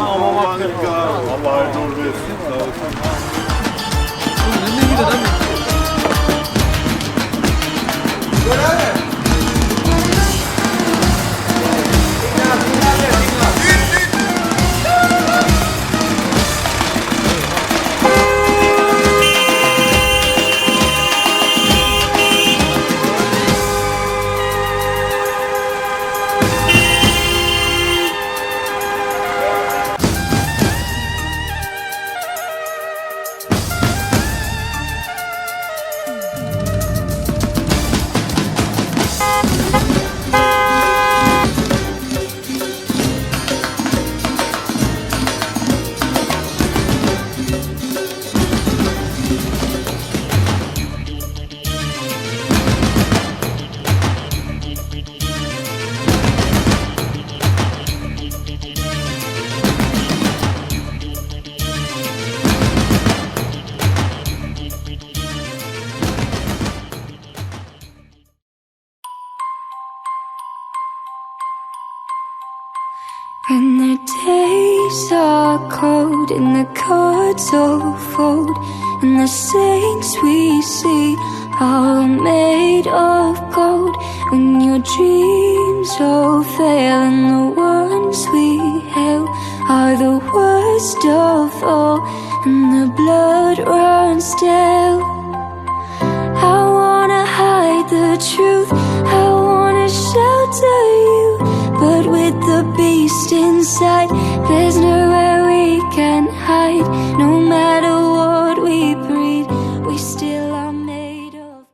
Allah hayırlı uğurlu etsin. Sağ olasın. When the days are cold and the cards all fold, and the saints we see are made of gold, when your dreams all fail and the ones we hail are the worst of all, and the blood runs stale. I wanna hide the truth, I wanna shelter you, but with the beast inside, there's nowhere we can hide. No matter what we breed, we still are made of.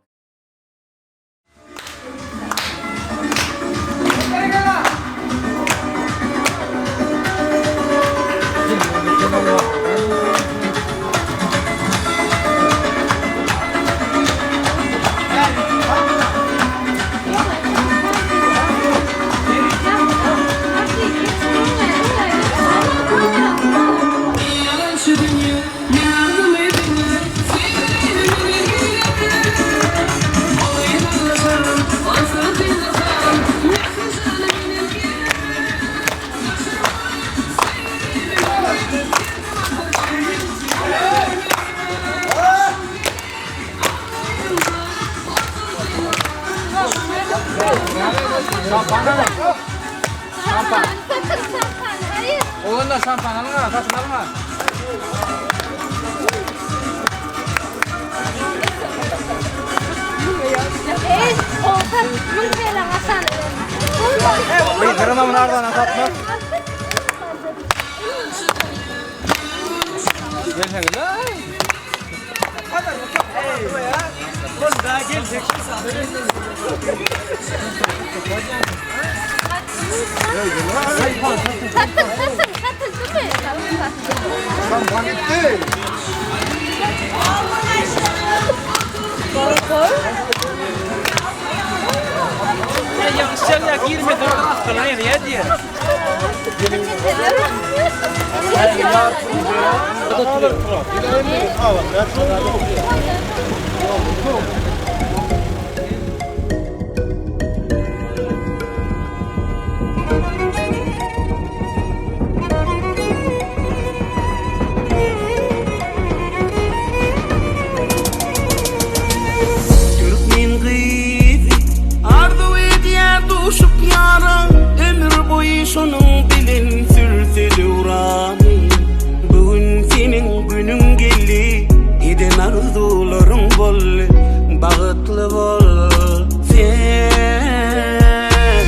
Şampan. Hayır. Oğlum da şampan alma, taşın alma. Olsan mümkün Hasan. Bir kırma mı nereden atma? Gel sen gel. Daha gelecek. Şampan bitti. Yakışacak ya 20 metre attı lan ya diye. Ömür boyu şunun dilin sürtülü uğramı. Bugün senin günün geldi, giden arzuların bol, bağıtlı bol sen.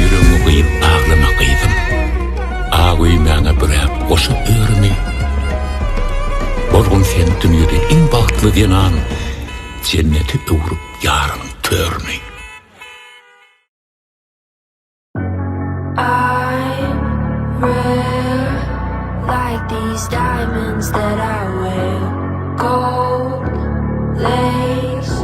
Yüreğimi kıyıp ağlama kıydım. Ağ öymağına bırak koşu öğrümü. Bolgun sen dünyada en bağıtlı dinan, cenneti öğürüp yarın törünü. Rare, like these diamonds that I wear. Gold lace,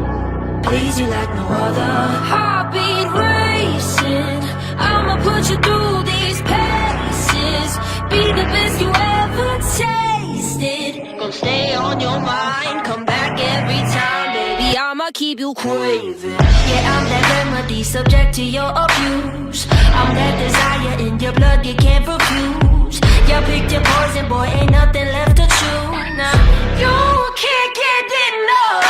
please you like no other. Heartbeat racing, I'ma put you through these paces. Be the best you ever tasted. Gonna stay on your mind, come back every time, baby. I'ma keep you craving. Yeah, I'm that remedy, subject to your abuse. I'm that desire in your blood you can't refuse. Your pick your poison, boy, ain't nothing left to chew. Now you can't get enough.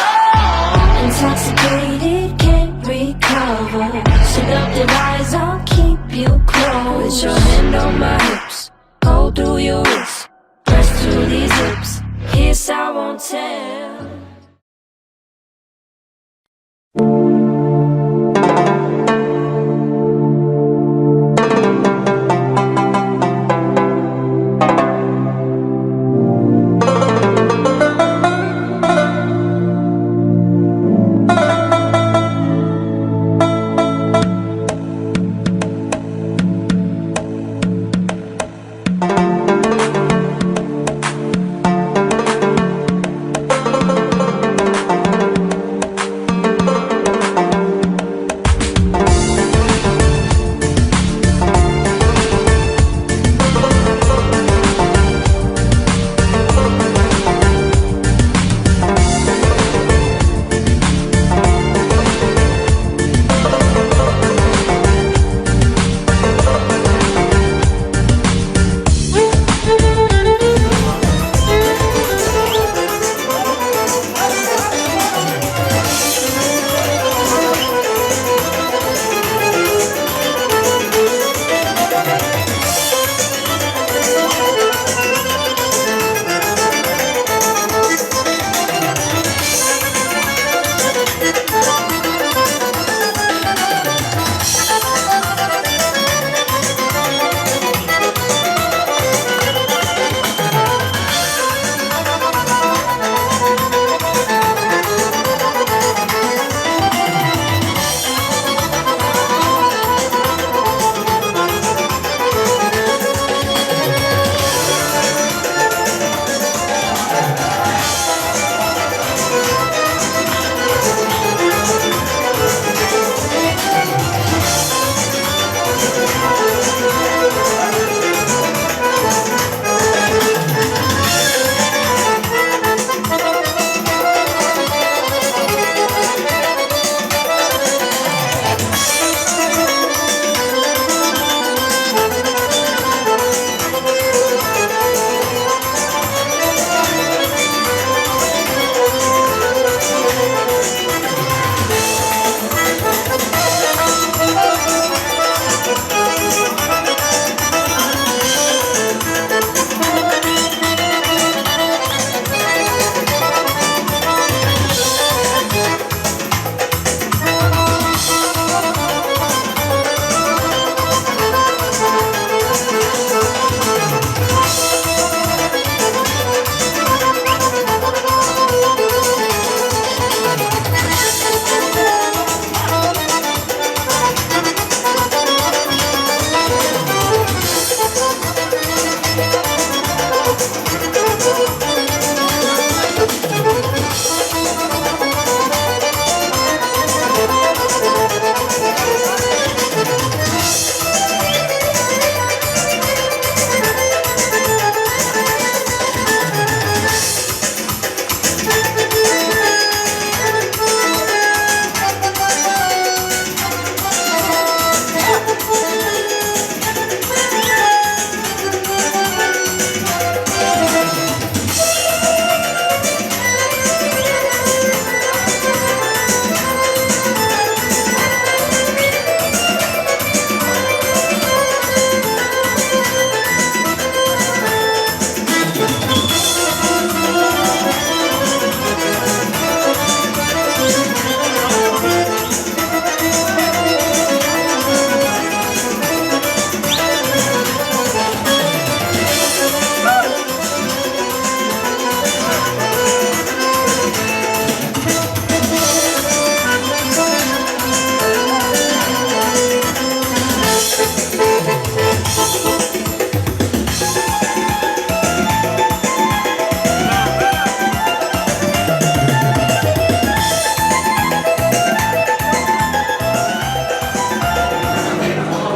Intoxicated, can't recover. Seductive eyes, I'll keep you close. Put your hand on my hips, hold through your wrist, press to these lips. Kiss, I won't tell.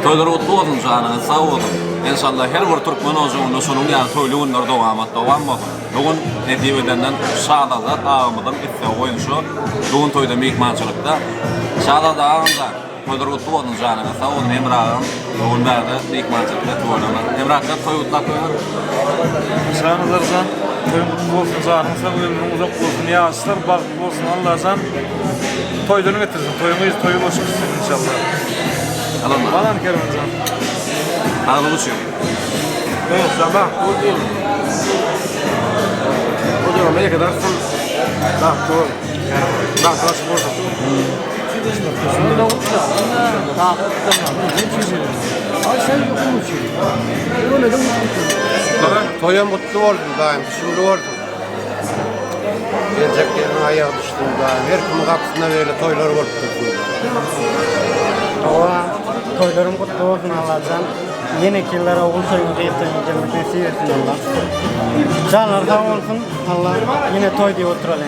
Toyları otlu olun canı, sağ olun. İnşallah her bir Türkmen özünün sonun yani toyluğunlar devam mı? Bugün netiveden Şadalar ağımıdan ife oyuncu. Bugün toyda mekmançılıkta. Şadada ağımda toylar kutlu bolsun janyna sag bolun Emrah'ım. Oğul bäde mehmançylyk etýärler. Emrah'ga toy kutlap goýar. Sen nazarsan, toyun kutlu olsun, canınsa ömrün uzak olsun, yaşlar, bakıp olsun, Allah'san toylarını getirsin, toyu boş gitsin inşallah. Alanlar. Bana mı Kerimcan? Ağlı uçuyor. Evet, sabah, bu değil. O zaman ne kadar full, bak, bu, bak, nasıl burada? Şimdi de uçuyor, ay sen yok mu uçuyor? Öyle de uçuyor. Toya mutlu oldum daim, şimdi oldum. Gelecek yerine ayağa düştüm daim. Her kimin kapısında böyle toylar olup dursun. Toylarım kutlu olsun Allah'tan. Yeni yıllara oğul soyunu gelmesini nasip Allah. Canlar sağ olsun. Allah yine toy diye oturalım.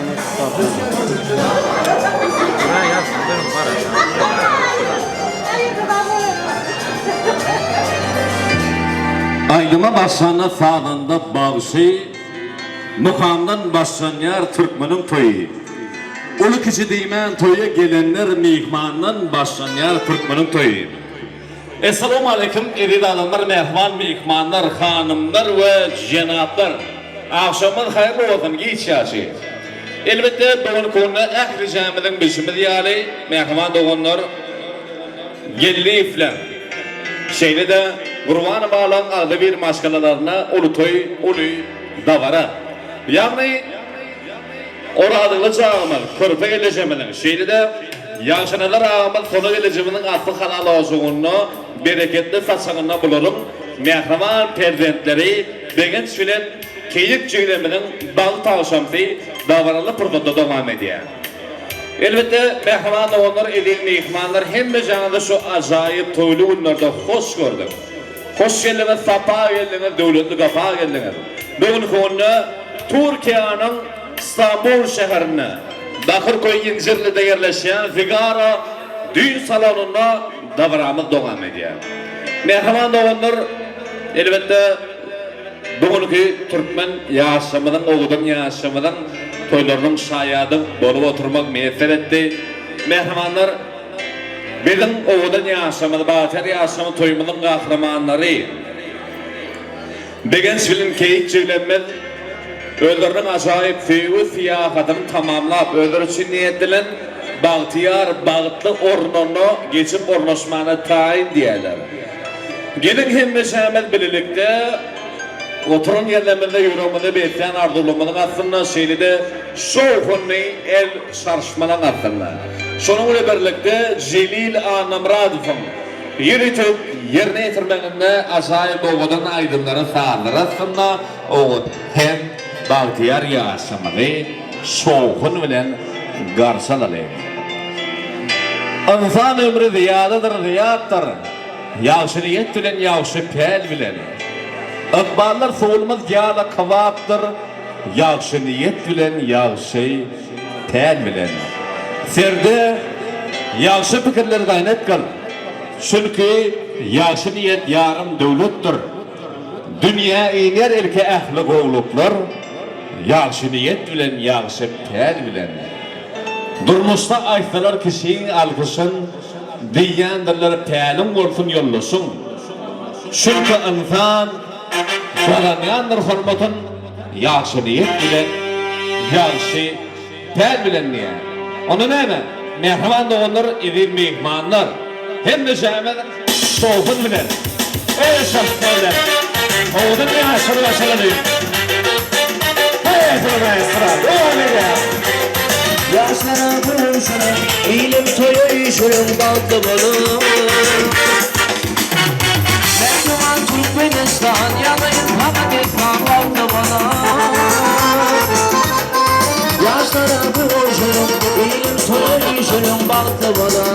Aydıma başlanı sağlığında bağışı, mukamdan başlan yer Türkmenin toyu. Ulu kişi deymen toya gelenler mihmandan başlan yer Türkmenin toyu. Esselamu aleyküm edid adamlar, mehman, mihmanlar, hanımlar ve cenaplar. Akşamın hayırlı olsun geç yaşı. Elbette bugün konu ehli camiden beşimiz yali mehman doğanlar gelli ifler. Şeyle de Kurban-ı Bağlan adlı bir maşgalalarına ulu toy, ulu davara. Yani oradılı çağımız, körpe geleceğimizin. Şeyle de yaşanalar ağımız sonu geleceğimizin atlı halal olsununu bereketli saçağına bulurum. Mehman perdentleri begen sülen keyik cüyleminin bağlı tavşamsı davaralı pırtıda devam ediyor. Elbette mehman onlar edil mehmanlar hem de canlı şu acayip toylu günlerde hoş gördük. Hoş geldiniz, sapa geldiniz, devletli kafa geldiniz. Bugün konu Türkiye'nin İstanbul şehrine Bakırköy İncirli'de yerleşen Figaro düğün salonunda davramız devam ediyor. Mehman onlar elbette bugünkü Türkmen yaşamının, oğudun yaşamının toylarının şayadı bolup oturmak meyfer etti. Mehmanlar bizim oğudun yaşamını, Bater yaşamı toyumuzun kahramanları. Begen film keyik çiğlenmez, öldürünün acayip feyuz siyahatını tamamlap, öldür için niyetilen Bağtiyar, bağıtlı ornunu geçip ornoşmanı tayin diyorlar. Gelin hem meşamet birlikte oturun yerlerimizde yürümünü bekleyen ardılımının aslında şeyli de şoğunlu el şarşmanın aslında. Şununla birlikte Celil Anamradov'un yürütüp yerine getirmeninde acayip oğudun aydınları sağlar aslında oğud hem Bağtiyar yaşamalı şoğun bilen garşalalı. İnsan ömrü ziyadıdır, ziyattır. Yavşı niyet bilen, yavşı pel bilen. İkballar soğulmaz yağla kavaptır. Yavşı niyet bilen, yavşı pel bilen. Serde yavşı fikirler gaynet kal. Çünkü yavşı niyet yarım devlettir. Dünya iner elke ehli qoğluklar. Yavşı niyet bilen, yavşı pel bilen. Durmuşta aysalar kişinin algısın, diyendirler pelim olsun yollusun. Çünkü insan soğanyandır hürmetin, yaxşı niyet bilen, yaxşı pel bilen niye? Onu neyme? Mehman doğanlar, edil mehmanlar. Hem de camiler soğukun bilen. Ey şahsiyler, oğudun ne aşırı yaşalanıyor. Hey efendim esrar, o ne ya? Yaşlara vuruşana ilim toyu şuyum baldı balım. Mehman Türkmenistan yanayım Pakistan baldı bana. Yaşlara vuruşana ilim toyu şuyum baldı bana.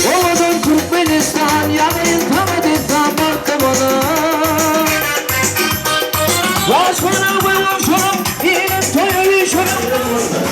Oğuzun Türkmenistan yanayım Pakistan baldı bana. Yaşlara vuruşana ilim toyu şuyum baldı bana.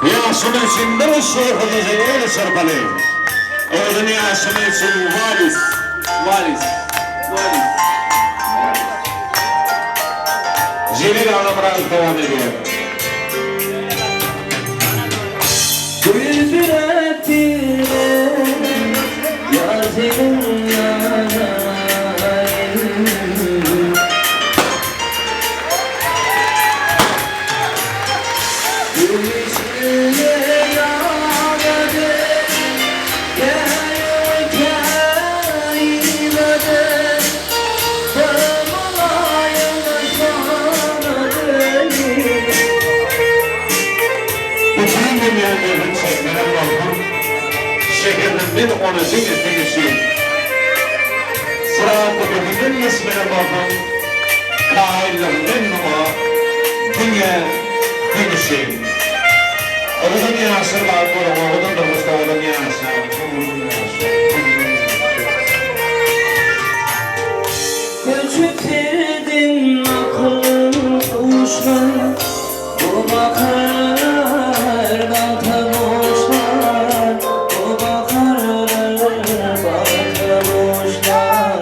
Yaşım içinde o şeyhimizi öyle çırpalım. Oğlum yaşım için valis. Celil Anamran devam ediyor. Bülbül ettiğine yazım yanayım. Şehirden onu dinlemişim. Sıratı bütün ismine bakın. Kaillerden o dünya dinlemişim. O dünyası var bu, o da Mustafa dünyası. Göçüp girdim aklım kuşlar, bu bakar dalta boşlar, bu bakar dalta boşlar.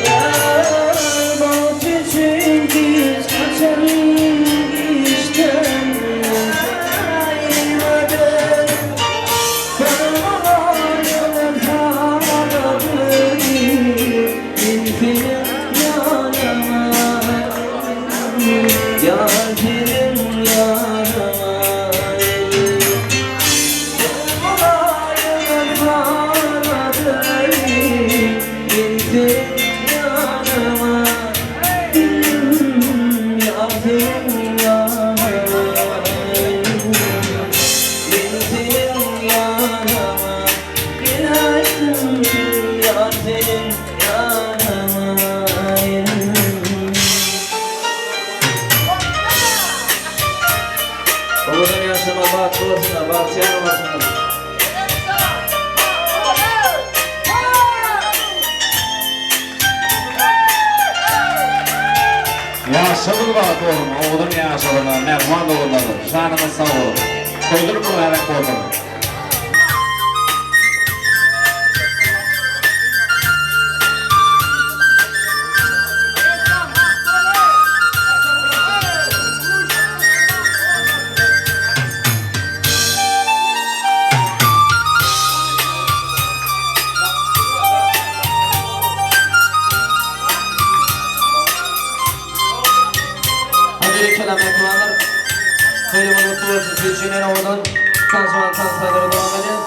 Yar bak için biz kaçarım işten, saymadım. yaşamın vaat olun, oğlum yaşamına, mehman olunları, şanına sağ olun. Koydun mübarek olun. Hadi kelam ekranlar. Toylumun mutlu olsun. Türkçenin oğlan. Tansuman tansayları devam edin.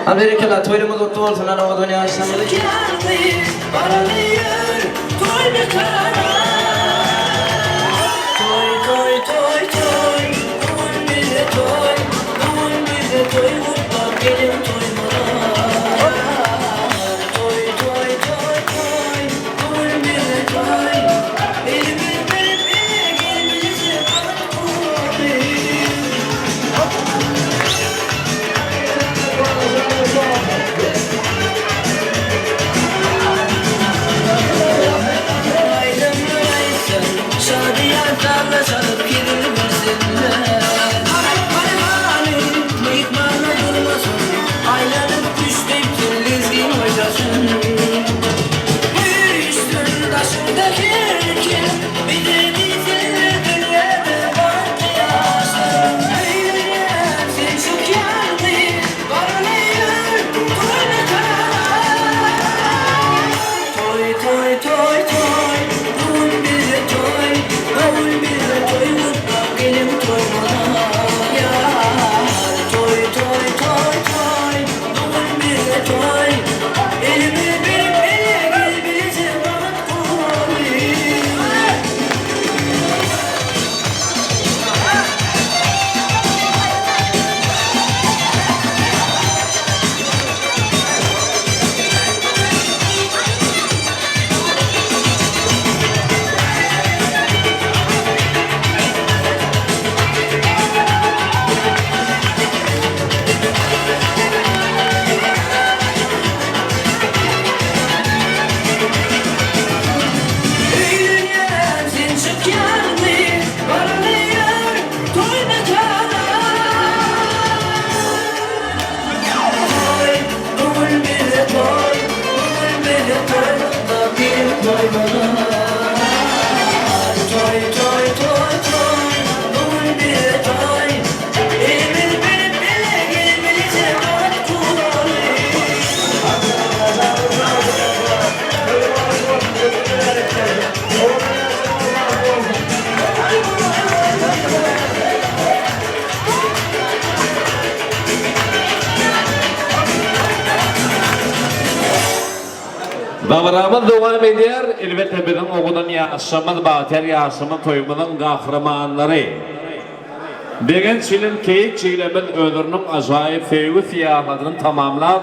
Amerikalar toylumun mutlu olsun. Ana o dünya açlamadı. Davramız devam eder, elbette bizim oğudan yaşamız, Bahtiyar yaşamın toyumuzun kahramanları. Bugün çilin keyik çiğlemin ödürünün acayip feyvi siyahatını tamamlap,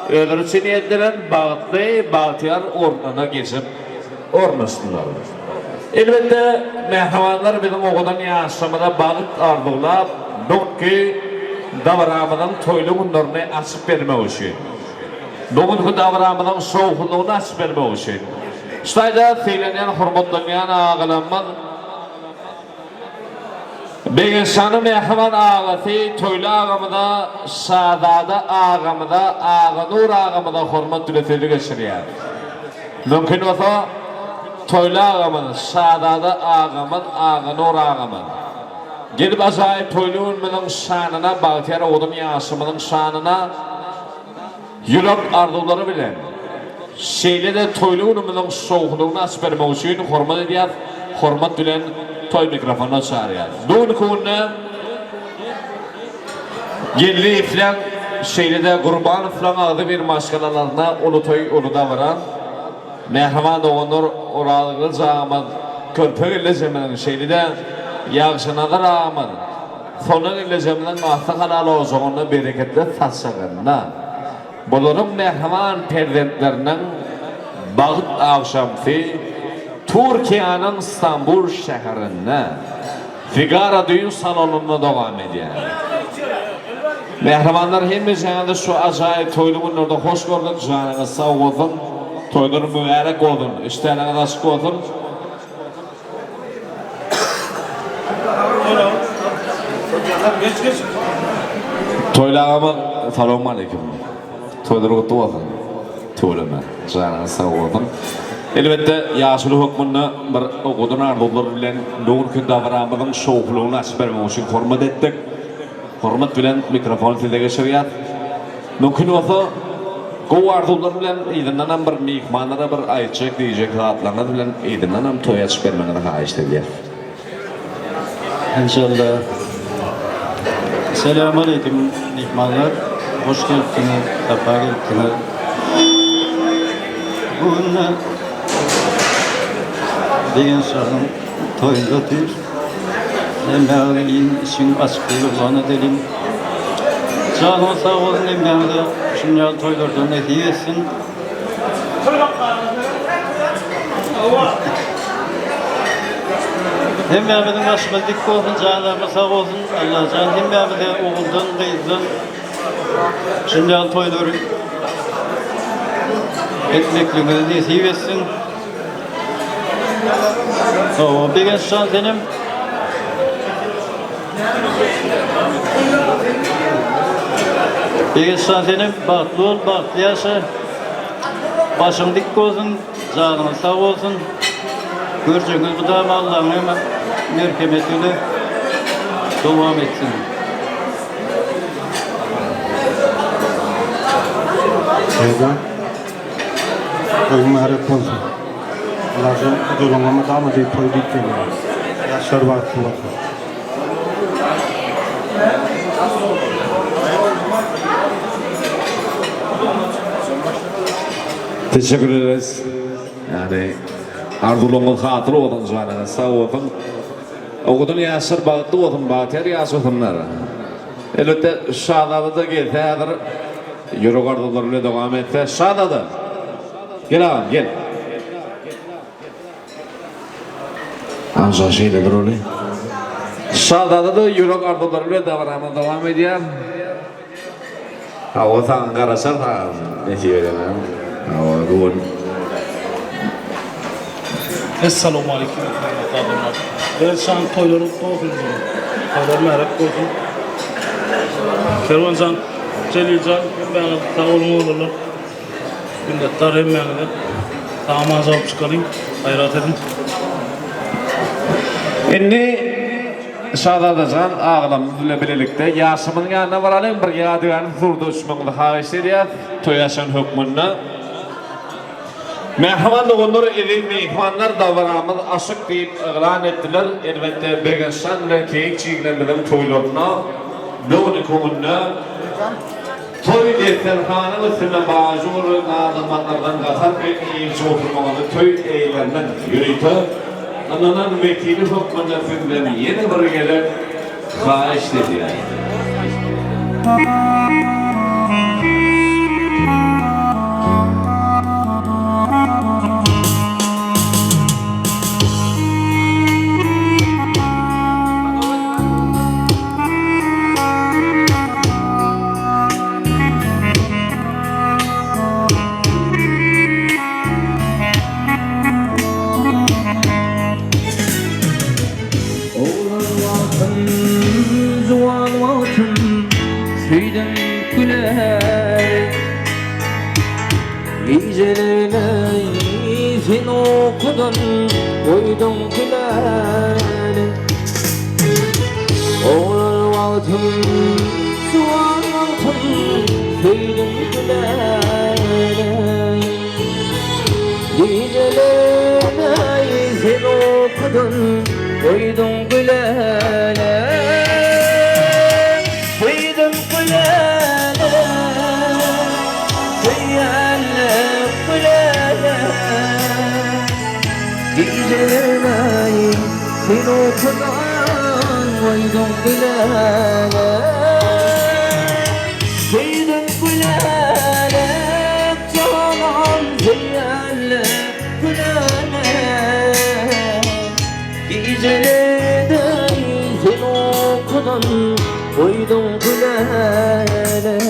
ödürüsünü edilen Bahtiyar ornuna geçip ornasınlar. Elbette mehmanlar bizim oğudan yaşamına bağıt ardıqlap, ki davramızın toylu günlerini açıp verme için. Bugünkü davramızın soğukluğunu açıp verme için. İşte seylenen, hurmatlanan ağalarımız bir insanı mehman ağası, toylu ağamıda, Sadada ağamıda, Ağanur ağamıda hurmat düleseli geçiriyor. Mümkün olsa toylu ağamın, Sadada ağamın, Ağanur ağamın. Gelip acayip toyluğunun şanına, Bahtiyar oğlum yaşamının şanına yürek arzuları bilen şeyle de toyluğunun soğukluğunu açıp vermek için hurmat ediyor, hurmat bilen toy mikrofonuna çağırıyor. Doğru konuda gelli falan şeyle de kurban falan adı bir maşgalalarına ulu toy ulu da varan mehman doğunur oralığı zaman körpek ile zeminin şeyle de yağışına da rağmen sonun ile zeminin ahta kanalı o zamanla bereketli tatsağına bunların mehman perdentlerinin bağıt akşamsı Türkiye'nin İstanbul şehrinde Figara düğün salonunda devam ediyor. Mehrimanlar hemiz yanında şu acayip toylumun orada hoş gördük, canınız sağ olsun. Toylar mübarek olsun. İşlerine nasip olsun. Toylağımın selamun aleyküm. Toylar kutlu olsun. Toylama. Canına sağ olsun. Elbette yaşlı hükmünü bir okudun arzular bilen doğru ki davranmamızın şovluğunu açıp vermem için hürmet ettik. Hürmet bilen mikrofonu size geçiriyat. Mümkün olsa bu arzular bilen idinden bir mihmanlara bir ayçak diyecek rahatlarına bilen idinden toy açıp vermeni haiş ediyor. İnşallah. Selamun aleyküm mihmanlar. Hoş geldiniz, sefa geldiniz. Bugün bir insanın toyundadır. Emeğinin için açık yollarına dedim. Canı sağ olun emeğinde şimdi toylardan hediye etsin. Emeğinin başıma dik olsun, canlarına sağ olsun. Allah can emeğinde oğuldan, kızdan. Şimdi toyları ekmekliğini hediye etsin. O bir insan benim bir insan benim bahtlı ol, bahtlı yaşa, başın dik olsun, canın sağ olsun. Göreceğiniz bu da Allah'ın merhametiyle devam etsin. Şeyden oyun harap olsun. Lazım huzurlanmama da mı deyip koyduk geliyor. Yaşar vakti olsun. Teşekkür ederiz. Yani arzuluğumuz hatırı olun canına sağ olun. Okudun yaşar bağıtlı olun, bağıtır yaşar olsunlar. Elbette şahada da gelse hazır yürü kardılarıyla devam etse şahada. Gel ağam gel. Anca şeydedir öyle. Şahada da yürü kardılarıyla devam ediyor. O sana karışır da ne şey edemem. O ruhun. Esselamu aleyküm. Ben şu an toyları doğdum. Toylar merak olsun. Kervancan, Celilcan, ben sağ olun olurlar. Gündetler hem yani. Tamam azap çıkarayım. Hayrat edin. Şimdi Şahadacan ağlamızla birlikte Yasemin yanına varalım bir yadigarın zurduşmanlı haiş ediyor. Toyaşan hükmünü. Mehman onur edin mehmanlar davranımız aşık deyip ilan ettiler. Elbette Begenşan ve Keyik Çiğlendirin toylarına Doğru komununa toy desterhanı ve sene bağcur nazımanlardan kasar ve iyimci oturmağını toy eylerinden yürütü. Ananan vekili hükmünde filmden yeni bir gelir haiş dedi yani. Koydum güleri Oğlar vaktim Suan vaktim Koydum güleri Gecelerine sen okudun Koydum güleri Koydum güleri Koyalım güleri Gecelerine sen okudan Koydum güleri Koydum güleri Canan zeyerle güleri Gecelerine sen okudan Koydum güleri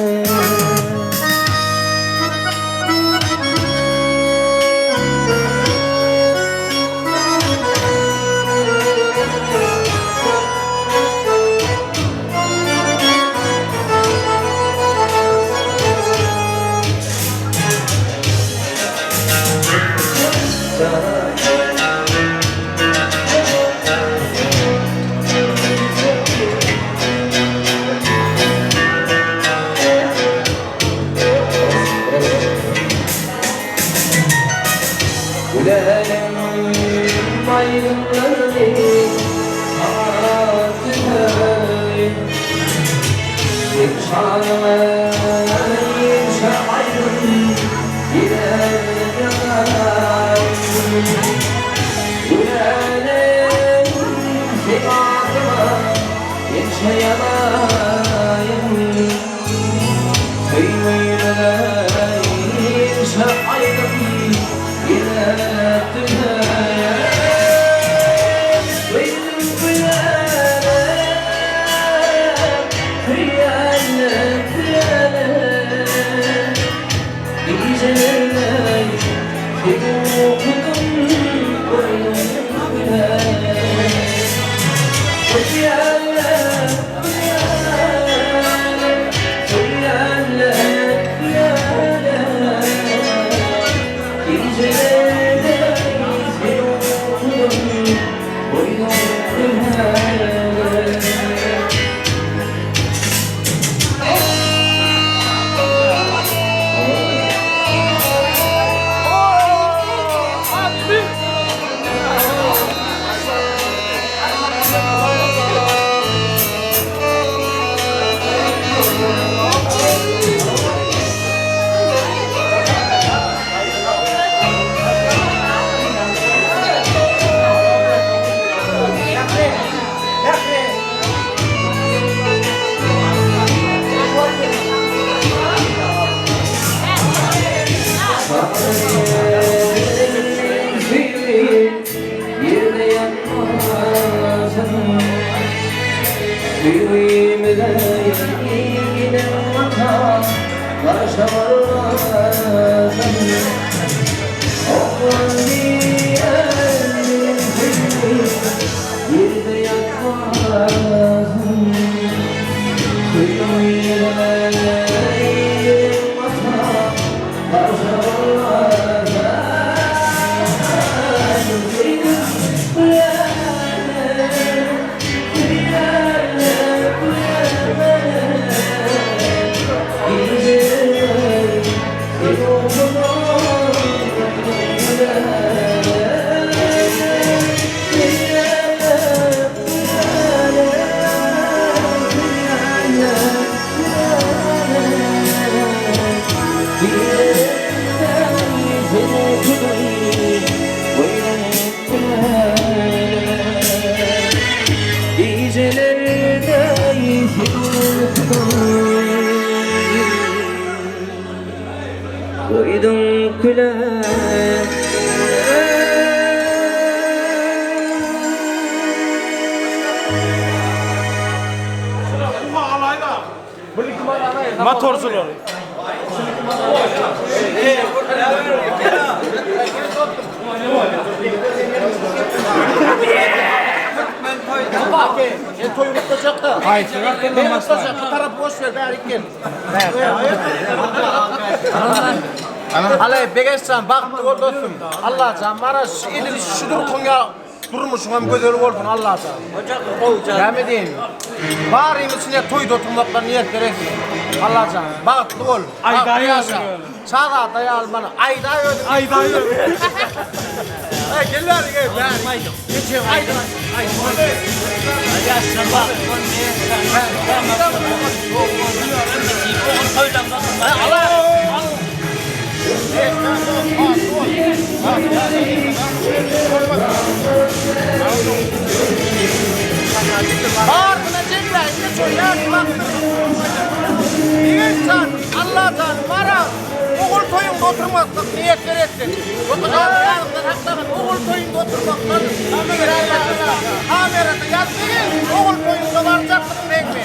Motorcular. Toyu mutlayacak da. Hayır, Ben mutlayacak. Bu tarafı boş ver. Ben gel. Alay begeçsen baktı oldu olsun. Allah can bana idil şudur konya durmuşsun hem gödeli olsun Allah can. Demin diyeyim. Bari içine toyda oturmakla niyet veresin. Allah can. Baktı ol. Aydayı yazıyor. Sağa daya al bana. Aydayı öyle. Aydayı öyle. Gel lan gel. Ben geçeyim aydan. Bağırına cebine geç o yer baktır. İnsan Allah'tan vara oğul toyunda oturmaklık niyet veretsin. Oturacağım yarından haklarım oğul toyunda oturmaklık. Amerada yazmayın oğul toyunda varacaklık pek mi?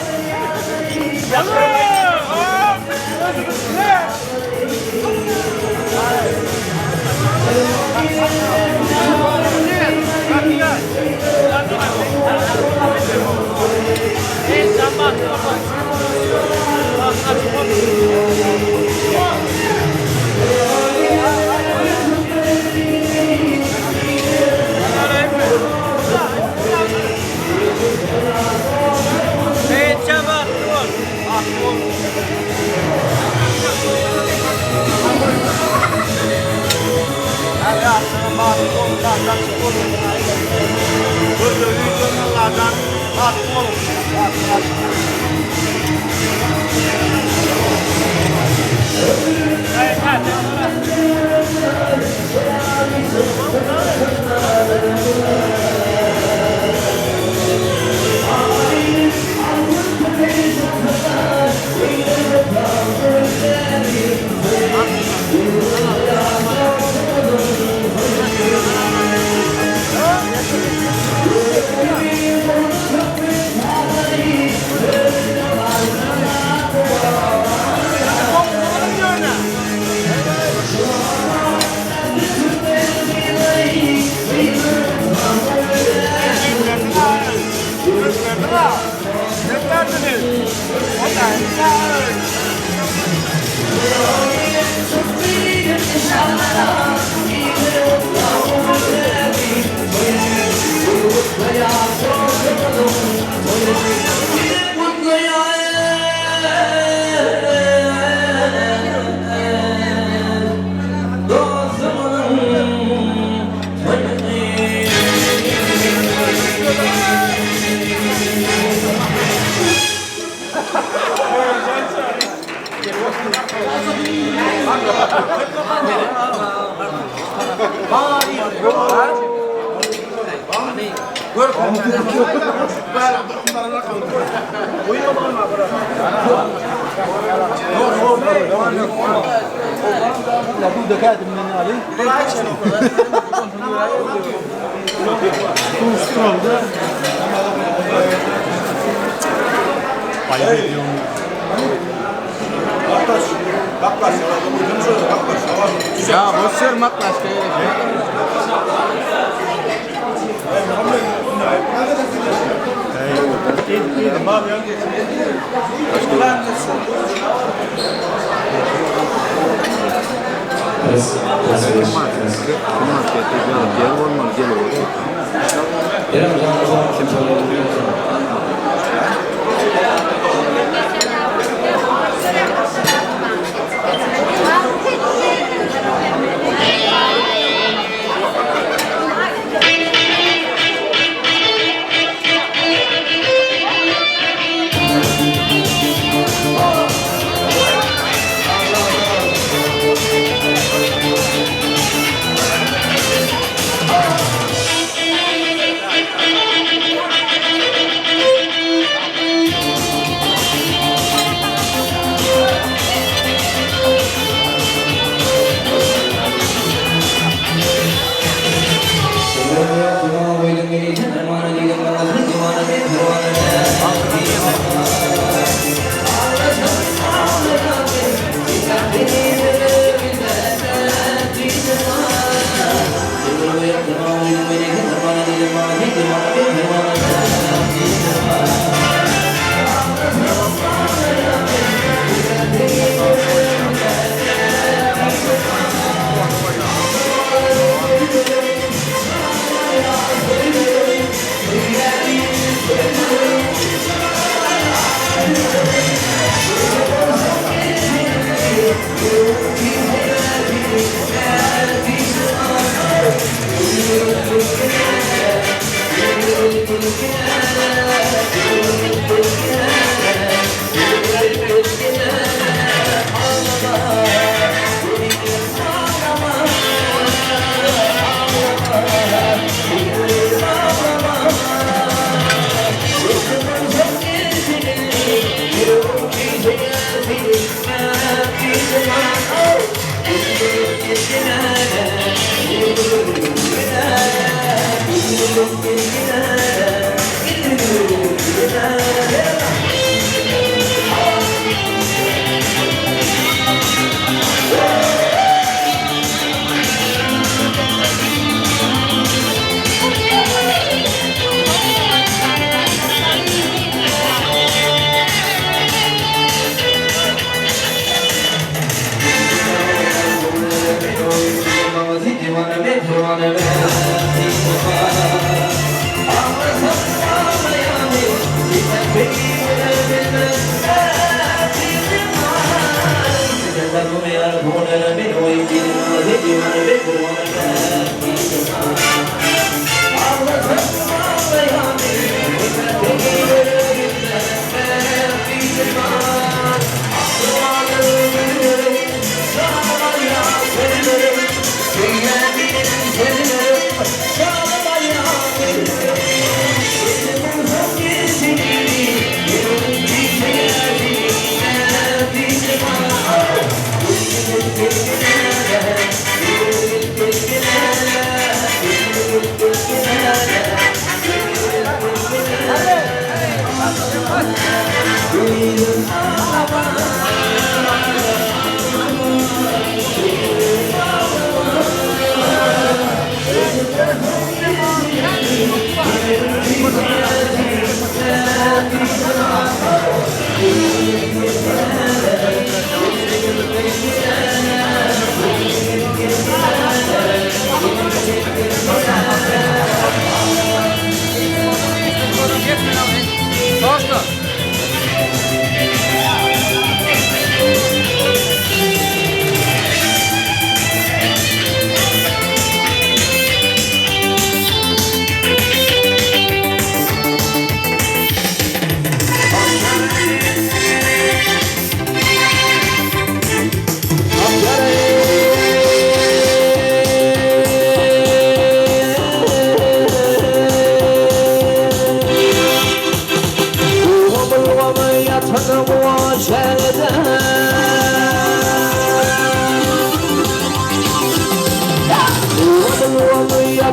Ya boş ver maklaş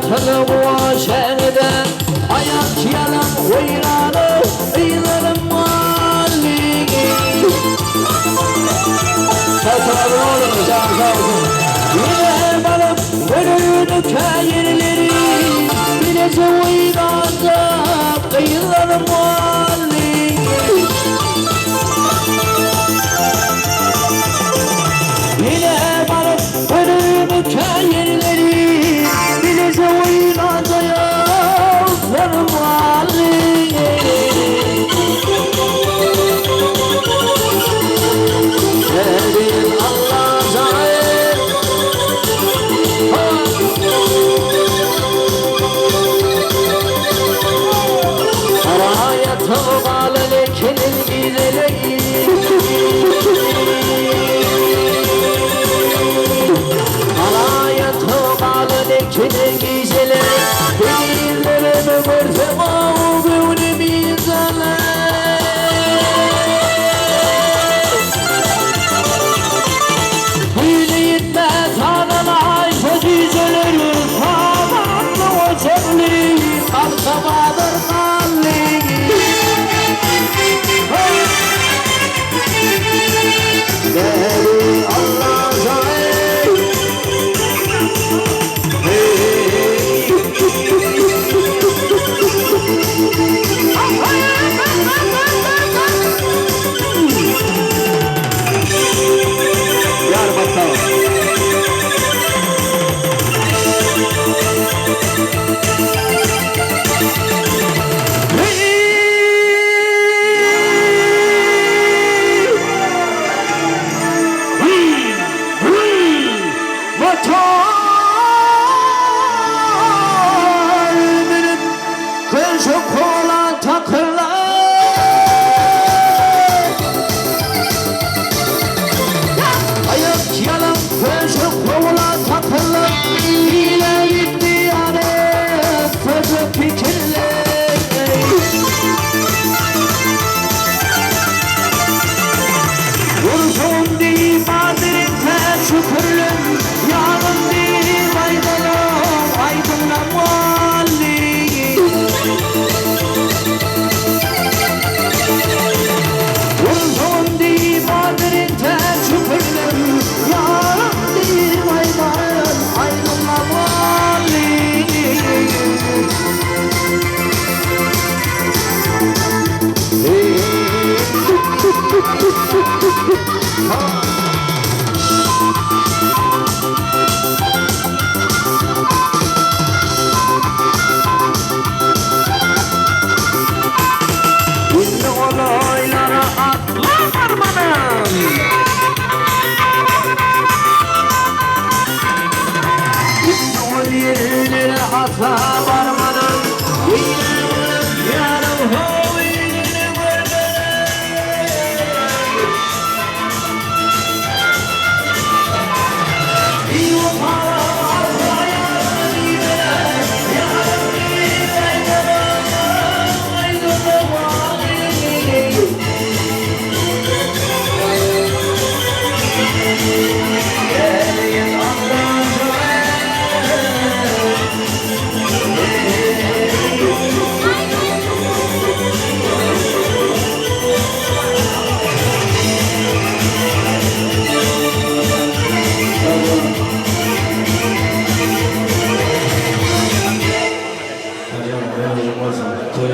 yatırım o şehirde ayak yalan oynanı ıylarım malligi Sağ olun sağ olun Yine balım önünü kayırları Bilece oynandı ıylarım malligi Yine balım önünü kayırları Bilece oynandı ıylarım malligi Sevdiğim Allah zahir Saraya tığmalı lekenin güzeli Saraya tığmalı lekenin güzeli Değillerimi görsem o gönlüm insanlar Yüreğinde tanımay gözüzülür Samanlı o çevli Kalkamadır kalli Deli Allah zahir Yar bakalım Vursun değil madirin şükürlüm Yanım değil aydınım aydınlam valli Vursun değil madirin şükürlüm Yanım değil aydınlam valli Ünlü olaylara atla varmanın Ünlü ol yerlere atla varmanın Yarım hoğilini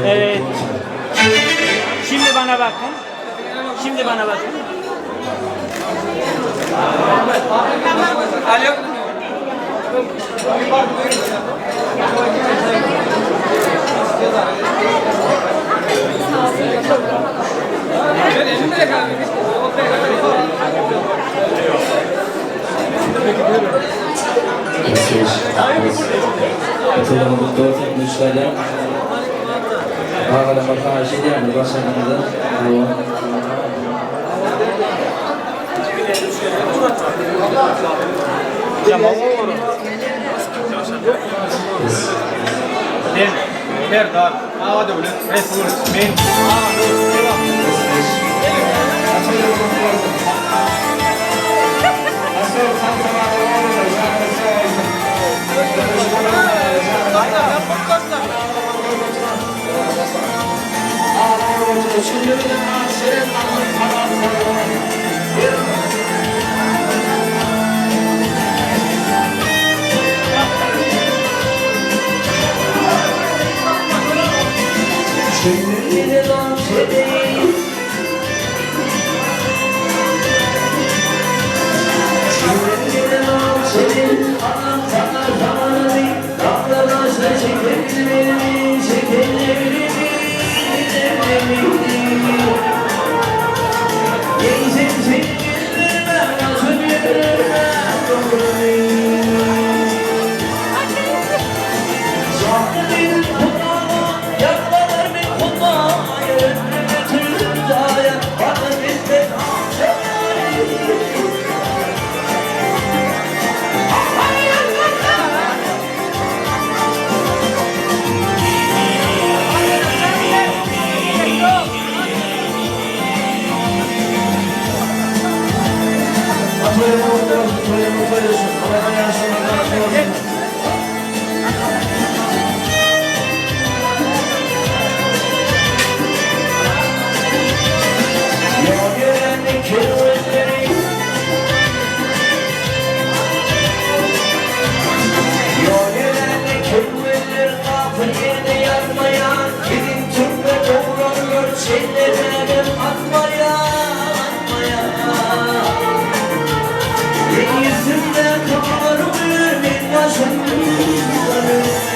Evet. Şimdi bana bakın. Şimdi bana bakın. Alo. Katılımı mutlu teknolojilerle Ağlama karşı diğer başarımızda Tamam olur. Ver dar. Hadi öyle. Resul. Ben. Devam. olsun, toyumuz olsun. Allah yaşamına razı olsun. Yol görenlik kirvetleri, yol görenlik kirvetleri, kapı yedi yanmayan, gidin tüppe doğranıyor, şeylerden atmaya, atmaya. Yüzümde kar ölür, bir başımdan ölür.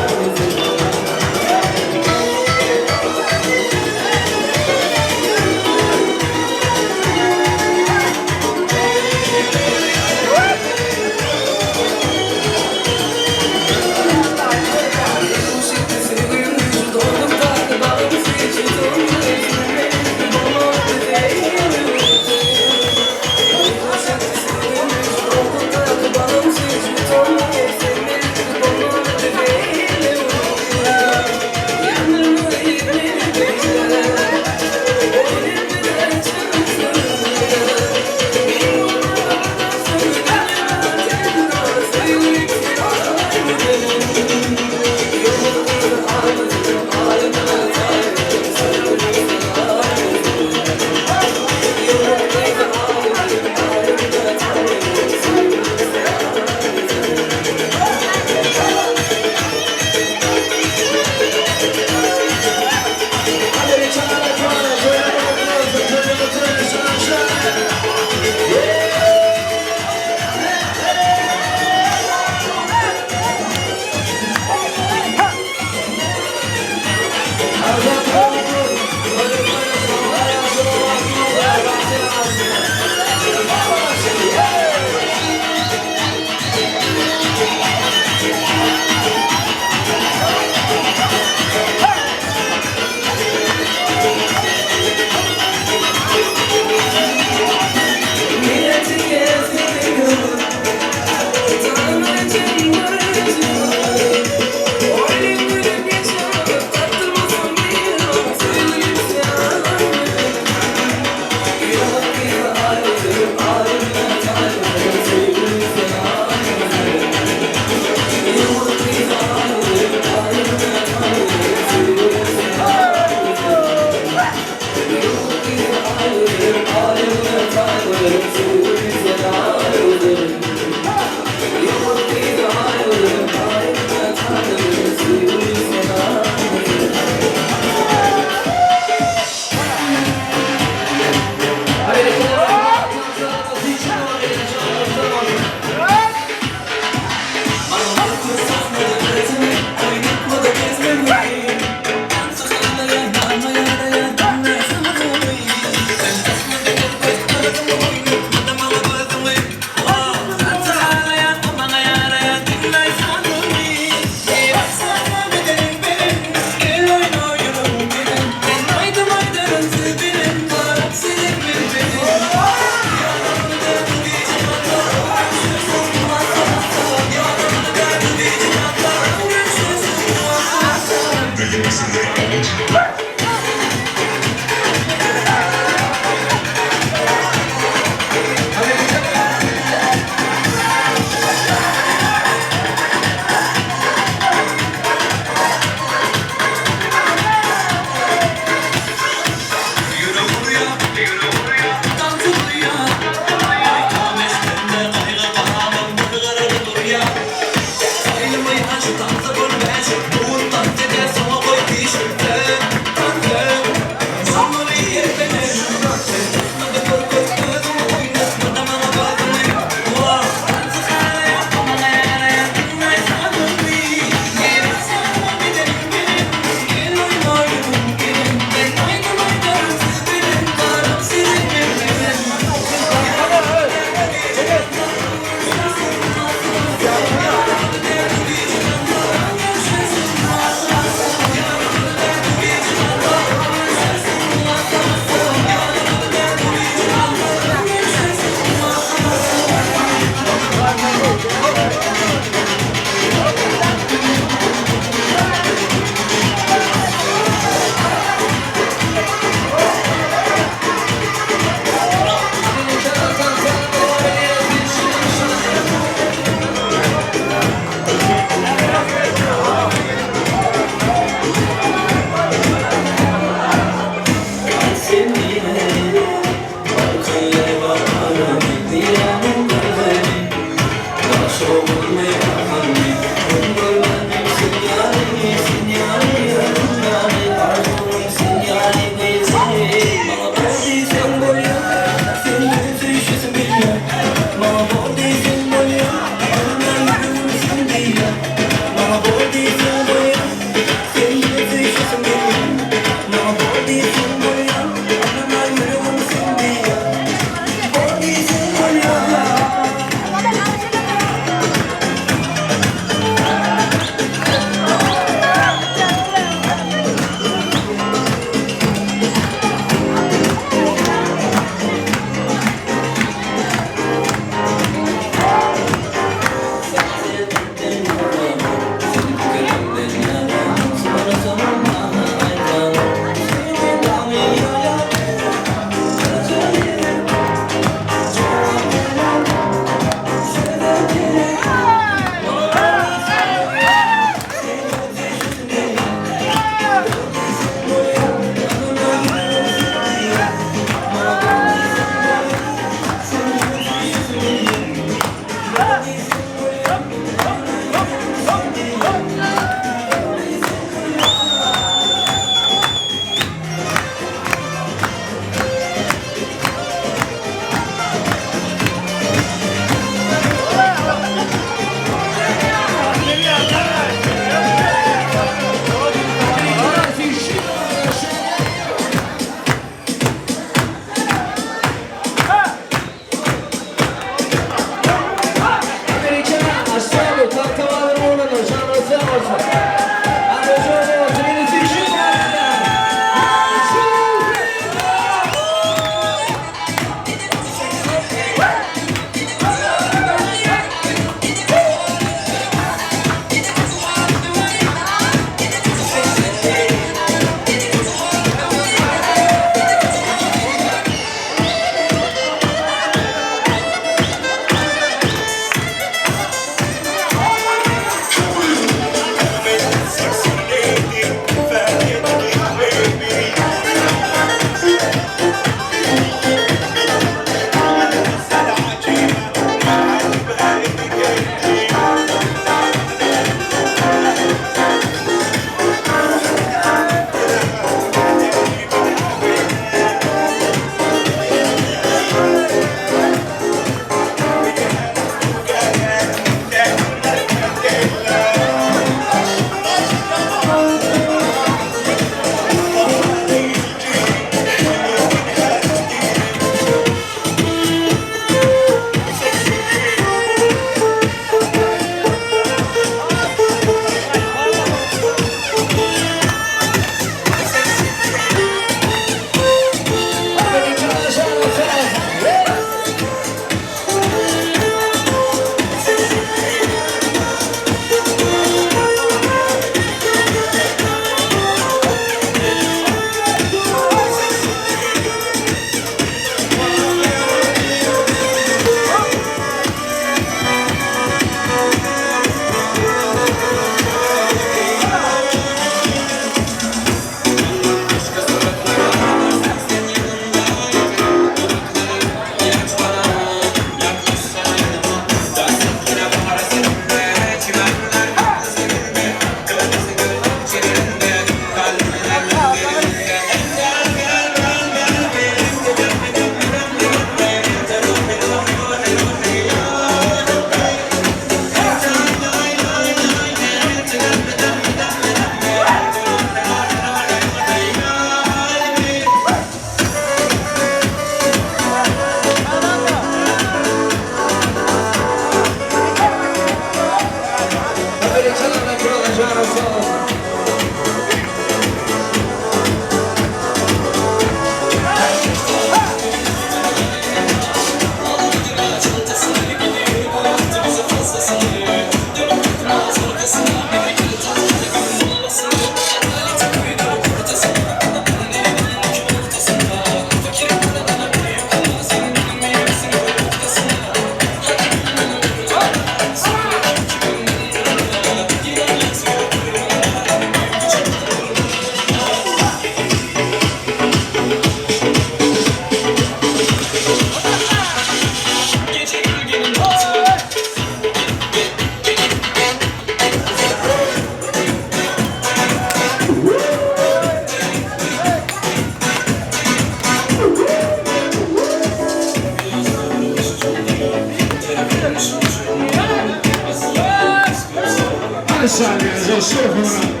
Saniye, şoförü.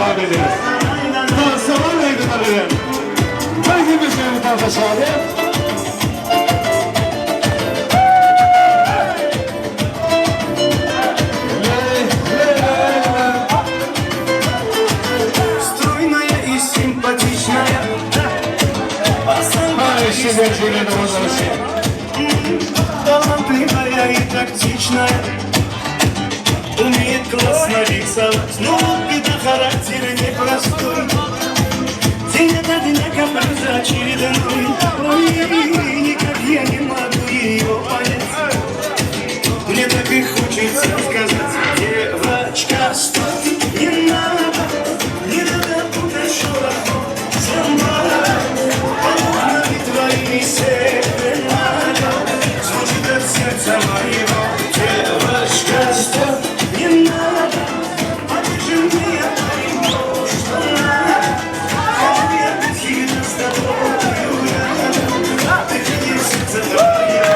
davet ederiz. Tansalar neydi tabii? Hangi bir şey mi tansa abi? Стройная и симпатичная. Талантливая и тактичная. Умеет классно рисовать, но вот беда, характер непростой. День ото дня каприза очередной. Ой, никак я не могу ее понять. Мне так и хочется сказать: девочка, стой, не надо путать шороху с лампадой. Окнами твоими серенада звучит от сердца моего. Девочка, стой, не надо, покажи мне то, что надо. Хочу я быть всегда с тобою рядом. Ты ходи в сердце твое.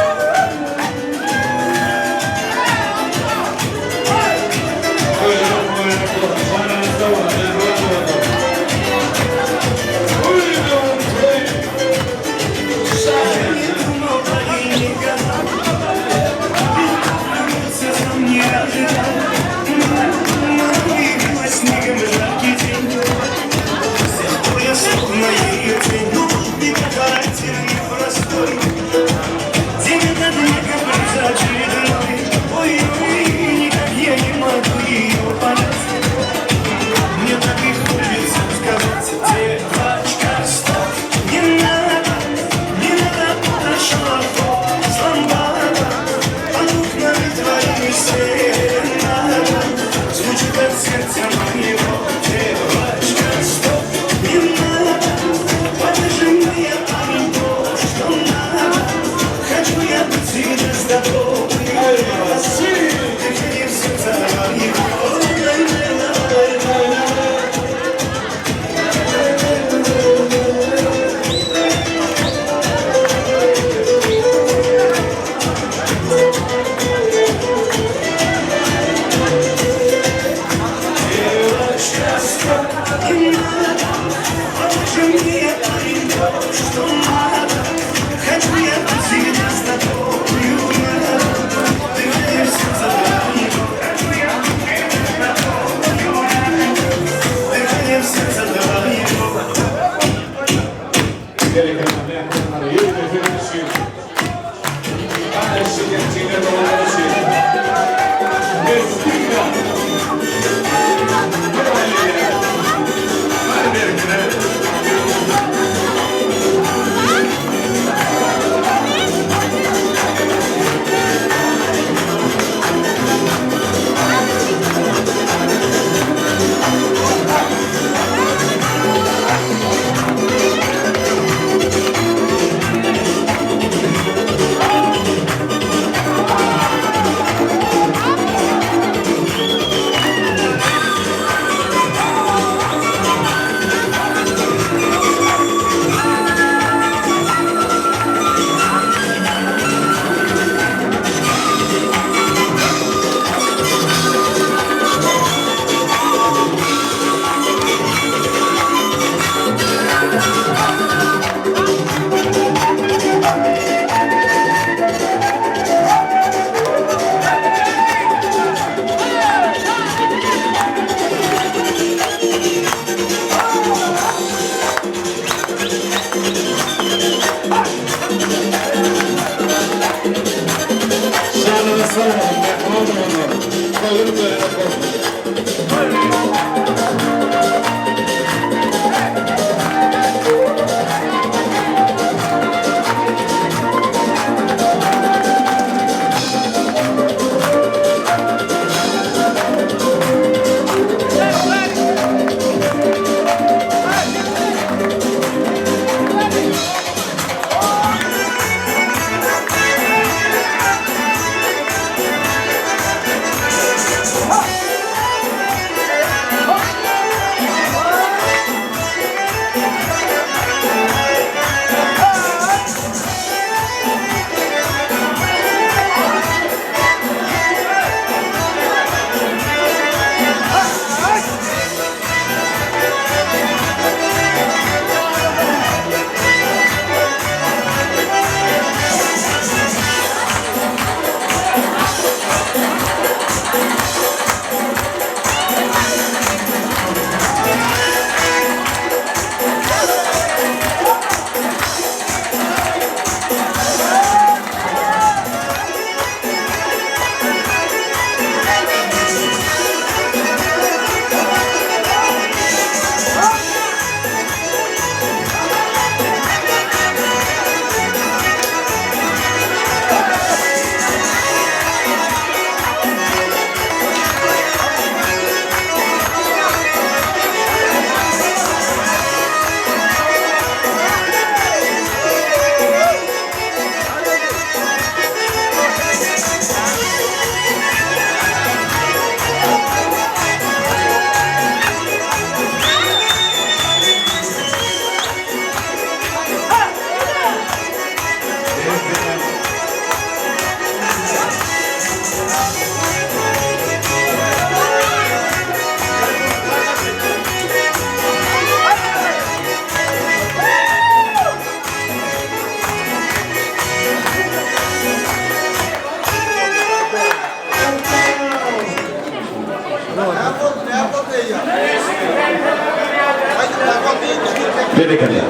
Berekeler.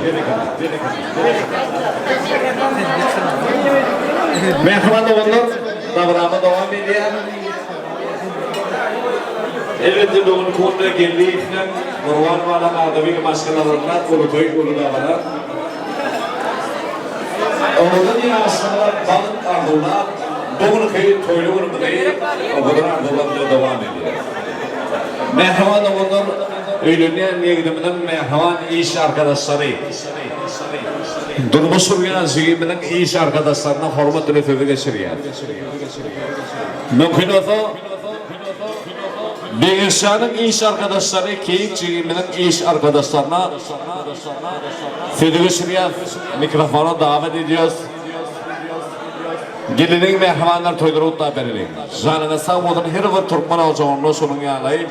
Mehman oğullar davrama devam ediyor. Evet, doğum konuda geldiği için Nurvan Valan Adavi'nin başkalarından Ulutoy Uludağlar. Oğulun yasında balık ardılar, doğum köyü toyluğun burayı oğulun ardılarına devam ediyor. Mehman oğullar öylüğünden yegdiminin mehman iş arkadaşları. Durmuş sürgün züğümünün iş arkadaşlarına hormat üretiyor geçiriyor. Mümkün olsa Bilgisayarın iş arkadaşları, Keyik Cigiminin iş arkadaşlarına Fedüsü'ye mikrofona davet ediyoruz. Gelinin mehmanlar toyları da verelim. Canına sağ olun, her bir Türkmen olacağını sonun yanayı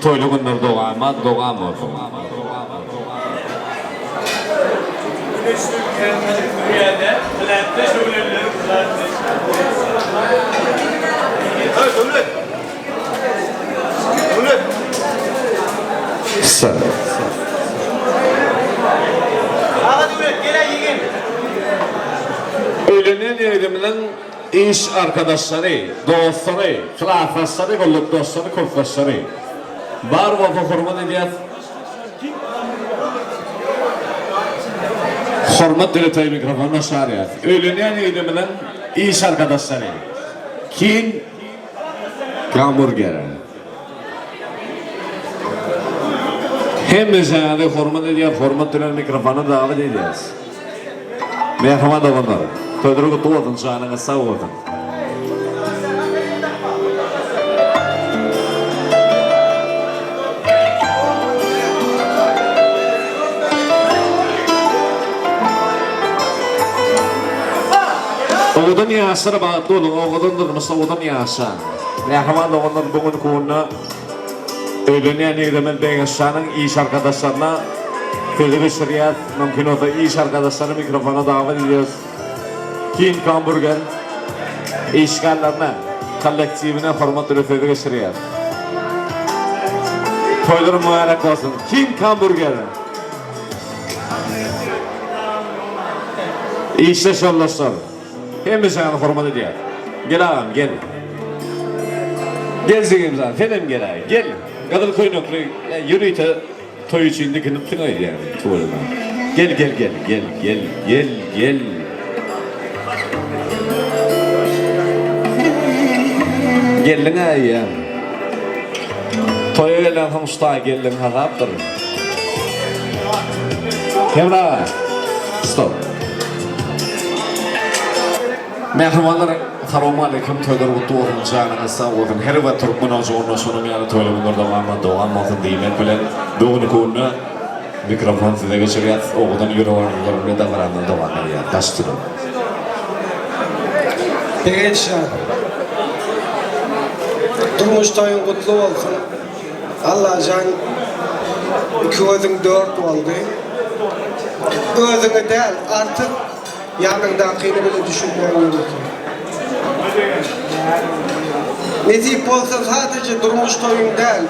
toylu günler doğam olsun. Sağ ol. Öğlenen eğiliminin iş arkadaşları, dostları, kılafasları, kolluk dostları, korklaşları. Var vafa hurmat ediyat. Hurmat diletayı mikrofonuna çağırıyor. Öğlenen eğiliminin iş arkadaşları. Kim? Hamburger. Hemimize hurmat ediyor, hurmat dilen mikrofonu davet ediyoruz. Mehman oğullar, toyduru kutlu olsun, canınız sağ olsun. Oğudun yasır bağıtlı olun, oğudun durmuşsa oğudun yasır. Mehman oğullar bugün kuğunna öğlenen eğitimden Dengistan'ın iş arkadaşlarına Federi Şiriyat, mümkün olsa iş arkadaşları mikrofona davet ediyoruz. King Hamburger işgallerine, kollektivine hürmet ediyor Federi Şiriyat. Toyları mübarek olsun. King Hamburger. İşte şollaşlar. Hemimiz yani hürmet ediyor. Gel ağam, gel. Gel zengimizden, fenem gel ağam, gel. Kadın koynuklu, yürüyte toy içinde kınıp tınaydı yani tuvalına. Gel. Gelin ağam. Toya gelen hamsta gelin hazaptır. Hemra, stop. Mehmanlar, Assalamu alaikum, toylar kutlu olsun, canınız sağ olsun. Her bir Türkmen olacağını sonum yani toylar bunlar devam olsun demek bilen doğru konu mikrofon size geçiriyor. Oğudan yürüyorlar, da varandan devam ediyor. Taştırın. Gençler, durmuş toyun kutlu olsun. Allah can iki özün dört oldu. Özüne değil, artık yanından kıyını bile düşünmeye gerekiyor. Nezip olsa sadece durmuş toyun değil,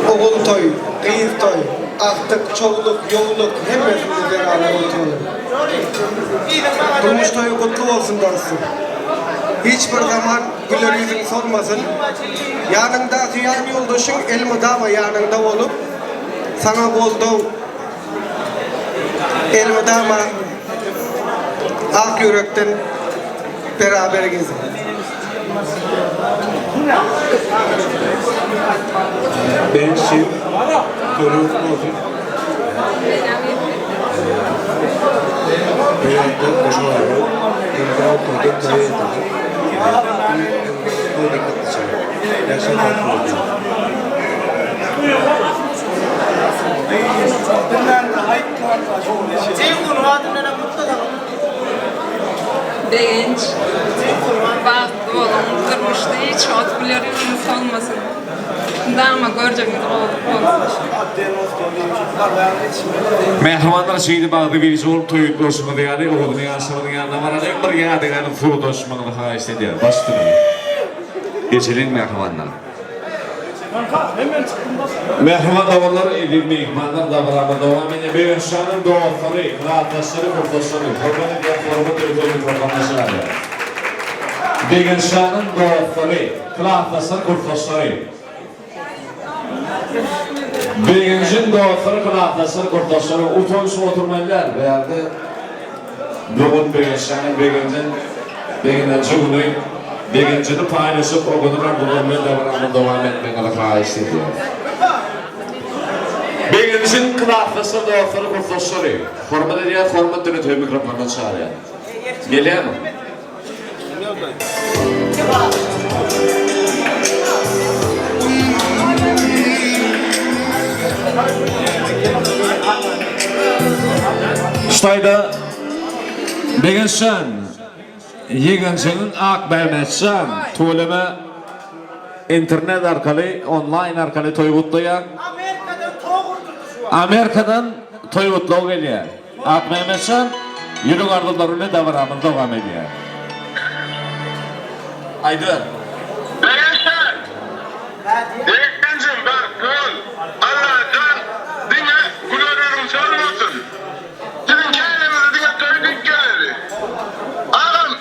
oğul toyu, kıyız toyu, artık çoğuluk, yoğuluk, hepsini beraber oturalım. Durmuş toyu kutlu olsun dersin. Hiçbir zaman güler yüzün sormasın. Yanındaki yan yoldaşın elmudama yanında olup, sana bolduğu elmudama ak yürekten beraber gezin. Ben şimdi görüntü oldum. Ben koşuyorum. Ben oturup buraya gittim. Böyle gideceğim. Gerçekten korkuyorum. Genç, baktı oğlum, durmuştu hiç ot bilyarınız olmasın. Dama göreceğiniz olsun. Mehmanlar şeydi bağlı bir zor toyun doşmadı yani oğlunun yansımanın yanına var. Bir yerde yani full doşmanı daha istediyor. Bastırın. Geçelim mehmanlar. Merhaba dağlar, edil mehmanlar dağlarına devam edin. Bir insanın doğasları, rahatlasları, kurtlasları. Kurban edin, forma telefonu mikrofonlaşır. Bir insanın doğasları, rahatlasları, kurtlasları. Bir insanın doğasları, rahatlasları, kurtlasları. Otobüs oturmalılar. Verdi. Bugün bir insanın, bir insanın, Begincini paylaşıp o kadar bulunmaya devam etmeye kahis ediyor. Begincinin kılaftası doğruları kurtuluşları. Format ediyor, format dönütüyor mikrofondan çağırıyor. Geliyor mu? İştayda Begincin Yegençinin ak vermezsen tuğleme internet arkalı, online arkalı toygutluya Amerika'dan toygutluğa geliyor. Ak vermezsen yürü ardılarıyla davranımız devam ediyor. Aydın. Begençler! Yegencim bak kul, Allah can, dine kulörlerim çalmasın. Sizin kendinizi dine toyduk gelir. Ağam,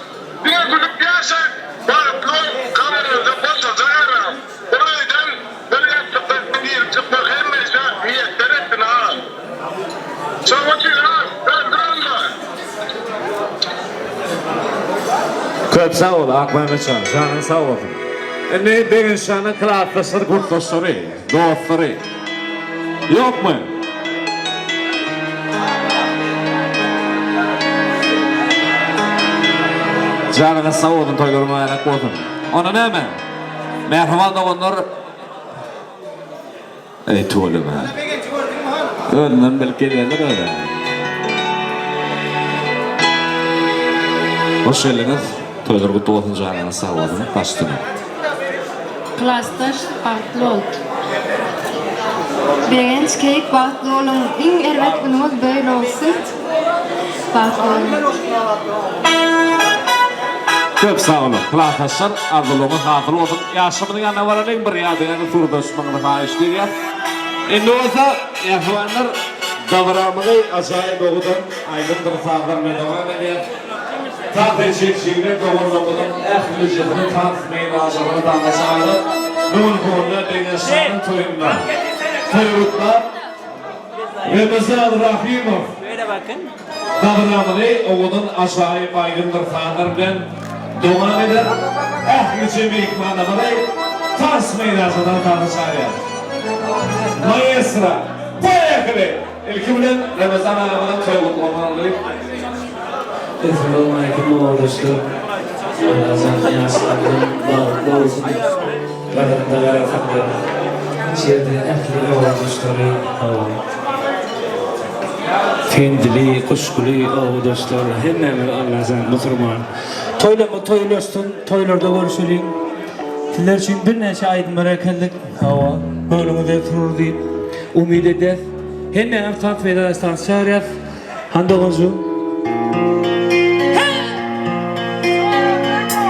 dine kulüp yasak, varıp kul kamerada boşa zararım. Buraydan böyle yaptıklarını bir çıkmak emmeyse niyetler ettin ağam. Çoğutu ağam, ben durumda. Köp sağ ol, ak vermezsen, canın sağ olsun. Ne bir insanın kılaftası kurtuluşları, doğruları. Yok mu? Canına sağ olun, toylarıma ayak olsun. Ona ne mi? Merhaba da onlar... Ey tuğlum ha. Önünden belki gelirler öyle. Hoş geldiniz. Toylar kutlu olsun, canına sağ olun. Başlayın. Klaslar farklı oldu. Birinci keyik farklı olun. En ervet günümüz böyle olsun. Farklı olun. Köp sağ olun. Kılatasın, ardılığımız hatırlı olsun. Yaşımının yanına varalım bir yadığını turda üstüne kayıştı ya. Şimdi olsa yaşayanlar davranmayı acayip okudan aydındır sağlarına devam ediyor. Tahtı çekşiğine doğrulamadın, ehlijetini tanıtmayı lazımını tanışardı. Bunun konuda Begençan'ın toyunda. Toyutlar Remezad Rahimov davranmayı okudan acayip aydındır sağlarına devam eder. Ehlice bir ikmanlamayı tanıtmayı lazımını tanışardı. Maestra, Bayaklı! İlki bilen Remezad Rahimov toyutlarını Esselamualeyküm arkadaşlar. Allah'ın yaslarının bağlı olsun. Kadında verakatlar. İçeride ehli arkadaşları hava. Fendili, kuşkuli arkadaşlar. Hennemi Allah'ın Müslüman. Toylama toylaştın, toylarda görüşelim. Sizler için bir neçe aydın berakellik hava. Bölümüde turur deyip umid edez. Hennemi tat ve edastan şariyat. Handoluncu.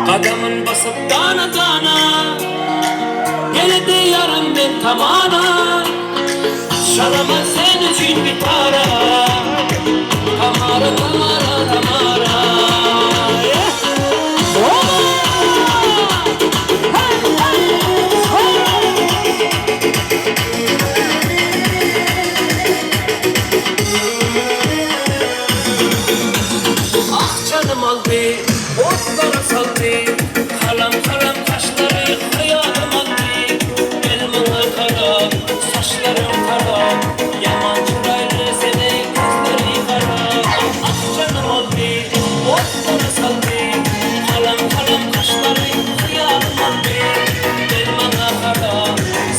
Adamın basıp dana dana geldi yarım bir tamana. Çalamaz sen için bir para. Tamara tamara tamara. Ah canım aldı, otlara saldı. Kalam kalam taşları hayatım aldı. Elmanlar kara, saçlarım kara. Yaman çıraylı seni gözleri kara. Ah canım aldı, otlara saldı. Kalam kalam taşları hayatım aldı. Elmanlar kara,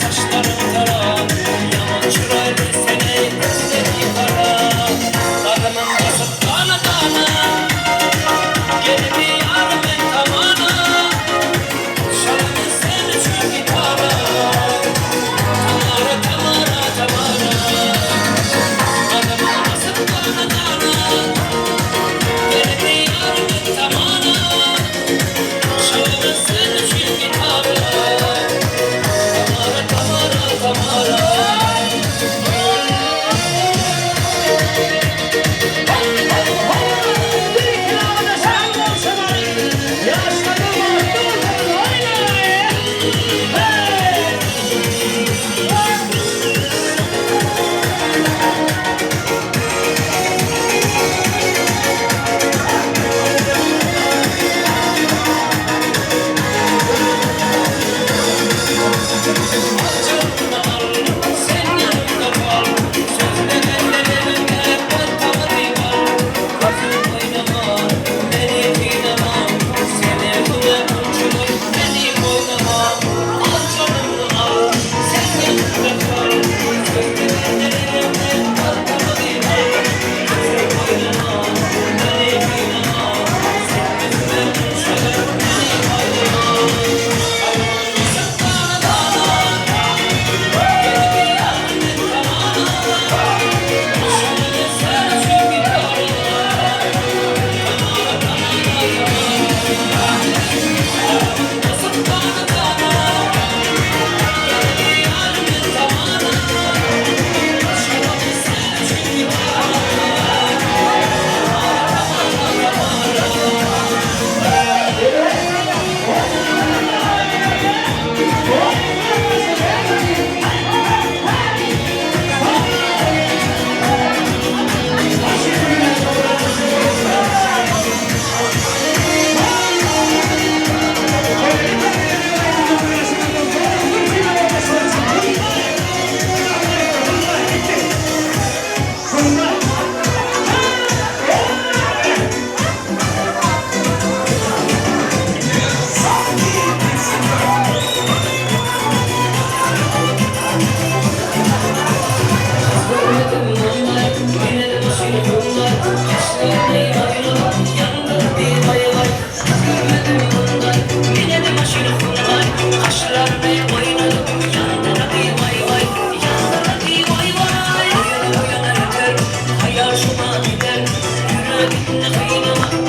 saçlarım kara. Yaman çıraylı seni gözleri kara. Adamın basıp dana dana geldi yarım en tamana. Benim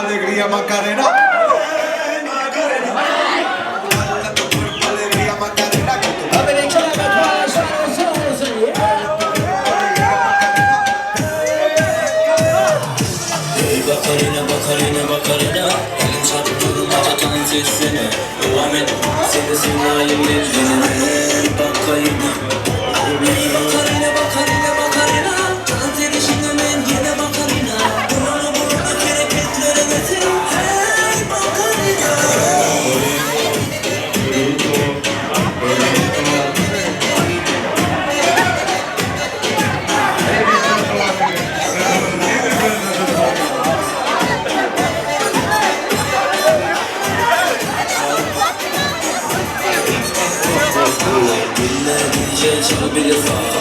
Alegría Macarena. Alegría Macarena. Bakarina bakarina bakarina elin çarpıp durmaca dans etsene devam et seni sinayım ellerine bakarina bakarina bakarina bakarina dans edişine ben yine bakarina burana burana hareketlere getir hey bakarina Çal bile sağ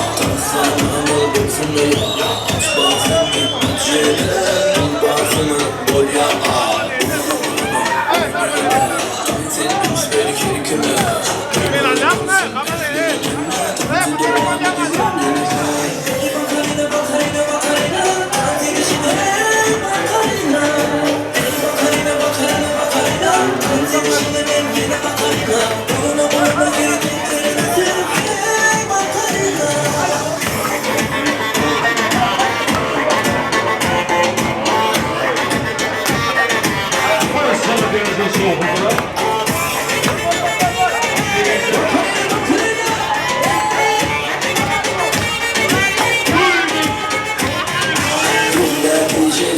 sana mal bulsun ya aç bazını acele ol bazını bol ya sen düş ver kirkime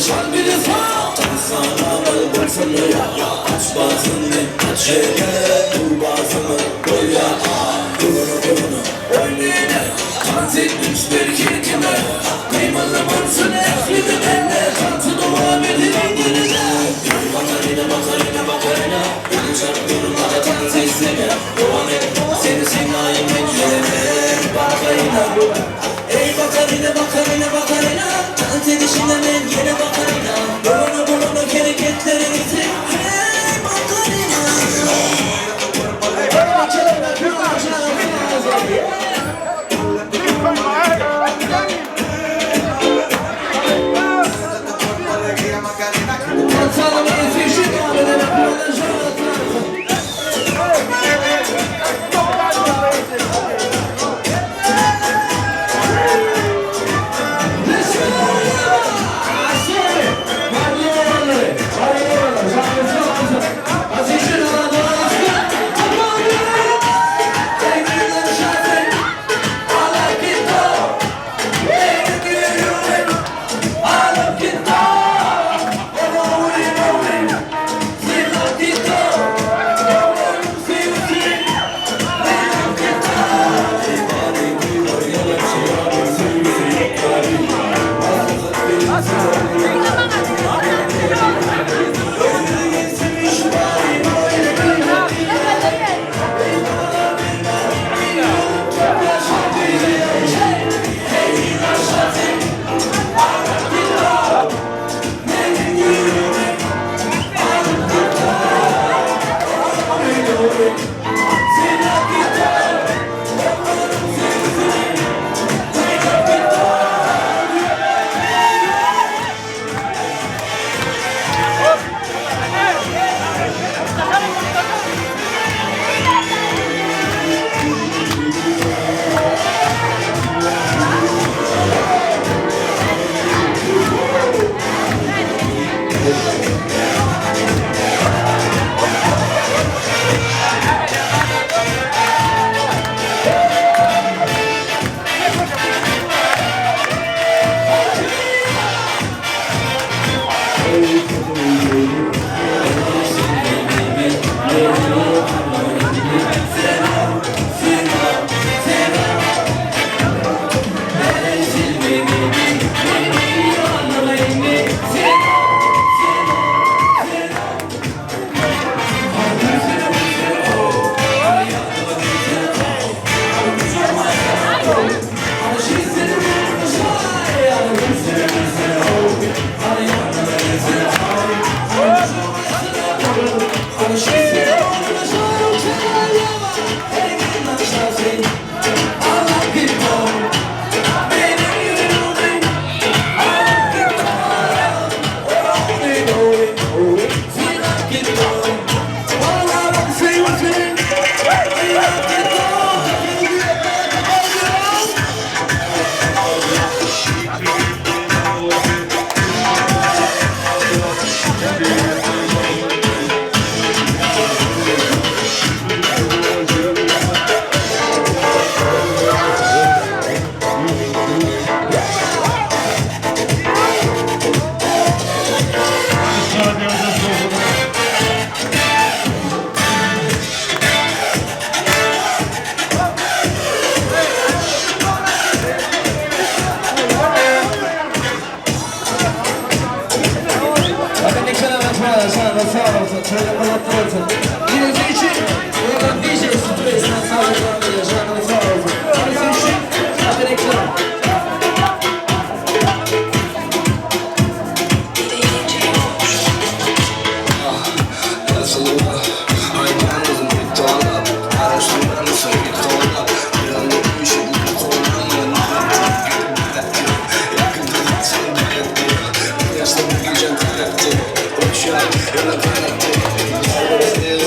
Çal bile sağ sana mal bulsun ya aç bazını acele dur bazını bol ya durunu oynayın dans et Ey bakarina bakarina bakarina dans edişine men yine bakarina Bulana bulana hareketlerinizi Hey bakarina You're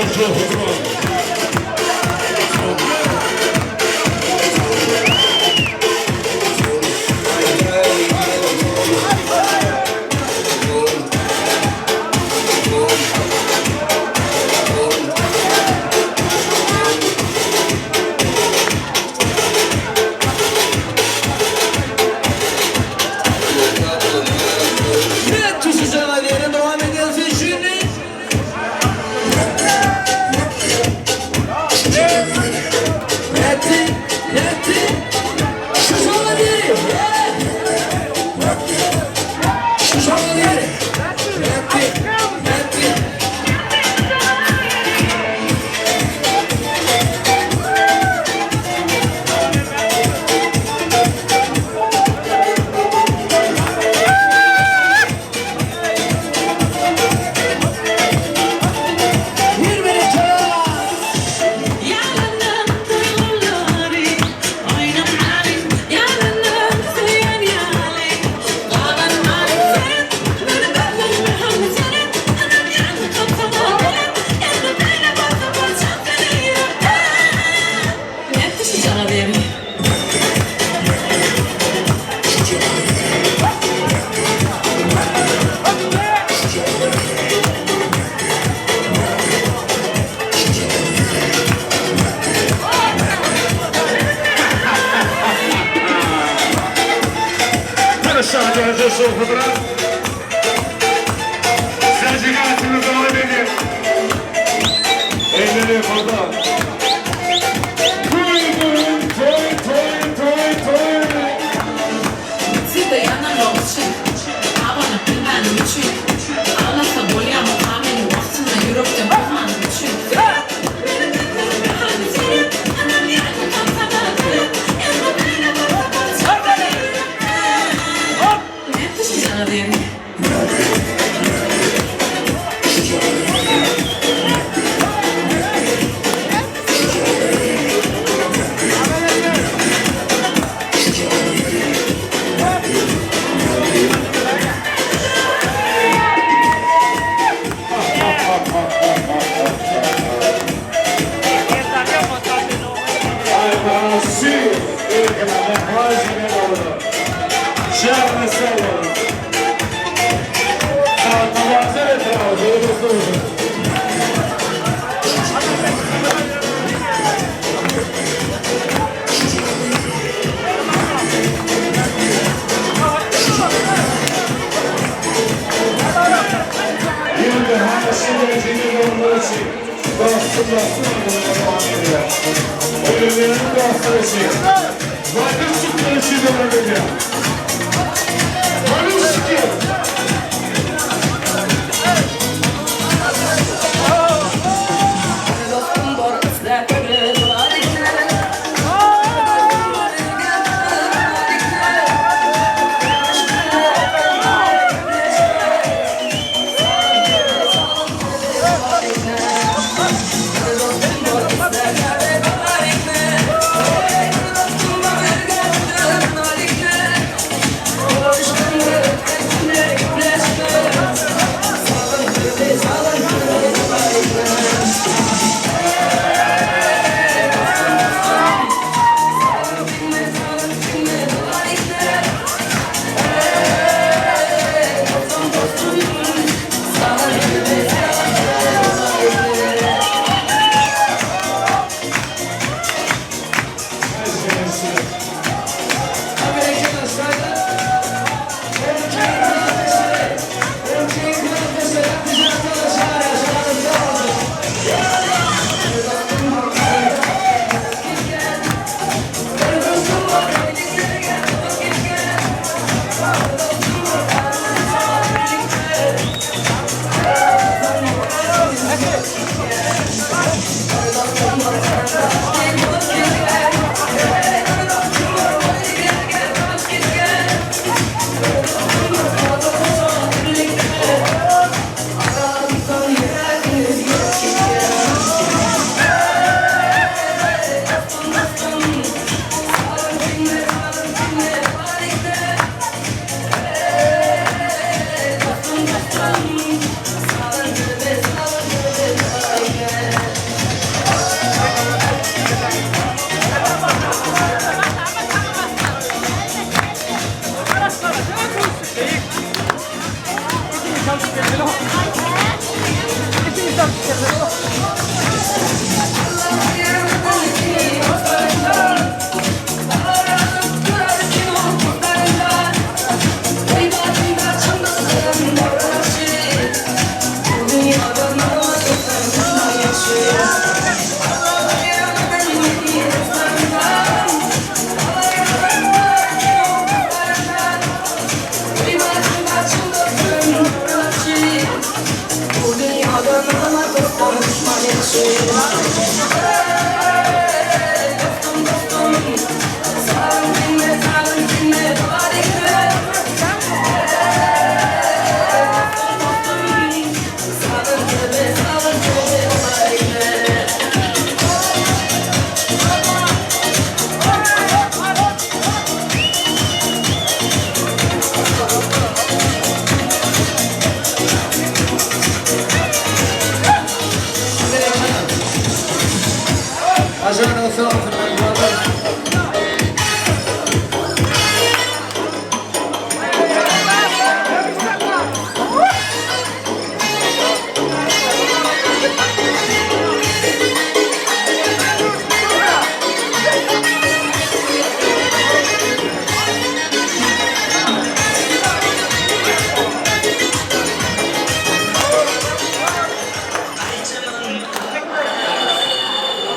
çok çok huzur. Şarkıcı sofradan secikatını devam edin. Elleri burada. Toy toy toy toy toy. Sitte gärna långsiktigt, aber nach dem einen Betrieb. Alla saboliga Mohammed i Boston och Europa på han betrieb.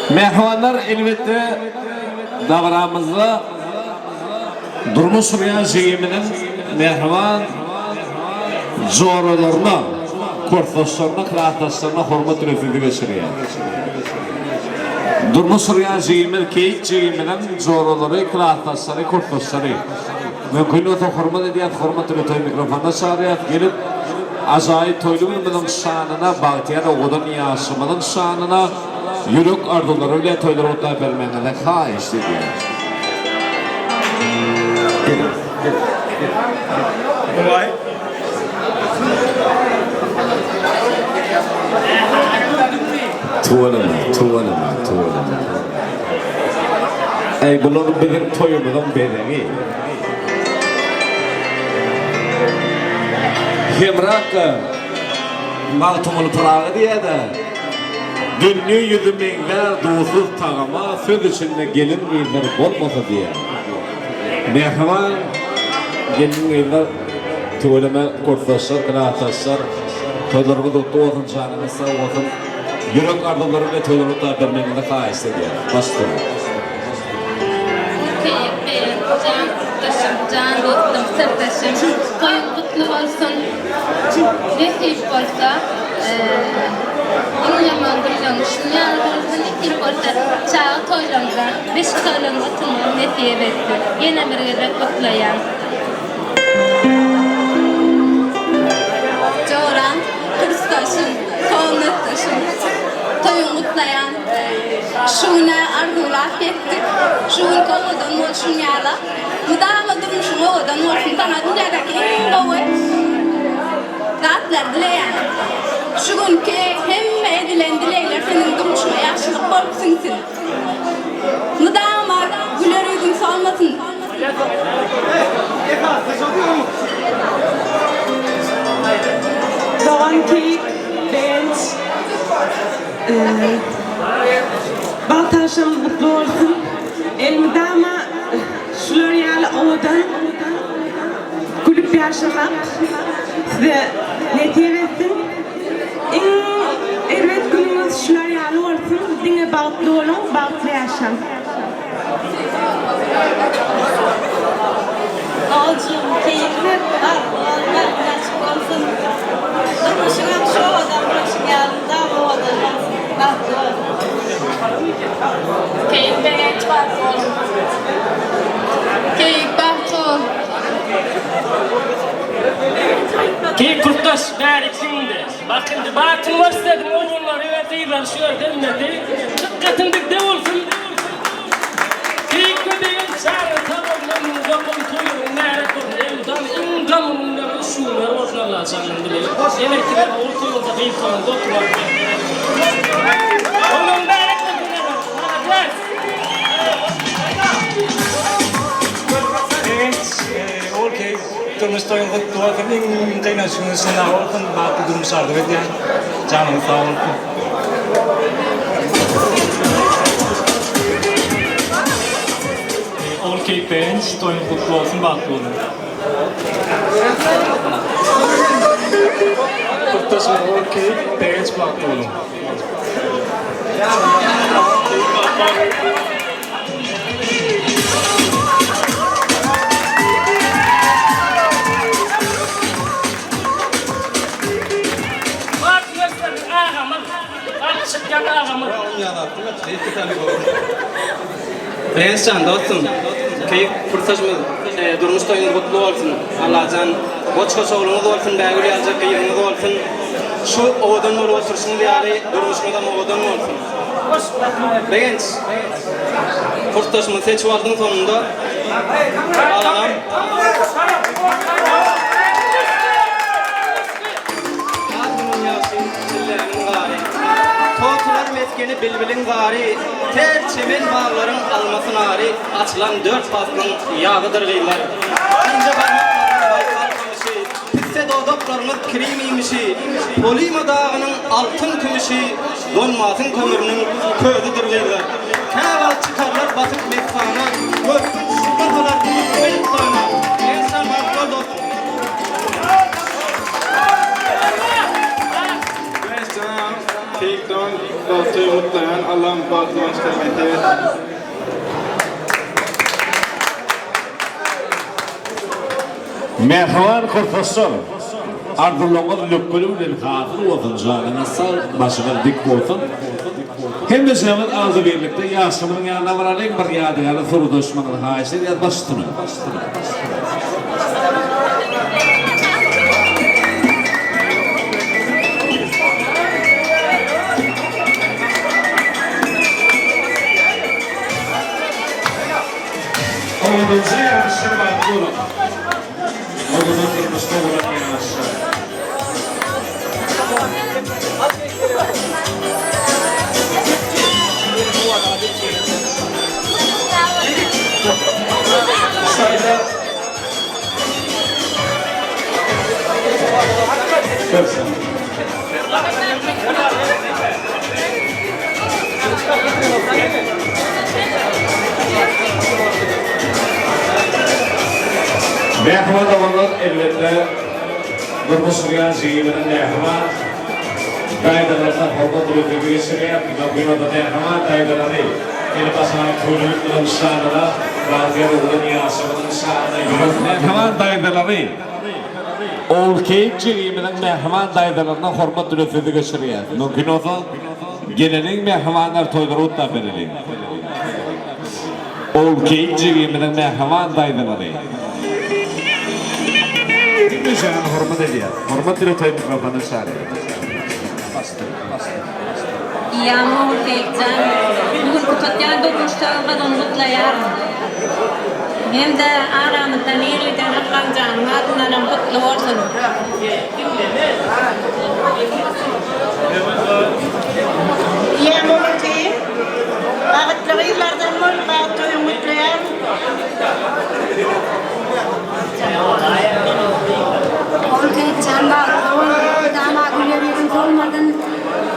Mehmanlar elbette davramızda durmuş rüya jeyiminin mehman zoralarına, korktaşlarına, kıraatdaşlarına hürmet röfidi geçiriyor. Durmuş rüya jeyimin keyik jeyiminin zoraları, kıraatdaşları, korktaşları. Mümkün olsa hürmet ediyat, hürmet röfidi mikrofonda çağırıyat gelip azayı toylumunun şanına, Bahtiyar Oğud'un yasımının şanına yürük arzuları bile toyları otlayıp vermeyene de hayiş dedi. Gelin. Vay. Tuvalama. Ey bunların benim toyumdan bedeni. Hemrak Maltumul Prağı diye de dünya yüzümünler doğusuz tağıma söz içinde gelin evler olmasa diye. Mehman gelin evler tuvalama korktaşlar, kıraatdaşlar, toylarımı doktu olsun, canını sağ olsun, yürek arzuları ve toylarımı da vermemede kaiste diye. Başlayalım. Can dostum, sırdaşım, toyun kutlu olsun. Nesip olsa, onu yaman durulamışım. Yani nesip olsa, çağı toylanlar, beş toylan oturma nesip etsin. Yine bir yere kutlayan. Coğran, kırstaşım, kovnettaşım, toyun kutlayan. Şuna arzular ettik, şun kovudan olsun yala. Müdahale durmuşum oğudan olsun, bana dünyadaki en doğu rahatlar dileyen. Şu günkü hem edilen dileyler senin durmuşuna yaşlılık korksun sen. Müdahale güler yüzün solmasın. Doğan Keyik, Benç, Baltaş'ın mutlu olsun. Elmidama Şlöryalı Oğudan kulüp yaşamak size netiye etsin. Evet günümüz Şlöryalı olsun. Dine bağıtlı olun, bağıtlı yaşam. Ağacım keyifli var, olmak nasip olsun. Durmuşuna şu adam, durmuşun yanında bu adam. Bahtı olsun. Keyif beğenç bahtı olsun. Keyif bahtı olsun. Keyif kurtaş, berikinde. Bakın, batın var istedim, oğulları öteyler, şu ödemedi. Dikkatinde de olsun. Keyif köpeğin çağrı, tamamlarının yapın toyun, nere kurun, evdan, ingamın, şunlar, ortalar canım dileğim. Evet ki de ortayolda keyif toyun, oturmak. Onun berek ödüne bak, bana Okey, durmuş toyun kutlu olsun, en kaynaşını sınav olsun, bakı durmuş ardı ve canım sağ olsun. Okey Bench, toyun kutlu olsun, baklı olun. Kurtaşım Okey Bench, baklı olun. Bak gösterin ağamın, açık yana ağamı. Reiscan dostum, keyif fırsatımız durmuş toyunuz kutlu olsun. Allah'can koçka soğluğunuz olsun, bägül yazacak keyifiniz olsun. Şu oğudun olu oturuşunuz yani durmuşunuz da oğudun olsun. Begenç, fırsatımız seçip aldığın sonunda ağlanam. Totular meskeni bilbilin gari, ter çemen bağların almasın ari, açılan 4 faslın yağıdır gıylar. İnce parmaklarının baykal kamışı, pisse dodoklarınız kirimiymişi, polima dağının altın kümüşü, donmasın kömürünün közüdür gıylar. Keval çıkarlar batık mekfana, göktün şurmantalar mekfana. Ensan baklar dostum. Keyiften dostluğu mutlayan Allah'ın bazı başkanı Mehvan Kurtasar Ardılığın lükkülüğünün hatır olsun canına sağ başına dik olsun. Hem de zaman aldı birlikte yaşamının yanına varan en bir yadigarı soru düşmanın haişleri ya baştını. Oğlumuzu yarışır bakıyorum. Oğlunun kırmızı olarak yarışır. Sayda Kırsın. Mehman olanlar elbette Durmuş Ziyi'nin mehman Gaydalarına hormat üretici geçirmeye yaptığı mehman gaydaları Elbasına kuyruğunun şanına Radyo'nun yasımının şanına Mehman gaydaları Ol keyik Ziyi'nin mehman gaydalarına hormat üretici geçirmeye mümkün olsa gelenin mehmanlar toyları da verelim Ol keyik Ziyi'nin mehman gaydaları Güzel hormat ediyor. Hormat ile toy mikrofonu sağlıyor. Yağmur Kekcan, bugün kutlayan durmuşlarımız onu kutlayar. Hem de aramızdan iyiliğden atlan canım adından kutlu olsun. Yağmur Kekcan, ağıtlı yıllardan mutlu, toyu mutlayan. Kekcan bak, dama güllerin olmadan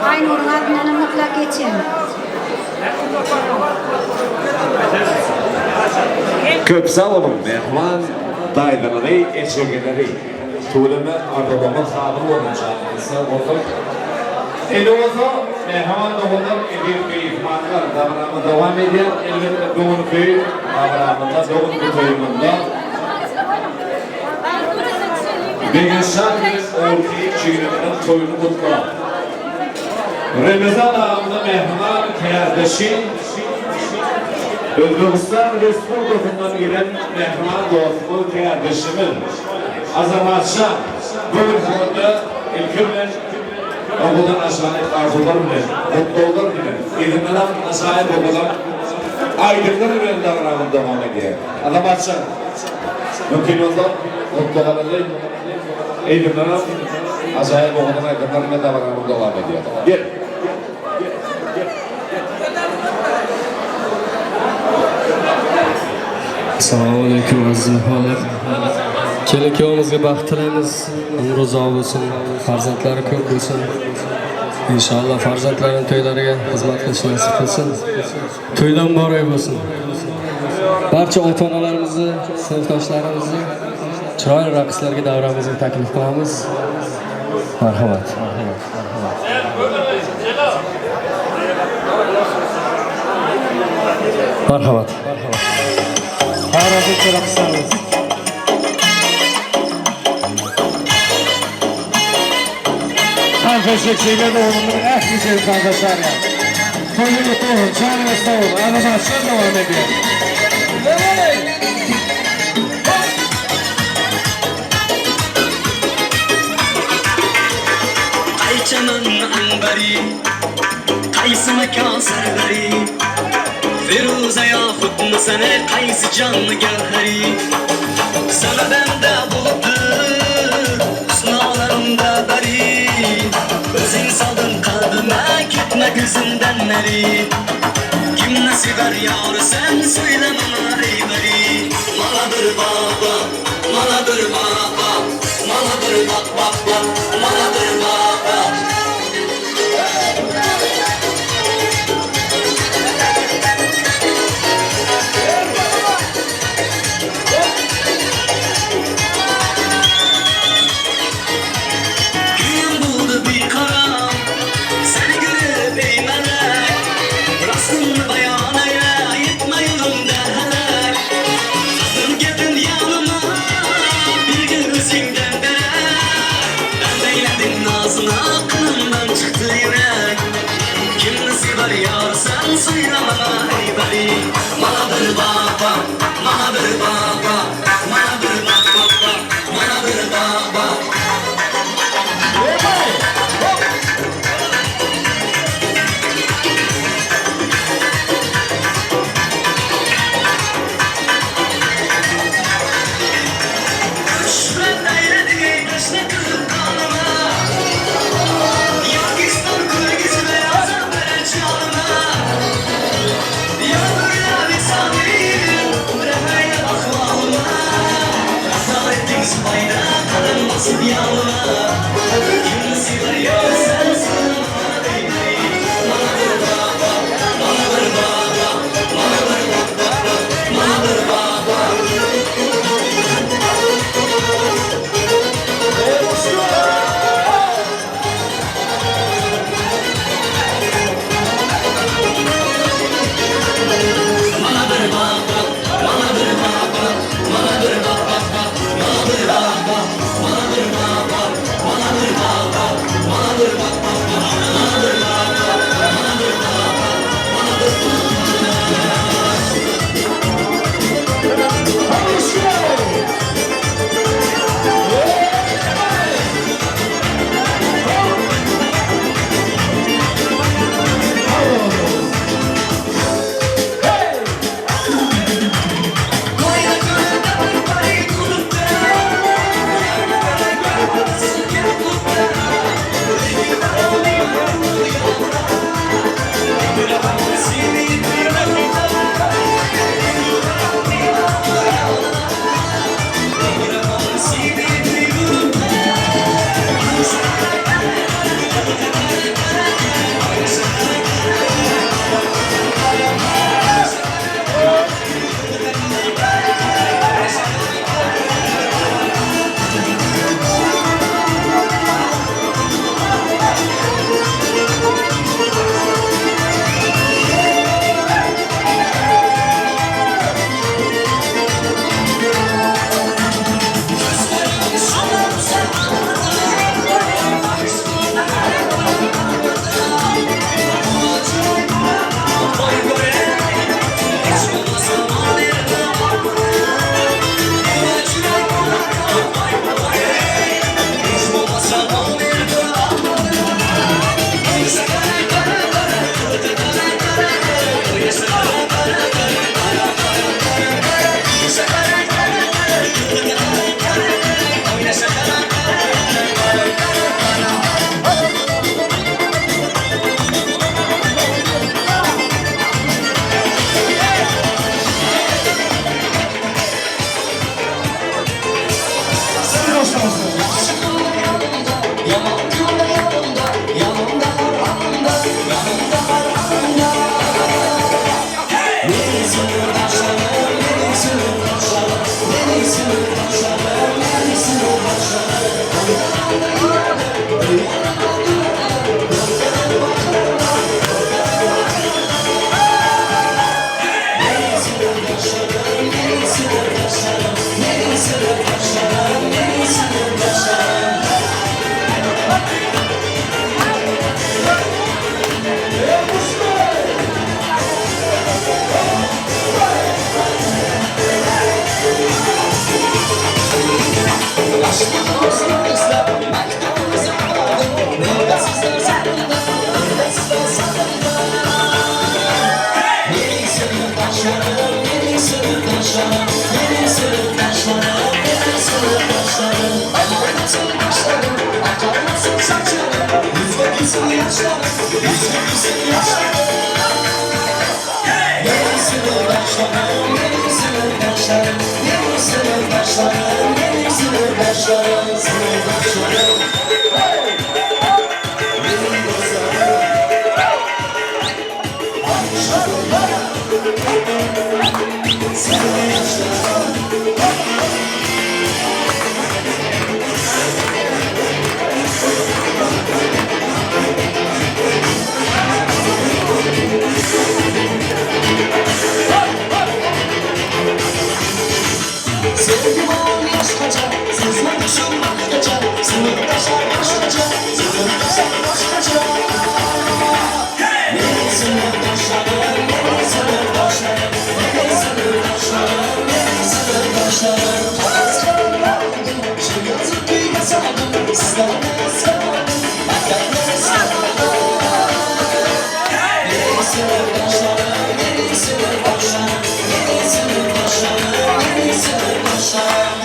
aynı orun adından mutlak geçin. Köp sağ olun mehman dayıları, eşeğleri. Tuğlama arabama sağlığı olacağınızı olduk. Elbette mehman olanlar bir ihmanlar davranma devam ediyor. Elbette doğum köyü davranmada, doğum köyümünde. Beginsan bir ortaya çiğneden toyunu kutlar. Ramazan ağamda mehman kardeşi Özbekistan Respublikası'ndan gelen mehman dostumu kardeşimiz Azamatşah bu ülkede ilkimle okuldan aşağıya arzular bile, mutlular bile, ilimden aşağıya okudan aydınlar bile davranmaya devam ediyor. Azamatşah mümkün olsa mutlularını ilimden aşağıya okudan aydınlar bile davranmaya devam ediyor. Gel. Assalamu alaikum aziz mehmonlar. Kelin-kuyovimizga baxt tilaymiz. Umri uzoq bo'lsin, farzandlari ko'p bo'lsin. Inshaalloh farzandlarining to'ylariga xizmat qilish nasib qilsin. To'ylar muborak bo'lsin. Barcha ota-onalarimizni, sinfdoshlarimizni chiroyli raqslarga davramizga taklif qilamiz. Marhamat. Marhamat. Arabik raqslarimiz. Teşekkür ederim oğlumun en güzel kardeşler ya. toyunu kutlu olsun. Canına sağ olun. Arkadaşlar devam ediyor. Ayçanın anbari Qaysı mekan sargari Firuza yahut mesene Qaysı canlı gevheri Sana bende buluptu Sınavlarımda beri Özün saldın kalbime Gitme gözümden neri Kim nasiber yar sen söyle bana ey beri Maladır baba, maladır baba Maladır bak bak bak, maladır baba Gün buldu bir karam Seni görüp ey melek Rastını bayan eyle Gitme yolumda helek Kızım geldin yanıma Bir gün gözünden berek Ben beyledim nazına Kınımdan çıktı yürek Kim nasiber yar sen söyle bana ey bari Maladır baba, maladır baba Maladır bak bak bak, maladır baba Rüşvet eyledi, geçti kızım kanıma Yakistan kırgızı ve azam veren canıma Yağmur ya bir sabirim, bırakmayla bakmalıma Hata ettin sıbayda, kalınmasın yanıma Kim nasiber ya sen sınıma değmeli Maladır baba, maladır baba Maladır bak bak bak, maladır baba Maladır baba, maladır baba Maladır bak bak bak, maladır baba Maladır baba, maladır Sevdim ağır yaşkaca, sızma düşün başkaca, sınıftaşlar başkaca, sınıftaşlar başkaca. Ne sınıftaşlarım, ne sınıftaşlarım, ne sınıftaşlarım, ne sınıftaşlarım. Paskallarım, şu yazık ki yasadım, sizlerle sevdim, hakikaten sevdim. Ne sınıftaşlarım, ne sınıftaşlarım, ne sınıftaşlarım, ne sınıftaşlarım.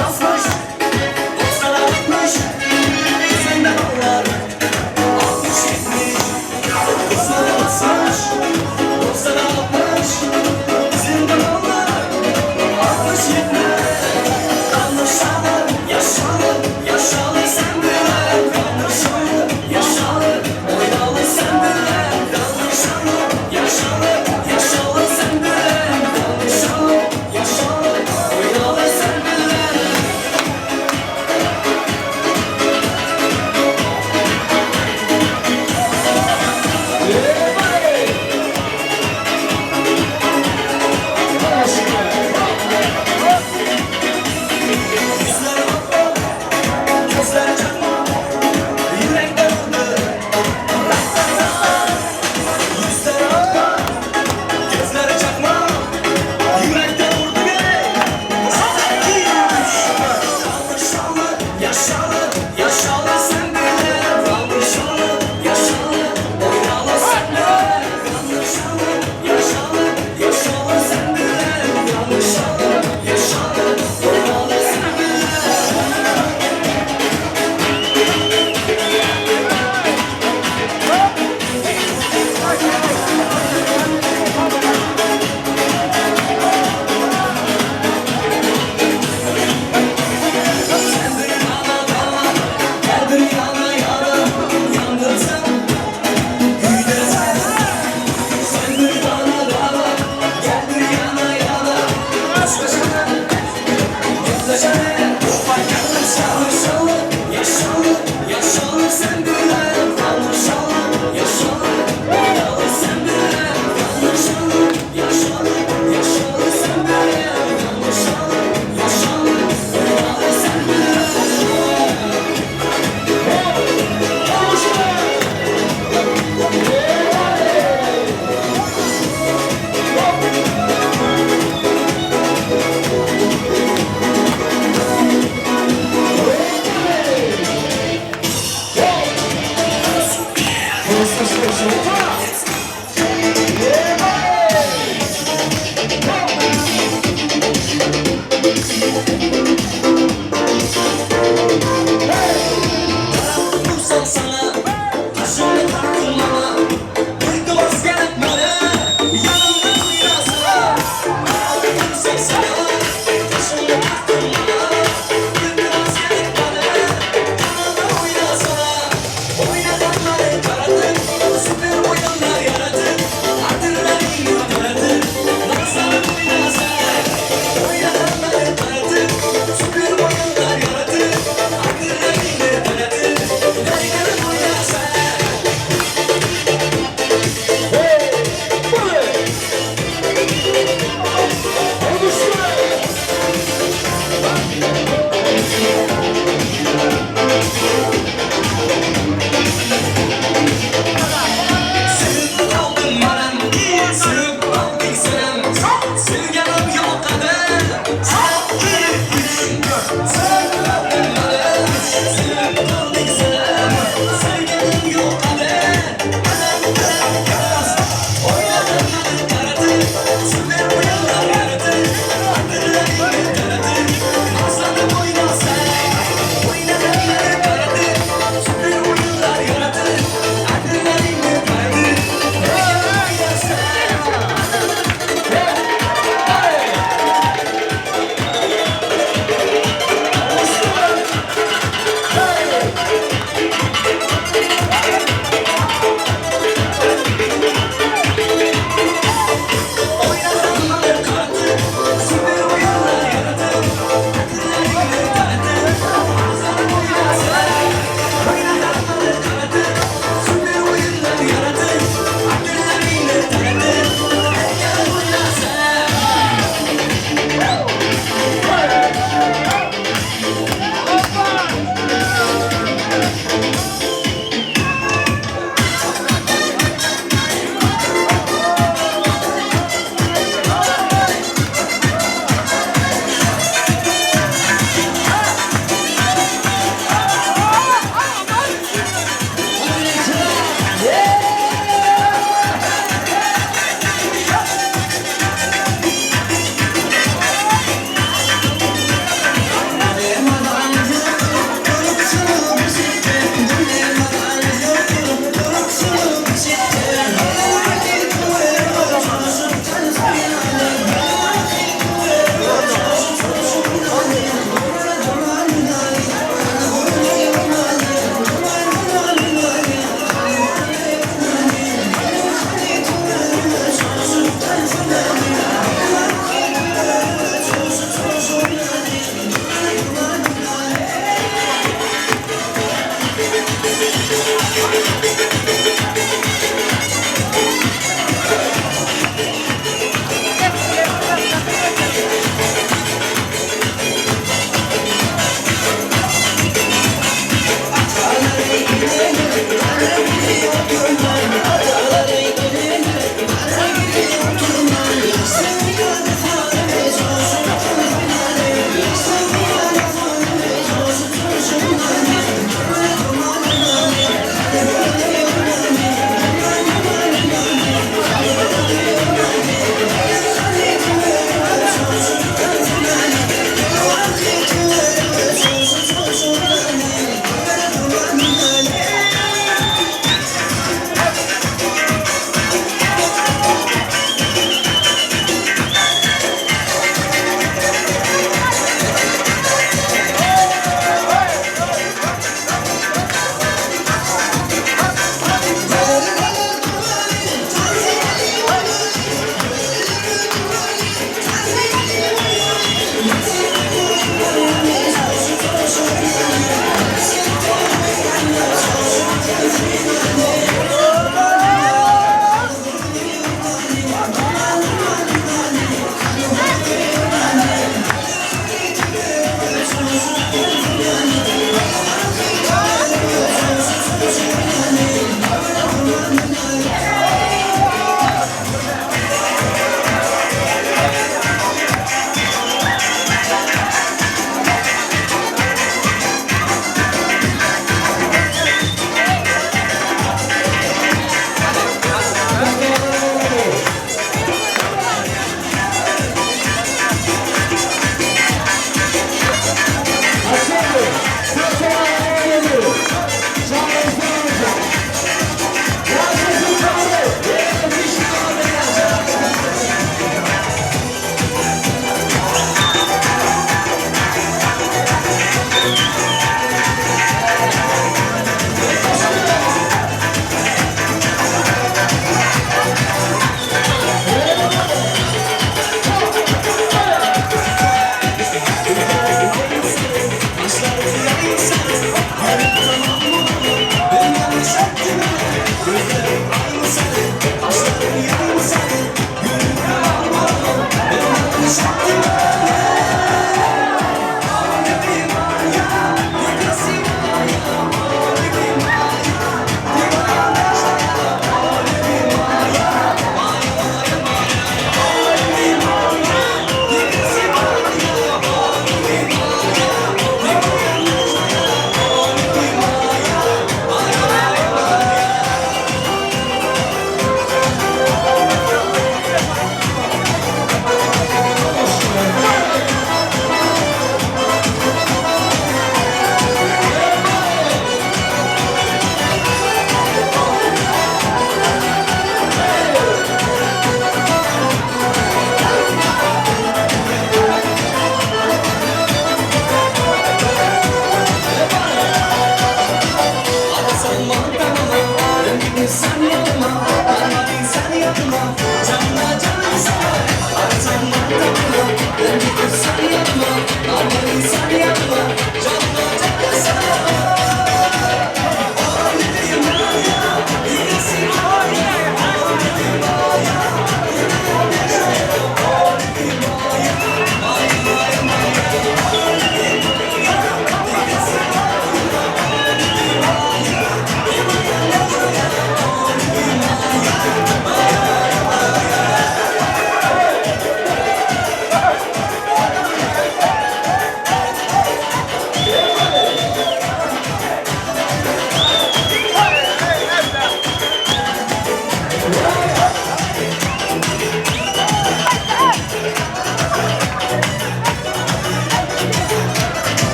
Basmış, 90'a 60, sen de bağlar, 60-70.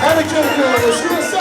Hadi köprü şurası.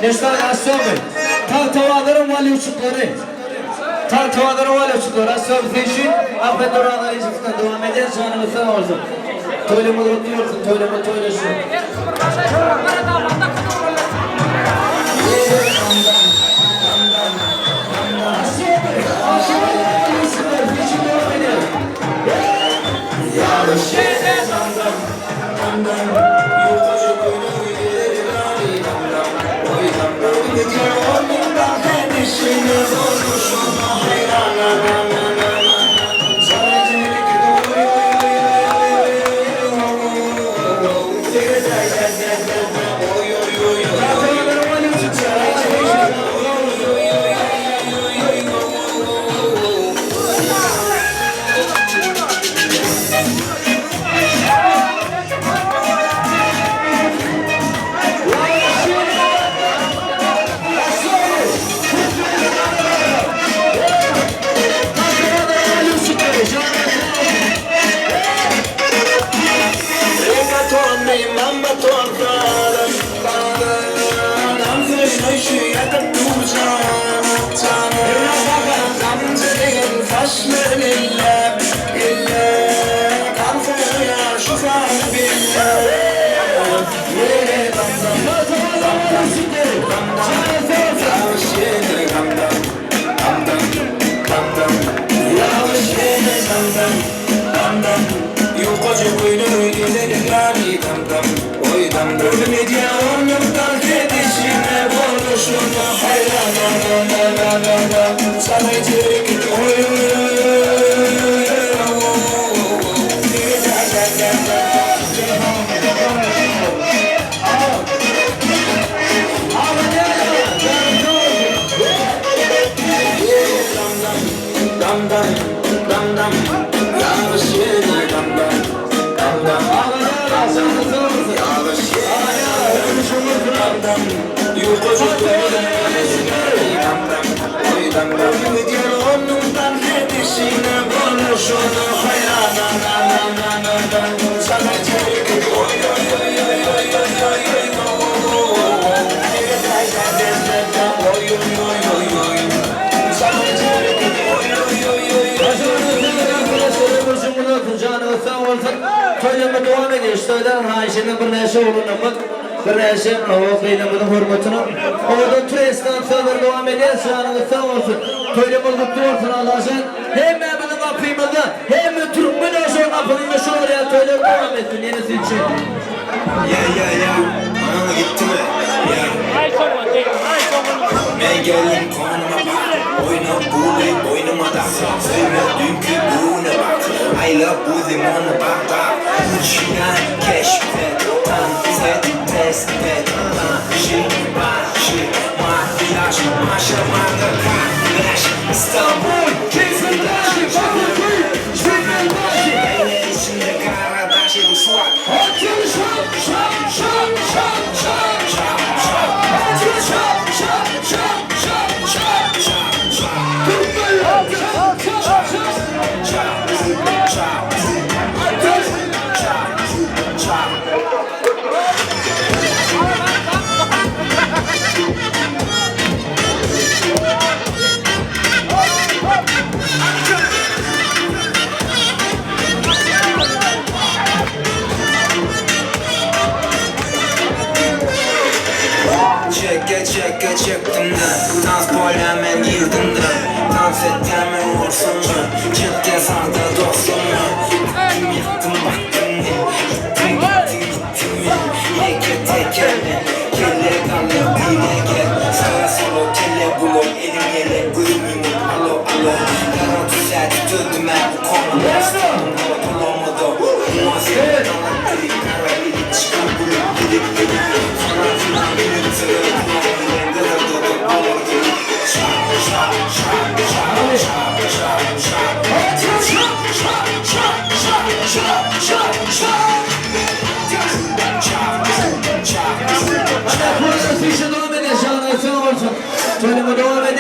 Neşter Asyabi, Taltavadarım vali uçukları. Taltavadarım vali uçukları. Asyabi Feşin, Ahmet Duranlar İzmir'den devam eder. Canımı sağ olsun. Toylama tutuyorsun, toylama toylaşın. Toylama devam ediyor. Toydan Ayşe'nin bir neşe olunamık. Bir neşe o kıylamının hürmetine. Orada tür esnaflar devam ediyor. Şanını sağ olsun. Toylama mutlu olsun Allah'ın. Hem benim kapıyımda hem de Türkmen olsun kapıyımda şu oraya toylama devam etsin. Yenisi için. Ya. Anana gitti mi? Ya. Ben geldim konuma bak. Oyna bu boynuma da. Sevme dünkü buğuna bak. Ayla bu zimana bak. Uçuyan keşfet. Tanzet estet She, she, makyaj, maşamada kalleş İstanbul, kesinlikle bakın Beyler içinde karadaş bu şuan Atın şap, şap, şap, şap, şap, şap, şap Atın şap, şap, şap, şap, şap, şap, şap Tutmayın, şap, şap, şap, şap, şap Çeke çıktım da Dans boylamen yırdım da Dans etkemen vursun mu Çıkken sağda dostum mu Gittim yıktım baktım ne Gittim Yeke tekele Kelle kalle bine gel Sağa solo kelle bulur Elim yele gülüm yumur Alo alo Garanti sert döndüm ben bu konu Bastım Kolomodo Muhasebe Anlattırık Karabili Çıkan bulup gidip gidip Falan filan gülüm sırrı Fişe devam edin, şahane sen olsun. Söyleme devam edin.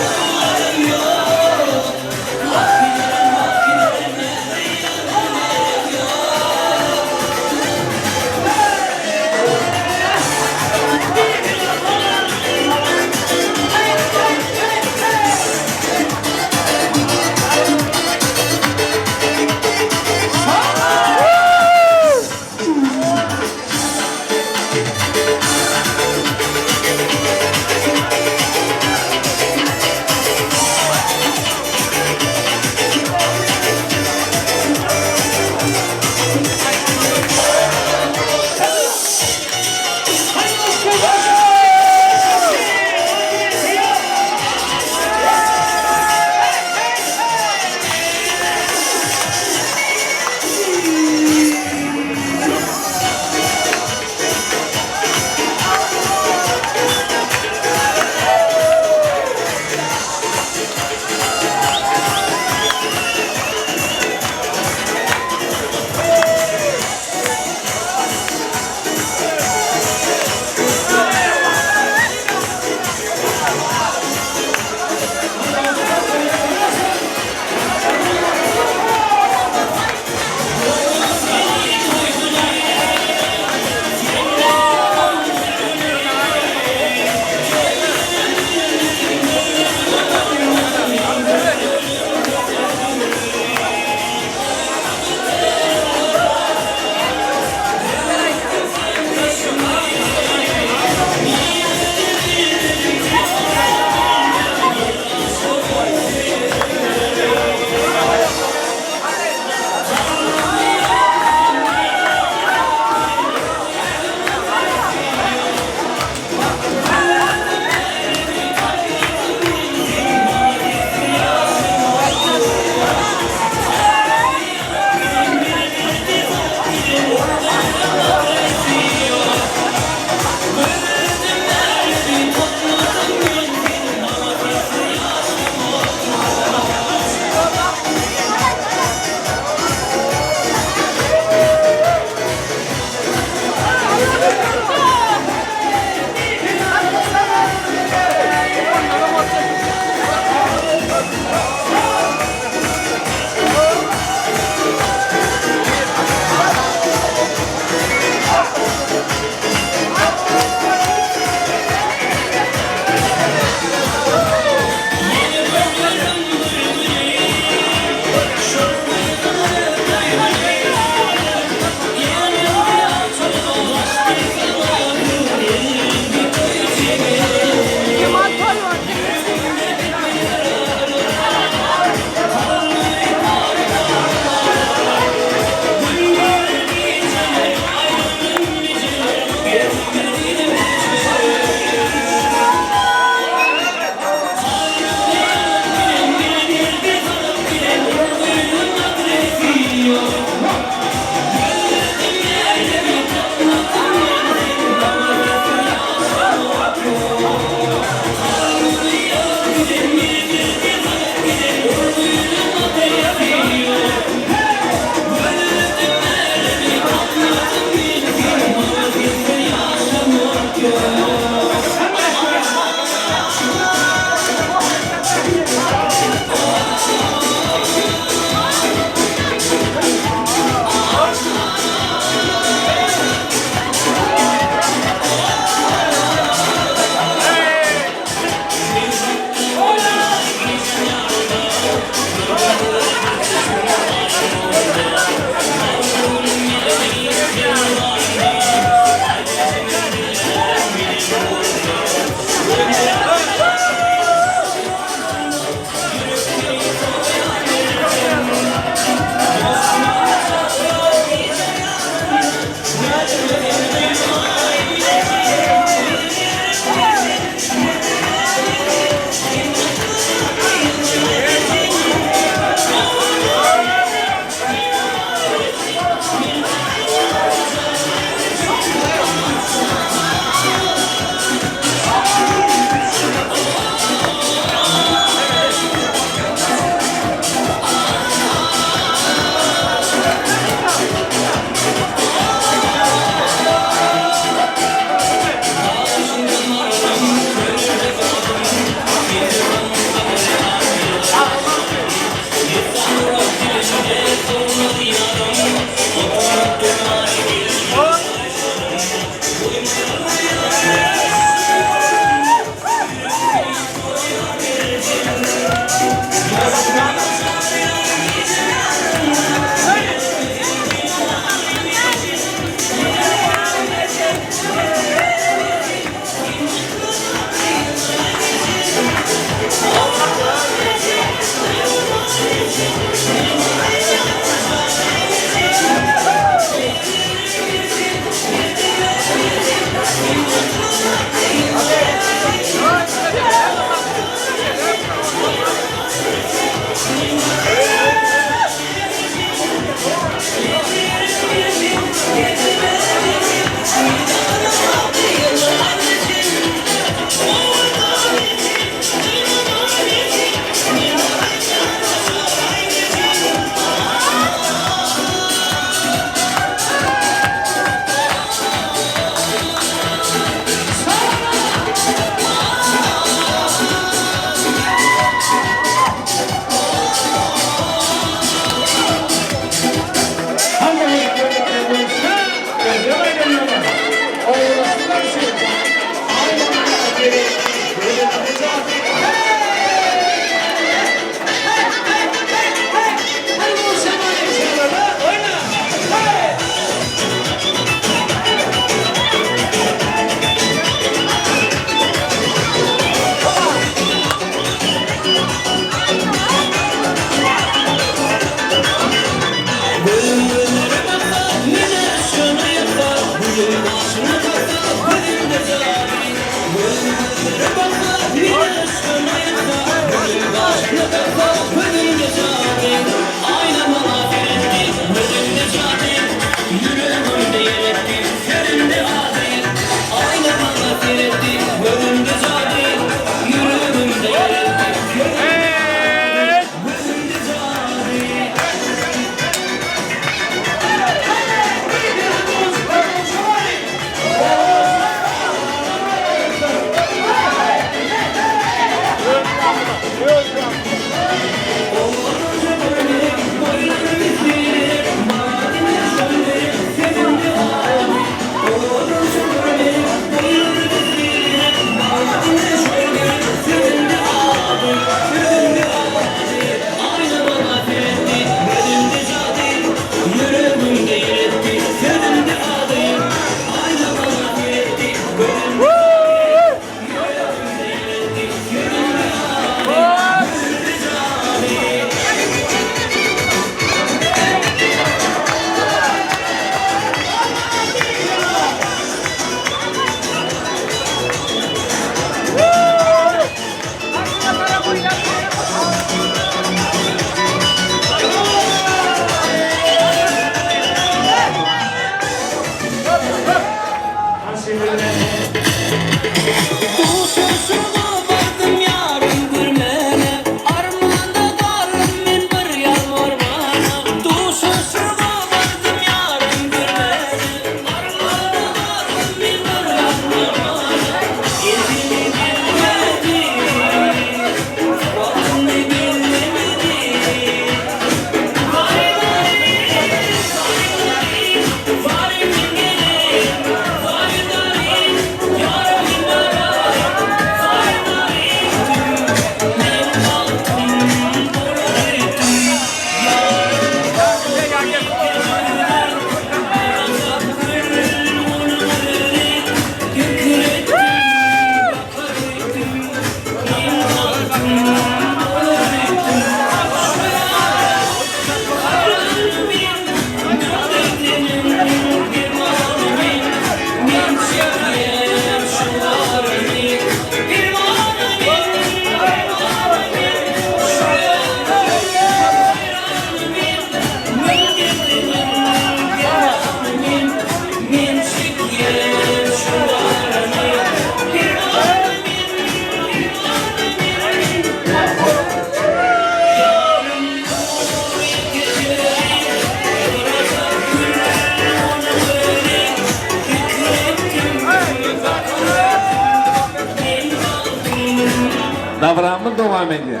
Davranımız devam ediyor.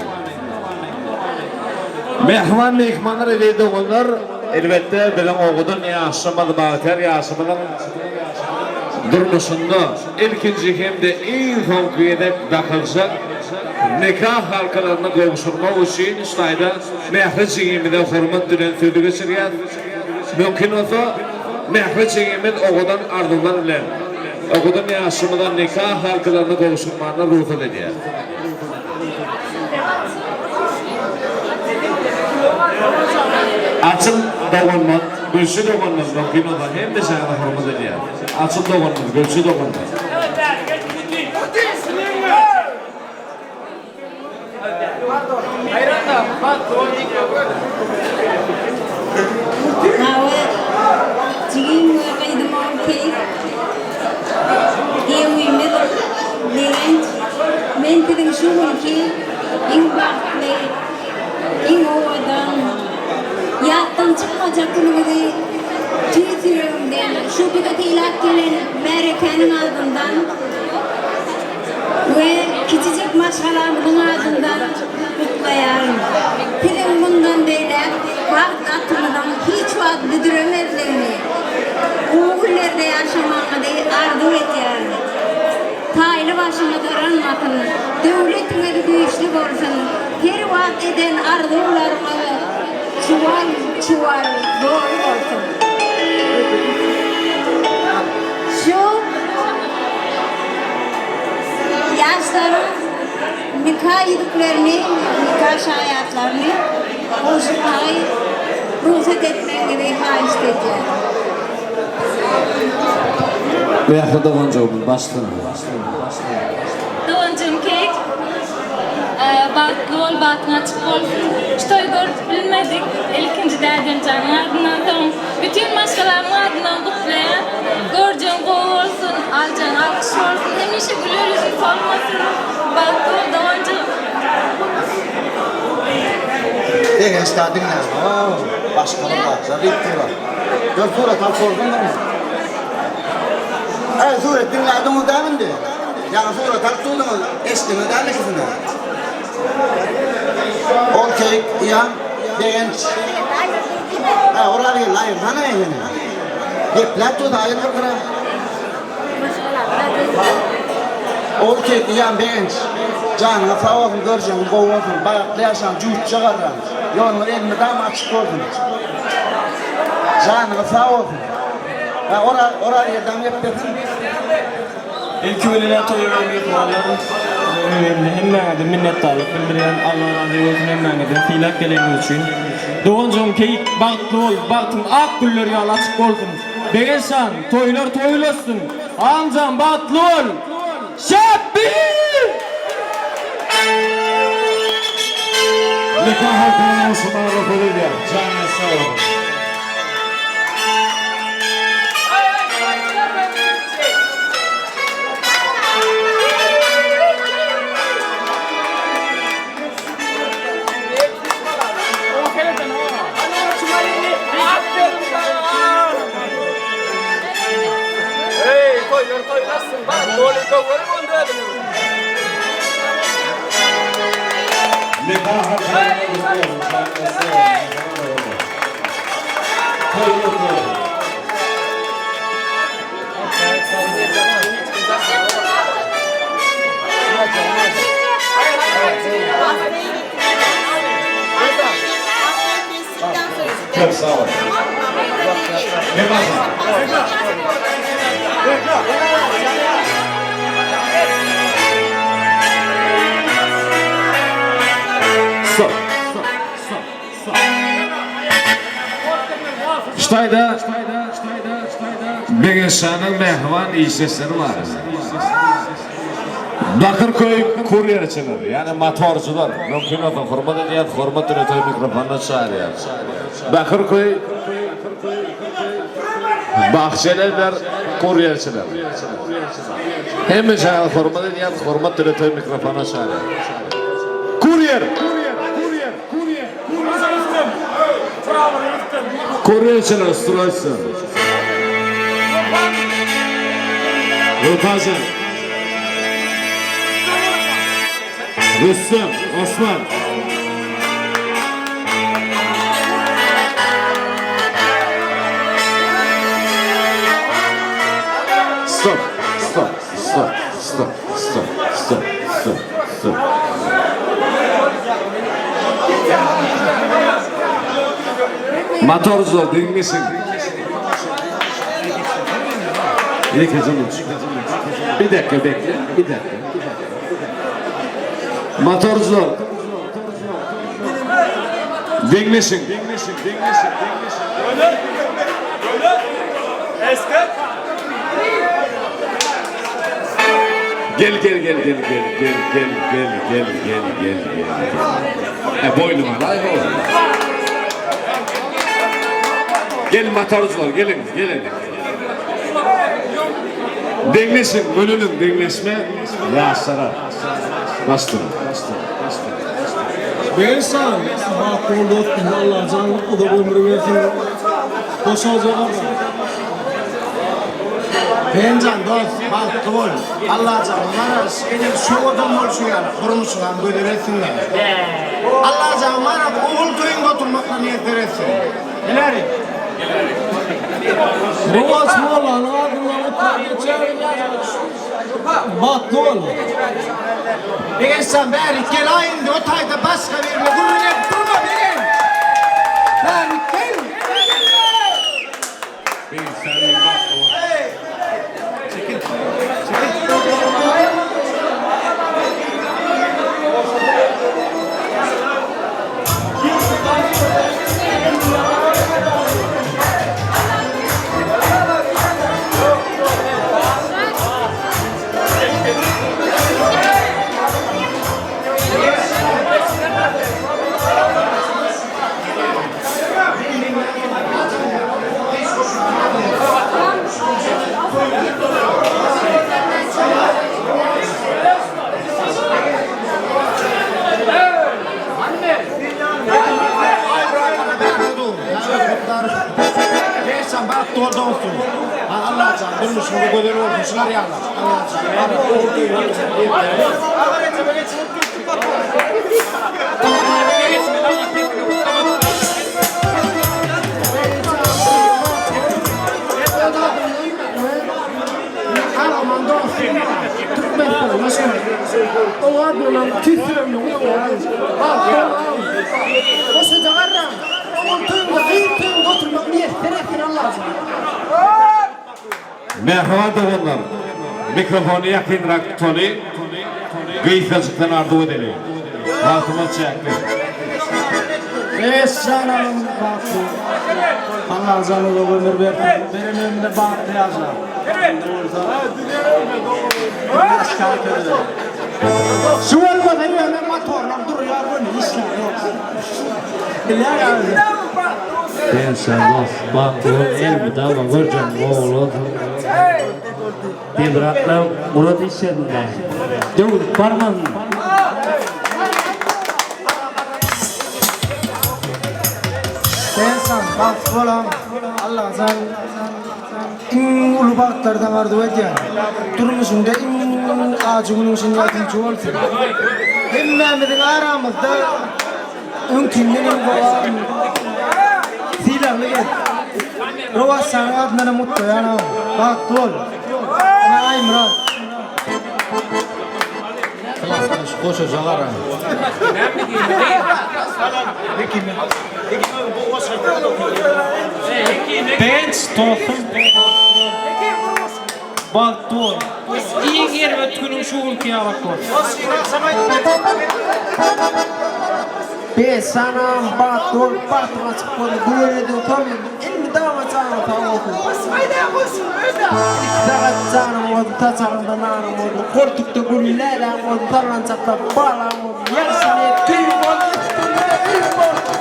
Mehman mehmanlar evde onlar elbette bilen oğudun yaşamalı bağıtır yaşamalı durmuşunda ilkinci hem de en konkrete bakılsak nikah halkalarına kavuşturmak için İsrail'de mehret çekiminde hürmet düren sözü geçiriyor. Mümkün olsa mehret çekimin oğudan ardından iler. Oğudan yaşamadan nikah halkalarına kavuşturmağına ruhsat ediyor. Açın doğanmaz, gülsü doğanmaz, mümkün olsa hem de sana hürmet ediyor. Açın doğanmaz, gülsü doğanmaz. Jigim kaydım okey. Ewi med lent men tidin şugun ki in bakle in odan yattan çıkmayacaktım gibi tüytüyümden şu bir ilak gelen Amerikan'ın ardından ve küçücük maşalarımın ardından kutlayarım. Film bundan böyle vakit atmadan hiç vakit güdüremezlerini Uğurlarda yaşamağına arzu ediyorum. Taylı başına daranmasın, devletine de güçlü olsun. Her vakit eden arzularına çuval doğru olsun. Şu yaşların nikah yediklerini, nikah şahitlerini hoşnutay ruhsat etmeni haiz edeceğim. Beyazda doğancağımız başlayalım. Doğancım kek. Batlı ol, batın açık ol. İşte görüp bilmedik. İlkinci derdim canın ardından tamam. Bütün maşkalarımın ardından kutlayan. Göreceğin kol olsun, alacağın alkış olsun. Hemişe güler yüzün solmasın. Batlı ol, doğancım. Degen stadın lazım. Başkanım var, zabittir var. Gör sonra tam sordun mu? Sonra dinledim o demindi. Yani sonra tartışıldı eşliğine derdi kızına. Okey, yan, degen. Oraya layır, bana evine. Plato da ayır bakıra. Okey, yan, degen. Canına sağ olsun, göreceğim, bu olsun, bayatlayarsam, cüht çıkarırım. Yolun elini dam açık olsun. Canına sağ olsun. Oraya dam yapıyorsun. İlk öyleler toyuran yıkmalarım. Hemen de minnettarlık bildiren Allah razı olsun hemen de filak gelen için. Doğancım keyik baktlı ol, baktım ak güller yal açık olsun. Begesan, toylar toylasın. Amcam baktlı ol. Şebbi! Nikah halkının olsunlar raporuyla. Canına sağ olun. Toylasın, bak böyle kavurur mu dedim. Nikah halkının çok sağ olun. Ne Ştayda Begeşan'ın mehvan işçileri var. Bakırköy kuryerçiler, yani motorcular. Mümkün olsa hürmet ediyat, hürmet üretiyor mikrofonla çağırıyor. Bakırköy bahçeler kuryerçiler. Hem çağırıyor, hürmet ediyat, hürmet üretiyor mikrofona çağırıyor. Kuryer! Kuryerçiler, sırası. Röpazı. Rüstem, Osman. Stop, stop, stop, stop, stop, stop, stop, stop. Motor zor, dinlesin. Bir dakika canım. Bir dakika bekle, bir dakika. Motor zor. Dinlesin. Gel. Boynuma lay boynuma. Gel motorcular, gelin. Dinlesin, gönülün dinlesme. Ya Sara. Bastın. Ben sana bak oldu Allah canlı o da ömrü versin. Koşacak ama. Ben can dost bak ol. Allah canlı bana senin şu adam ol şu yana. Kurmuşsun hem göderesinler. Allah canlı bana oğul köyünde oturmakla niyet veresin. İleri. Boğaz Moğol'un adına mutlu geçer. Bak ol. Bir insan beri gel ayında o tayda başka birine gururlayıp durma benim. Ben gel. Bir senin bak o. Çekil. Doğru olsun. Allah can, durmuşsun bu kadar olsun. Şunlar yanlar. Allah Merhaba doğanlar. Mikrofonu yakınrak tutuni. Gıyfazıktan ardu edelim. Halkıma çekti. Eşcanım baktı. Allah canına ömür verdi. Benim önümde baktı yazlar. Şu olmadan yöne motorlar duruyor. Bunu işler yok. Ben sen dost bak o el dava göreceğim oğlu. Debrakla Murat işlerinde. Dur parmağın. Ben sen bak oğlum. Allah sen ulu baklardan ardı ediyor. Durmuşunda ağacının için yardımcı olsun. Hemmemizin aramızda önkünlerin boğazı. Silahlı gel. Rovas sana adına mutlu yana. Bak dur. Ay Murat. koşacak ara. Bench tosun. Bak dur. İyi yer ve tükünün şu ülkeye bak dur. Be sana bak dur. Partıma çıkmadı. Güvenedi utamıyorum. İlmi dağıma çağına tağı oldu. Dağa çağına oldu. Taçağında nağına oldu. Kortukta gülülerle oldu. Tarlancakta bağla oldu. Yarısını tüyüm oldu. Tüyüm oldu.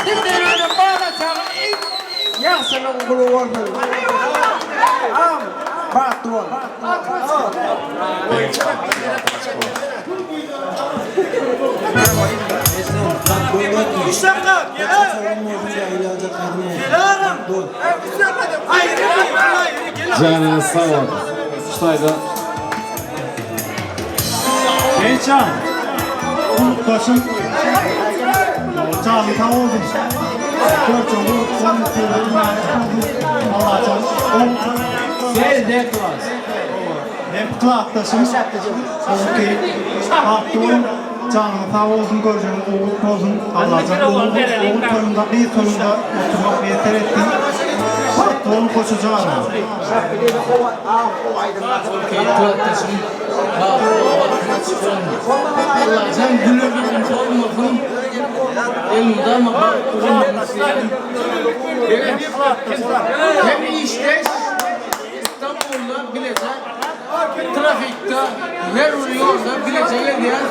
Dinlerine bağla çağına. Yarısının gülü oldu. Am. Bak dur. Canına sağ ol. Şurada. Gençler. Unutlaşın. Canlı sağ olun. Görçün bu Allah canım. Seyirde klas. Hep kulaktaşım. Okey. Aktörün canlı sağ olsun, görçün uğurlu olsun. Allah canım. Uğur sonunda, bir sonunda oturmak yeter ettim. Aktörün koşacağım. Kulaktaşım. Allah can gülürdüğün olmasın. Elimde ama bak kullanmasın. Evet, hem işte İstanbul'da Bilecik, trafikte her yolda Bilecik'e gel.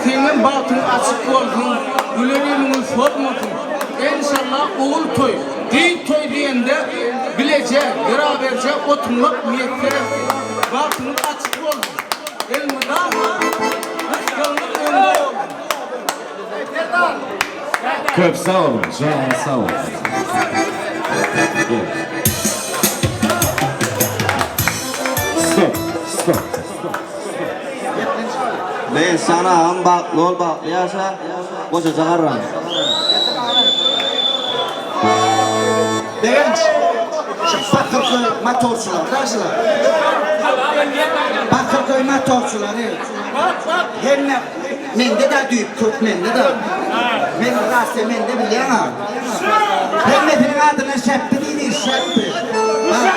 Senin batın açık olsun, gülürdüğünü sormasın. İnşallah oğul toy, değil toy diyende Bilecik, beraberce oturmak niyetleri. Batın açık olsun. Elimde ama Rıfkı'nın önünde olsun. Köp sağ olun, canınız sağ olun. Stop. Ben sana ham baklı ol baklı yaşa. Koşa çağırırım. Birinci, şu Bakırköy motorçular, karşılar. Bakırköy motorçuları. Hem mende de düyüp kök mende de. Men rastı mende biliyen ha. Hem hepinin adına şeppi değil, şeppi.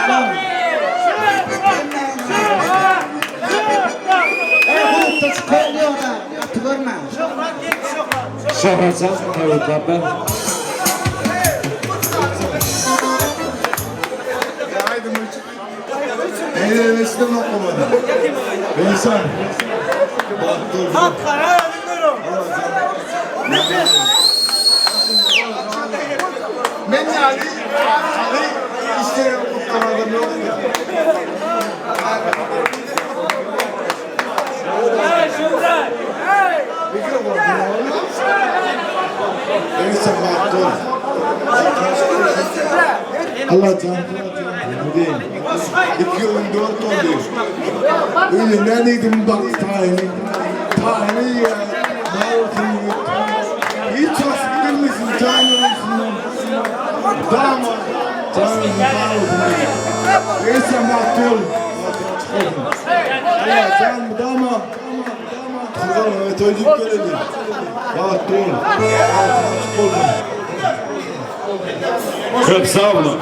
Bak. Grupta çıkıyor da, atılırma. Şahracan, evet abi. Eğlenisini okumadım. Beysan. Hak karar dinliyorum. Ben yani işte okumadım yok ya. Beysan bak dur. Allah canım. Değil. 2004 oldu. Öyle neredeydim bak tarihi. Tarihi ya. Ne olsun ya. Hiç hoş bilmesin canımsın. Dama. Canım sağ olsun. Neyse maktul. Ya canım dama. Kızım çocuk geldi. Maktul. Altına çıkıldı. Köp sağ olun.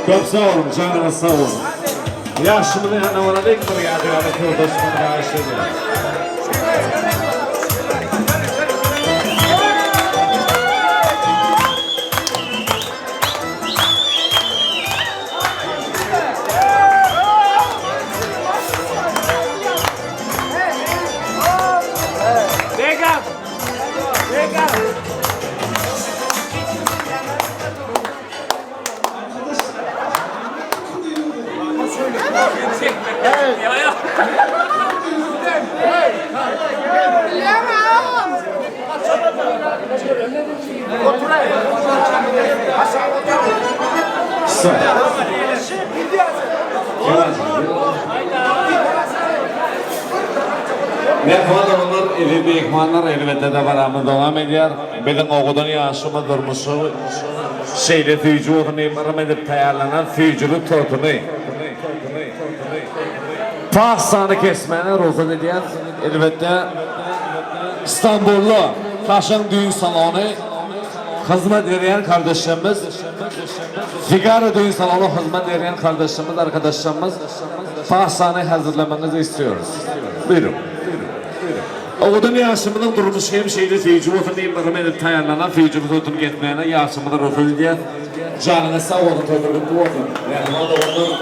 Köp sağ olun, canınız sağ olun. Yaşımını yanına dik bir yadırada kırdaşımını bağışladı. Mehmanlar, evi mehmanlar elbette de varamı devam ediyor. Benim oğudun yaşımı durmuşu şeyle füyücü oğunu imarım edip tayarlanan füyücülük tortunu. Pakistan'ı kesmene rozat ediyor. Elbette İstanbullu Taşın Düğün Salonu hizmet veren kardeşlerimiz, Figaro Düğün Salonu hizmet veren kardeşlerimiz, arkadaşlarımız Pakistan'ı hazırlamanızı istiyoruz. Buyurun. Oğudun yaşımının durmuş hem şeyle füyücü oğunu imarım edip tayarlanan füyücülük tortunu getmeyene yaşımını rozat ediyor. Canına sağ olun tortunu bu olsun. Yani o da onu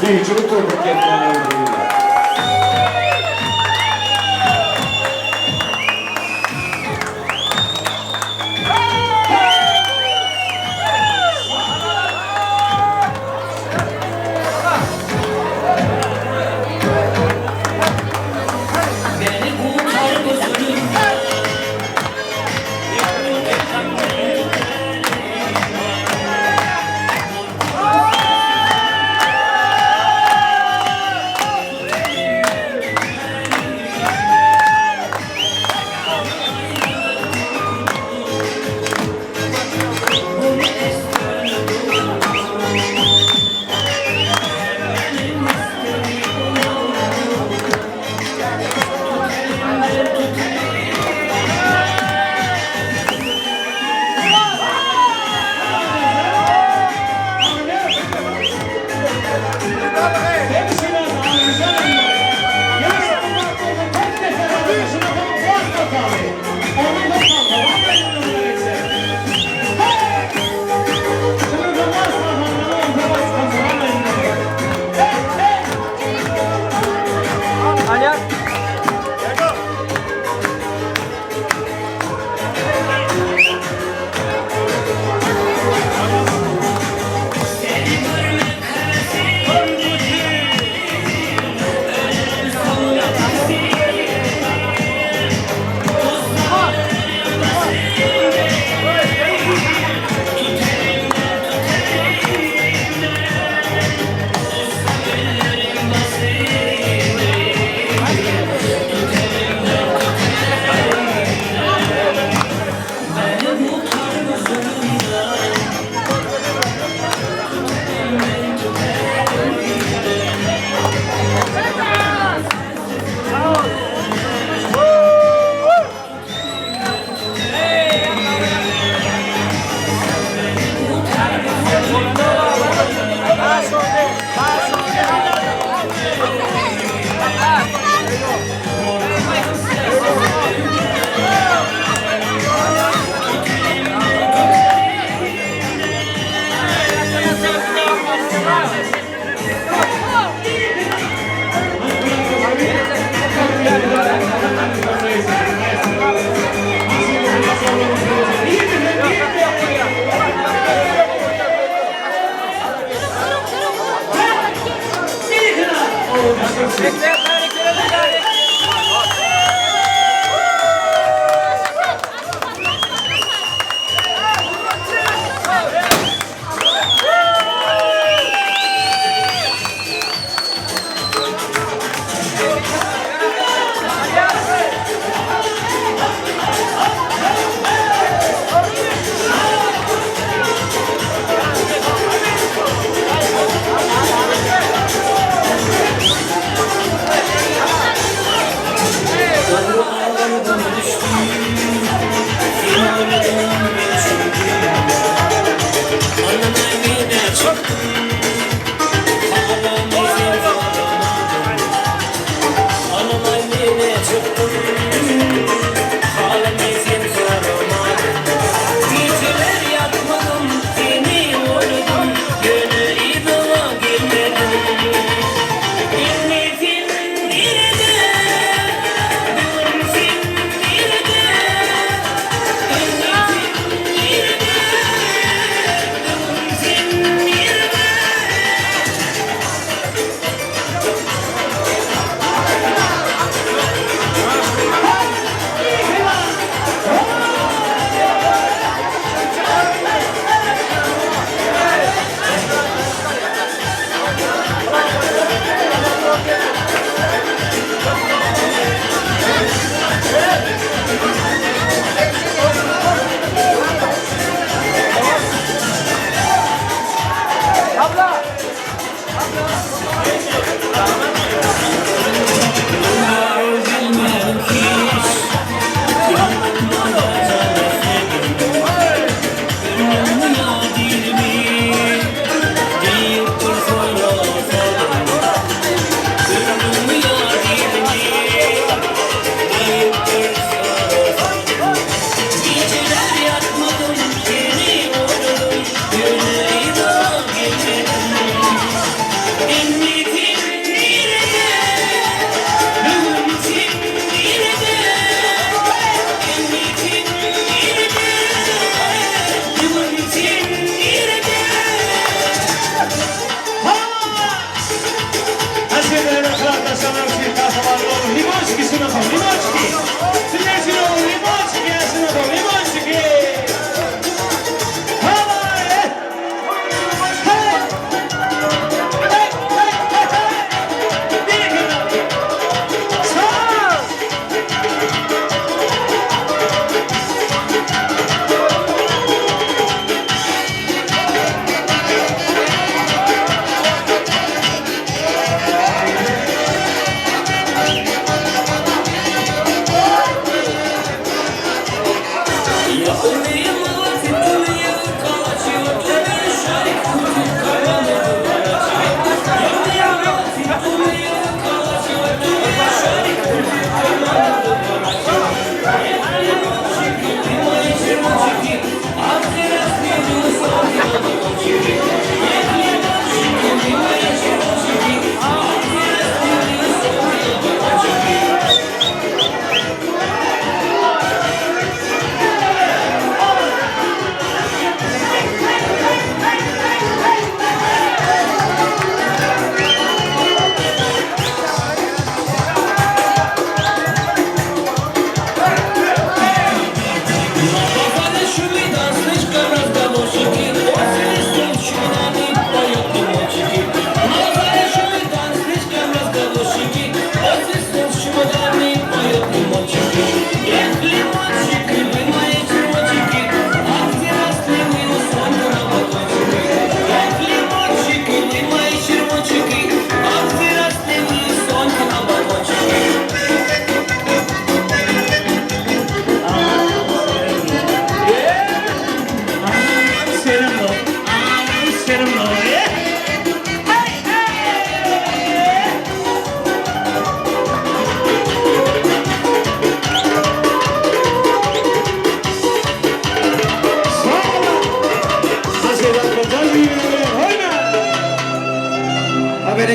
füyücülük tortunu getmeyene rozat.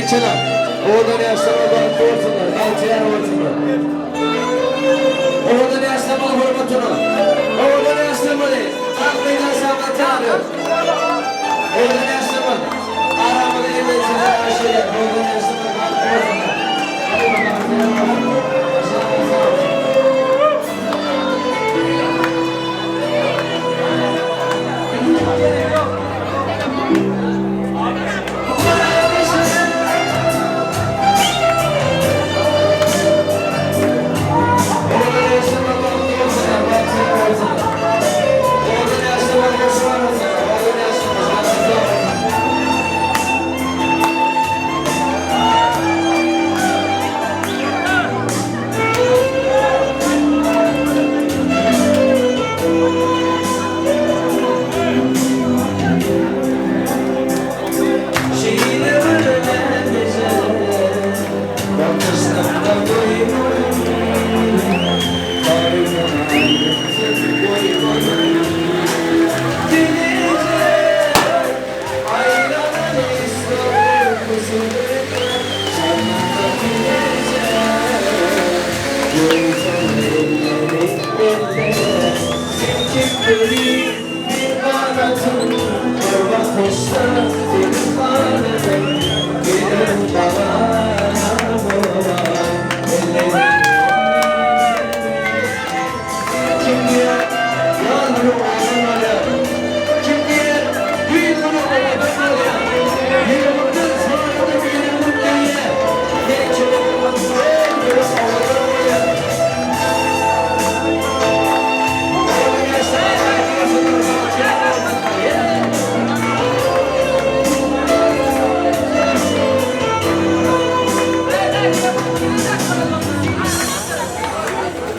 Geçelim. Oradan yaşlama baktı olsunlar. Kalçaya olsunlar. Oradan yaşlama hürmetine. Oradan yaşlama değil. Aklıyla şahmet çağırıyor. Oradan yaşlama. Aramada emeğine aşağıya. Oradan yaşlama baktı olsunlar.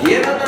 Hadi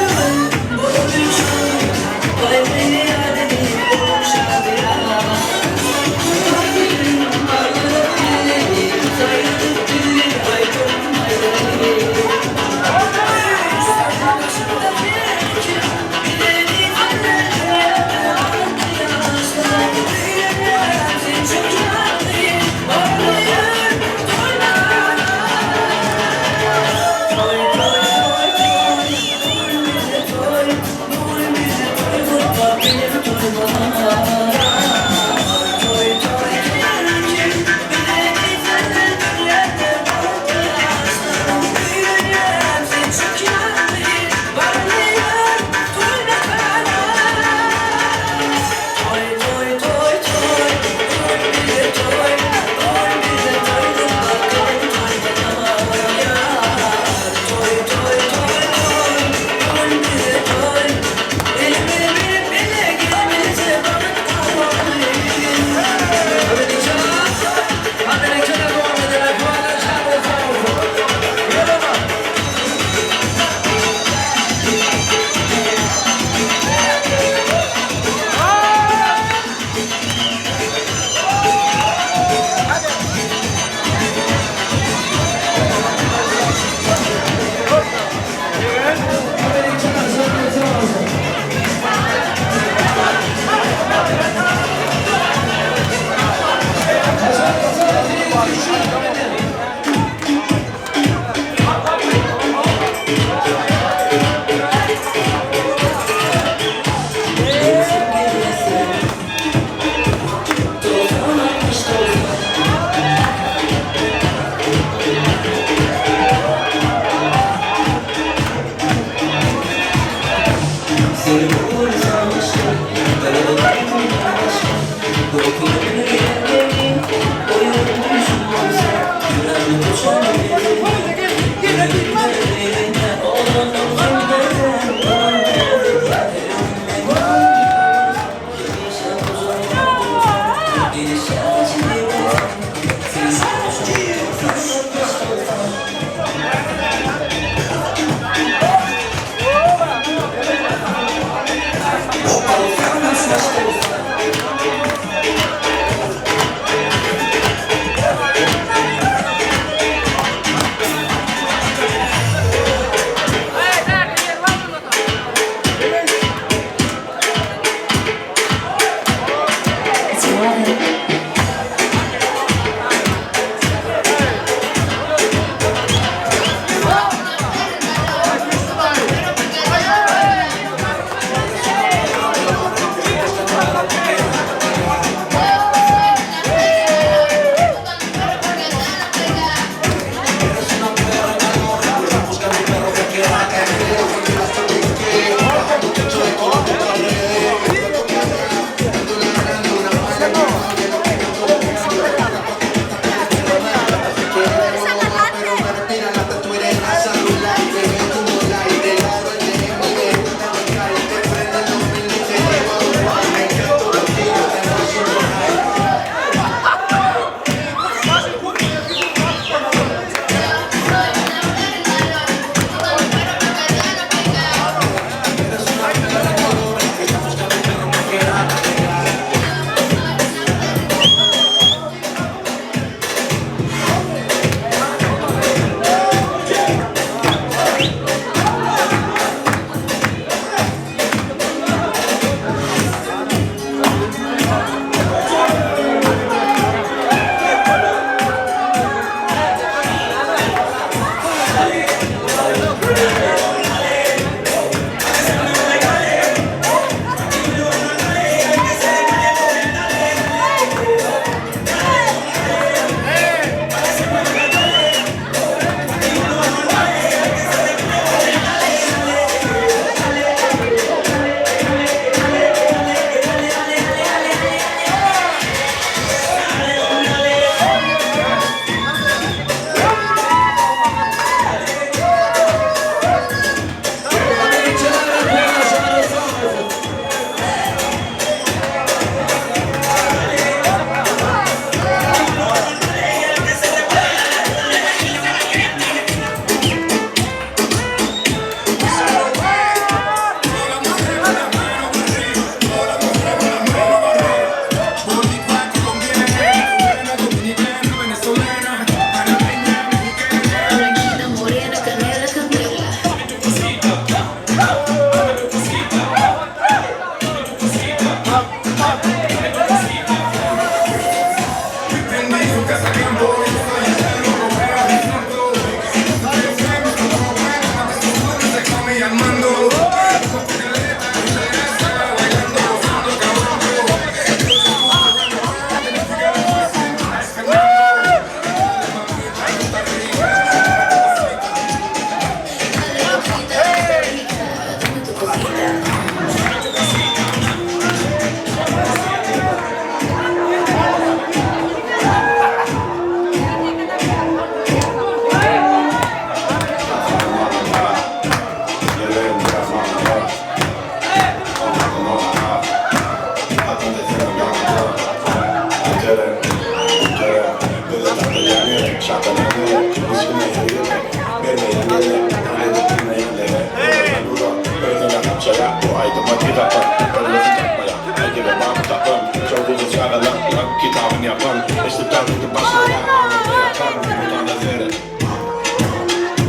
bakalım. Oh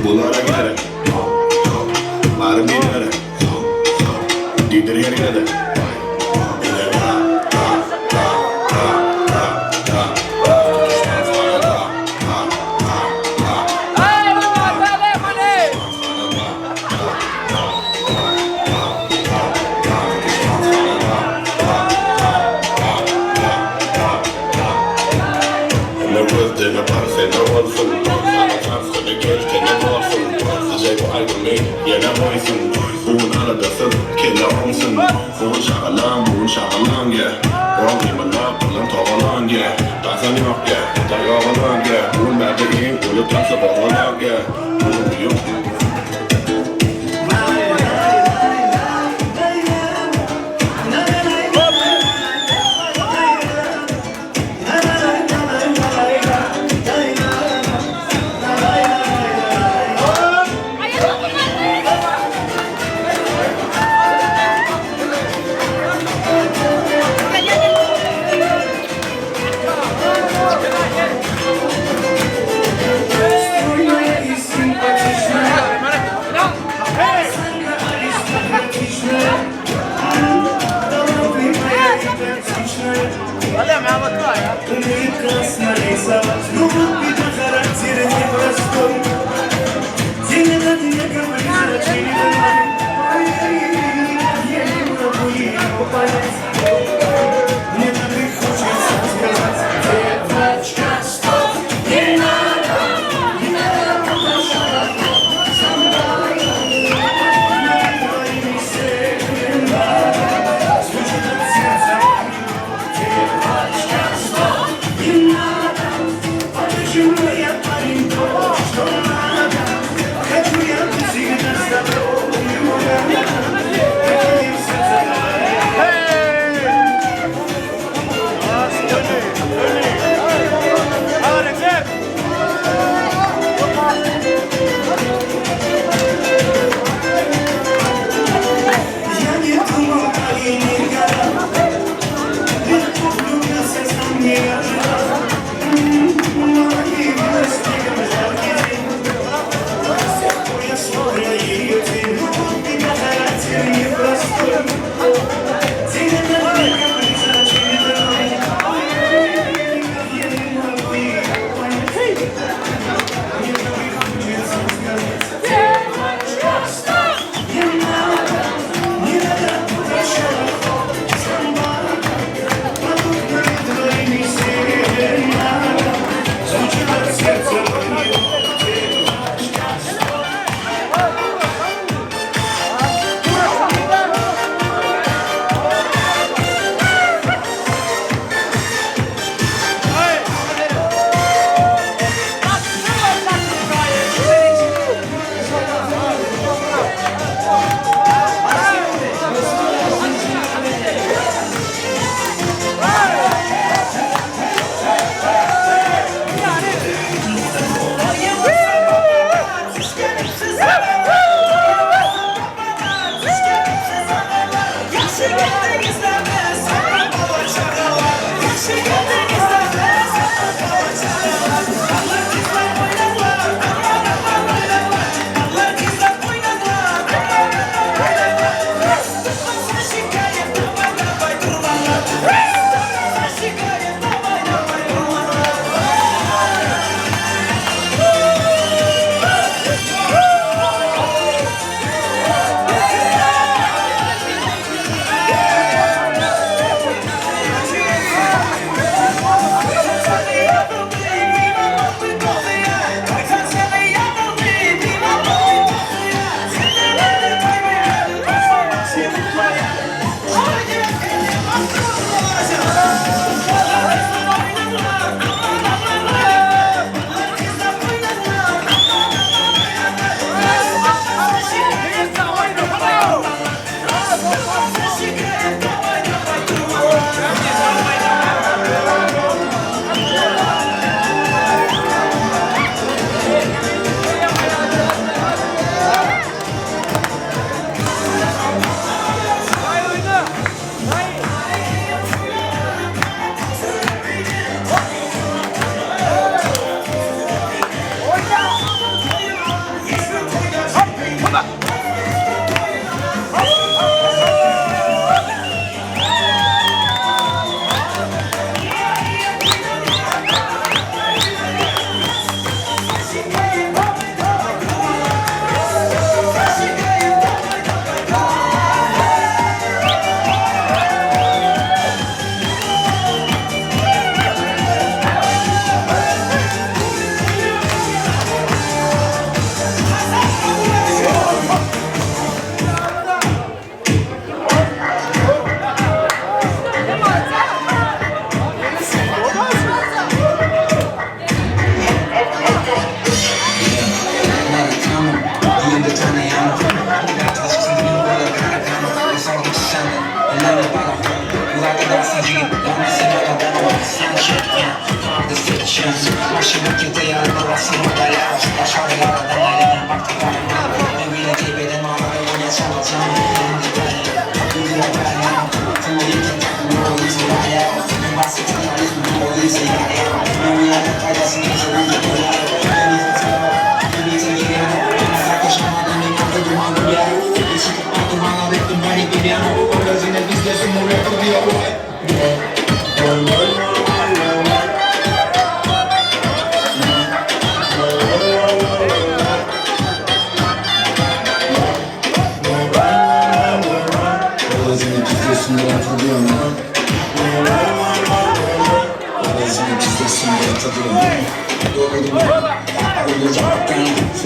Bunlara giderek Ağrım dinlere Dindir yerine de Yeah. Bugün ben de giyim, olup tansa bağlamak ya. Yok. Yeah.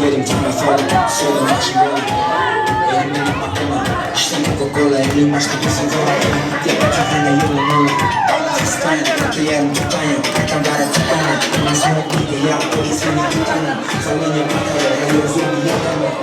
Söyledim sana söyledim, söyledim açın böyle. Elimden bakma, işte Coca-Cola, elim başta kesin zor. Yapacak hani yolunu. Hastane, tatlı yerim tutanya. Kakam gara tutanya. Ben sana bir de yap, polisini tutanya. Sallanıyor bakalım, yolculuğu yapalım.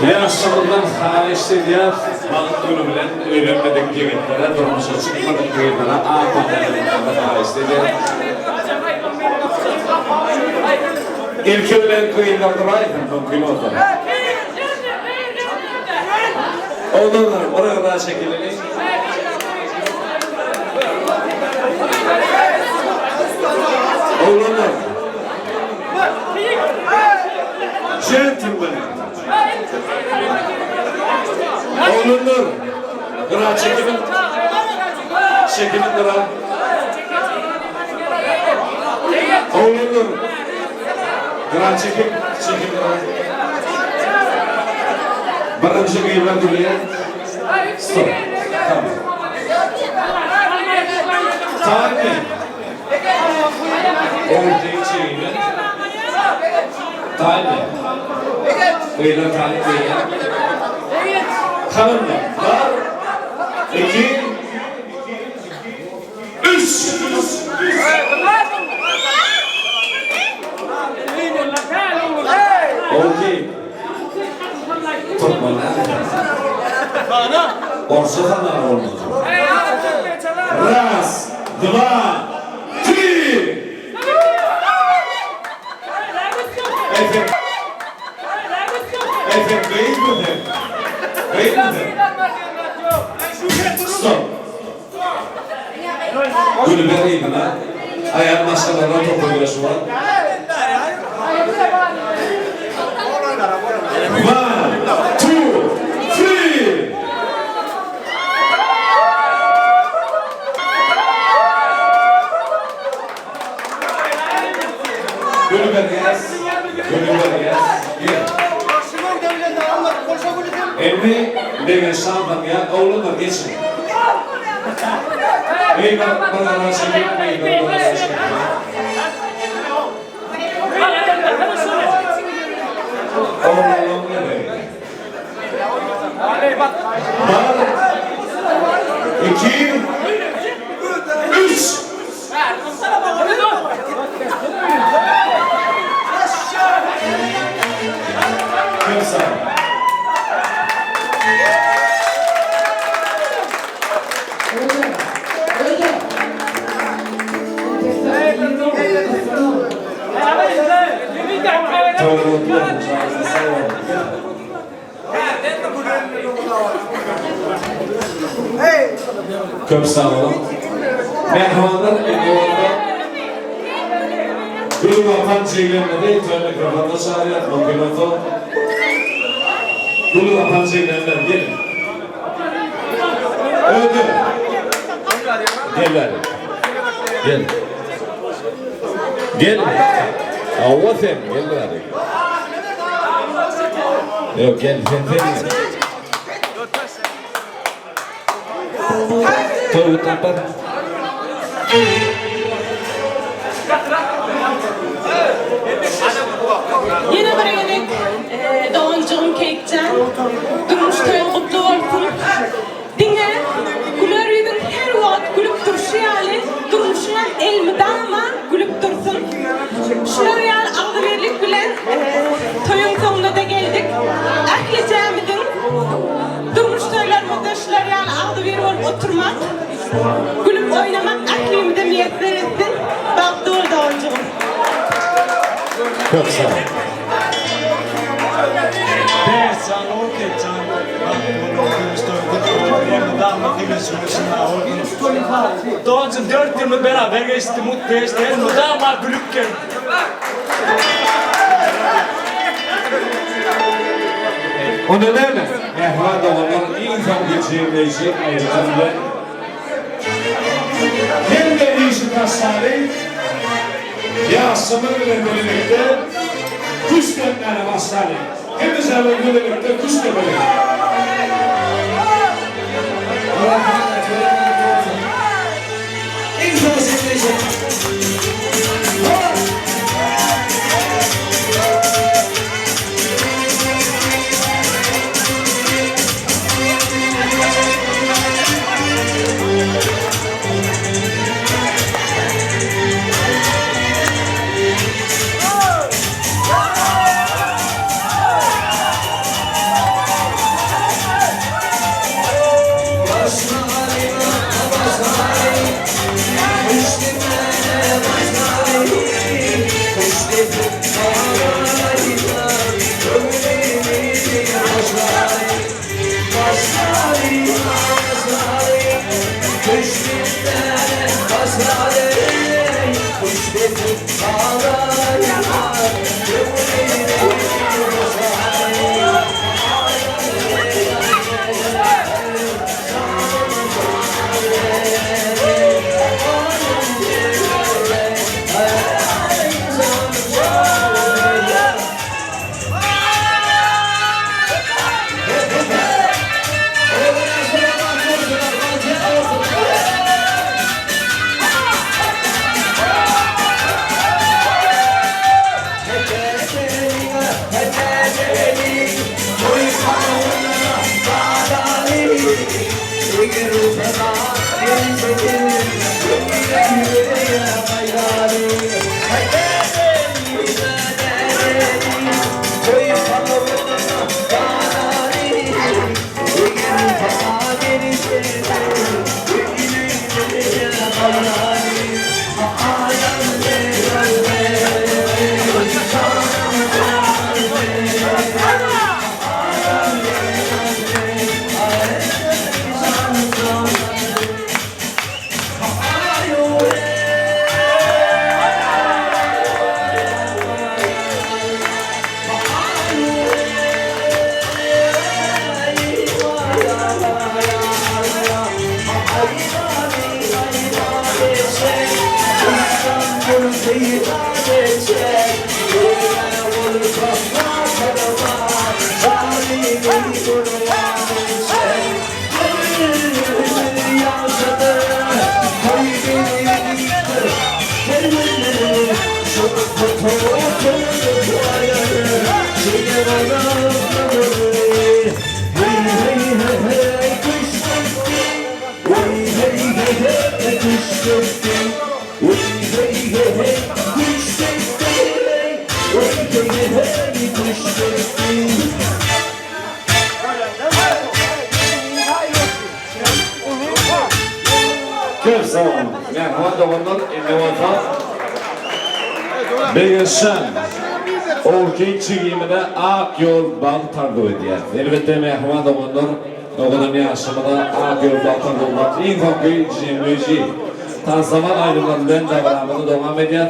Yaşlarından hariçliler balık günü bilen öğrenmedik yemeklere, durmuşa çıkmadık yemeklere, ağabeylerden hariçliler. İlk öğlen kıyılardır aydın pilotu. Oğlanlar oraya kadar çekilelim. Oğlanlar. Gentlemen. Oğlanlar. Kıra çekilin. Çekilin kıra. Oğlanlar. Kıra çekil. Çekil kıra. Birinci kıyılar buraya. Stop. Tamam. Time. Ortaya çevirin. Time. Kıyılar time kıyılar. Hanımlar. Var. 2 3 Okey. Tutmalar. Orsa kadar olmadı. Raz, dva, tri. Efendim. Efendim, beyim mi de? Beyim mi de? Stop. Gülü vereyim lan. Ayağın maskalarına topluyor şu an. One, two, three. Gülü vereceğiz. Gülü vereceğiz. Emmi dengan şampanya oğlunlar geçin. Beyler bana rahatsızlık beyler bana rahatsızlık. Oğlum ne be? Var. 2 3 Kimse. Toylu kutlu olsun. Sağınızda sağ olun. Köp sağ olun. Mehmanlar Egevan'da bir vatan çeylemede ithal mikrofonda çağırıyor. Mikrofon. Gulu vatan çeylemler gelin. Öldü. Gel. Gel. Gel. Avva sen gel bari. Yok gel sen. Toy tapar. Yine bir yedik. Doğancığım Kekcan. Durmuş toyun kutlu olsun. Dinle. Güler yüzün her vakit gülüp duruşu yani. Durmuşuna elmi dama gülüp dursun. Şunlar yani ağlı verlik bilen toyun sonuna da geldik. Akleyeceğimizin durmuş toylarımızda şunlar yani ağlı veri olup oturmak. Gülüp oynamak aklimize miyetler etsin. Baktı orada Doğancığım. Çok sağ ol. Besan och Ketsan. Doğancığım 4 yılını beraber geçti, mutlu geçti. Damat gülükken. O nedenle mehva doğanların insan geçirmeyecek ayrıcında hem de işi tasarı yasımın ile birlikte kuş gönderine başladı. Hem de zamanla birlikte kuş gönderine. İnsan sevmeyecek. Köp sağ olun. Mehva doğanlar Egevan'da Beyeşen Orkey çiğimine ak yol bal tardı ediyor. Elbette mehman olanlar oğlanın yaşamına ak yol bal tardı olmak. İlk okey cimrici. Tansaman ayrılarından davranımını devam ediyor.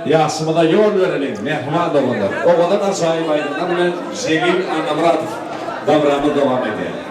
Yaşamına yol verelim mehman olanlar. Oğlanın aşağıya ayrılan ve Şegil Anamrat davranımı devam ediyor.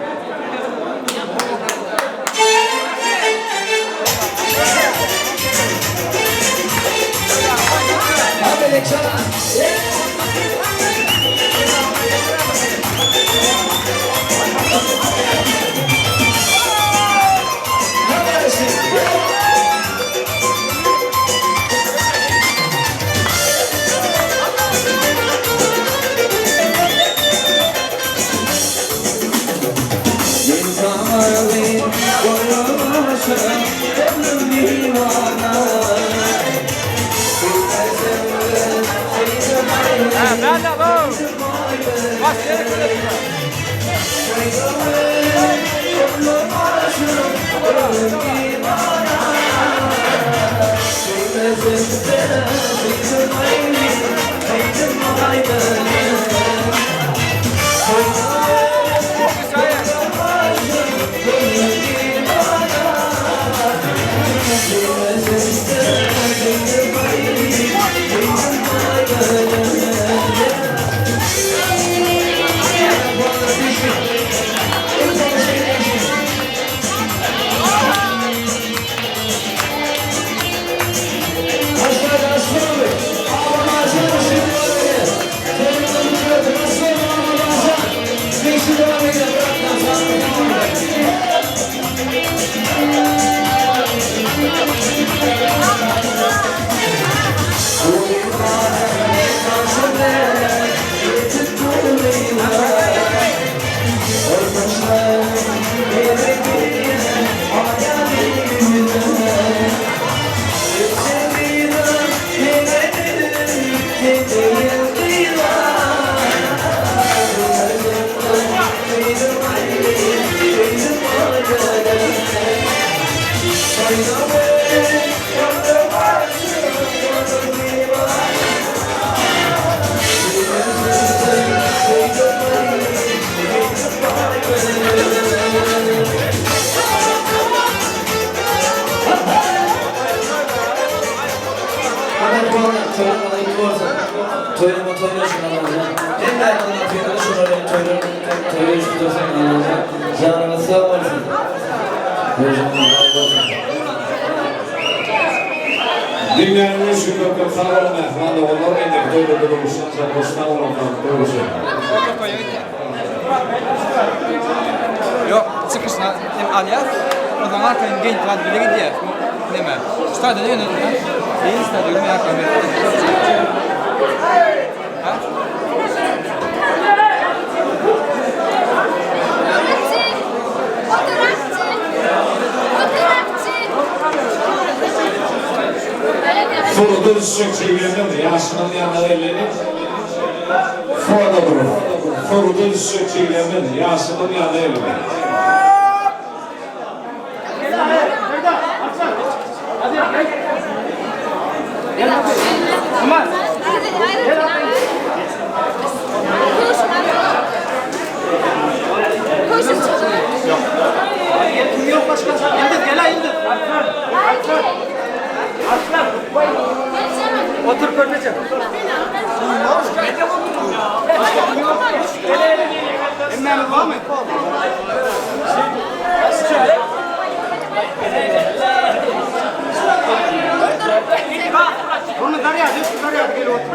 Dünyanın şükürler sağlam mehmanı onlar endek toyda durmuşsan sarhoştan olanlar doğrusu. Yok, çıkışına aliyat. O zaman arkadaşın genç var bile gidiyor. Deme. Stadyumda yönetiyor. Yeni stadyumda yaklaşıyor. Ha? Soruda düşecek çeviremedi. Yaşının yanına ellenip Fuada durur. Soruda düşecek çeviremedi. Yaşının yanına ellenip Yok başka. İndir gel ha indir. Aslan. Otur kornacığım. Emmem var mı? Bunu darya düş darya gel otur.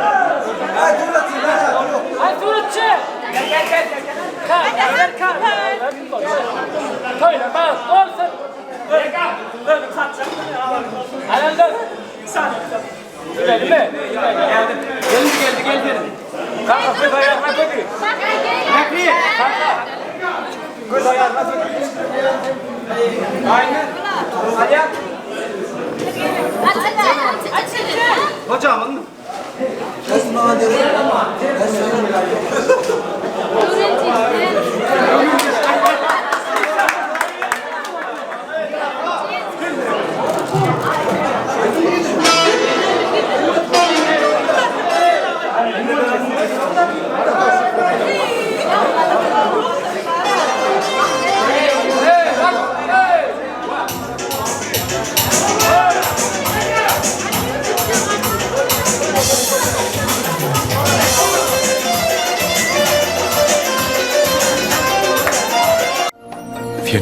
Ay dur atın. Ay dur atın. Gel gel gel gel. Kal. Koyla bak olsun. Gel. Dur satacağım. Hadi dur. Geldi mi? Geldi. Kanka koy ayağına koy. Nakli. Kanka. Koy ayağına koy. Aynen. Ayak. Hocam anladın mı? Esma dedi ama.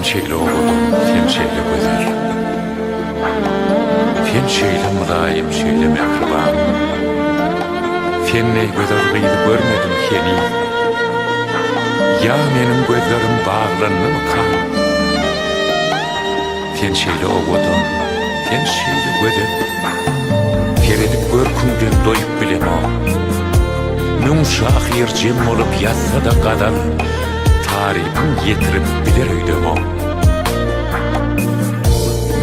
Fen şeyle oğlum, fen şeyle güzel. Fen şeyle mülayim, şeyle mehriban. Fen ne güzel kıydı görmedim seni. Ya benim gözlerim bağlandı mı kan? Fen şeyle oğlum, fen şeyle güzel. Feredip görkünden doyup bilemo. Mümşak yercem olup yatsa da kadar tarihim yetirip bilir öydemo.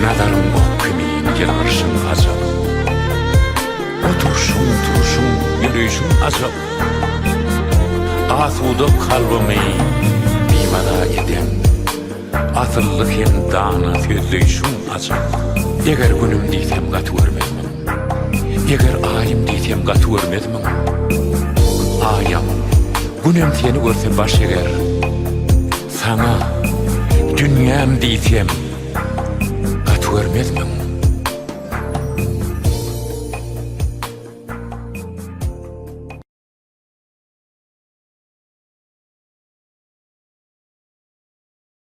Nadarım o kümeyin gelirşin azap. Oturşun, turşun, yürüyüşün azap. Asuda kalbimi bimara eden asıllık hem dağına sözleyişin azap. Eğer günüm diysem katı vermezmem. Eğer ayım diysem katı vermezmem. Ayam, günüm seni görse baş eğer. Sana dünyam diysem katı vermezmem.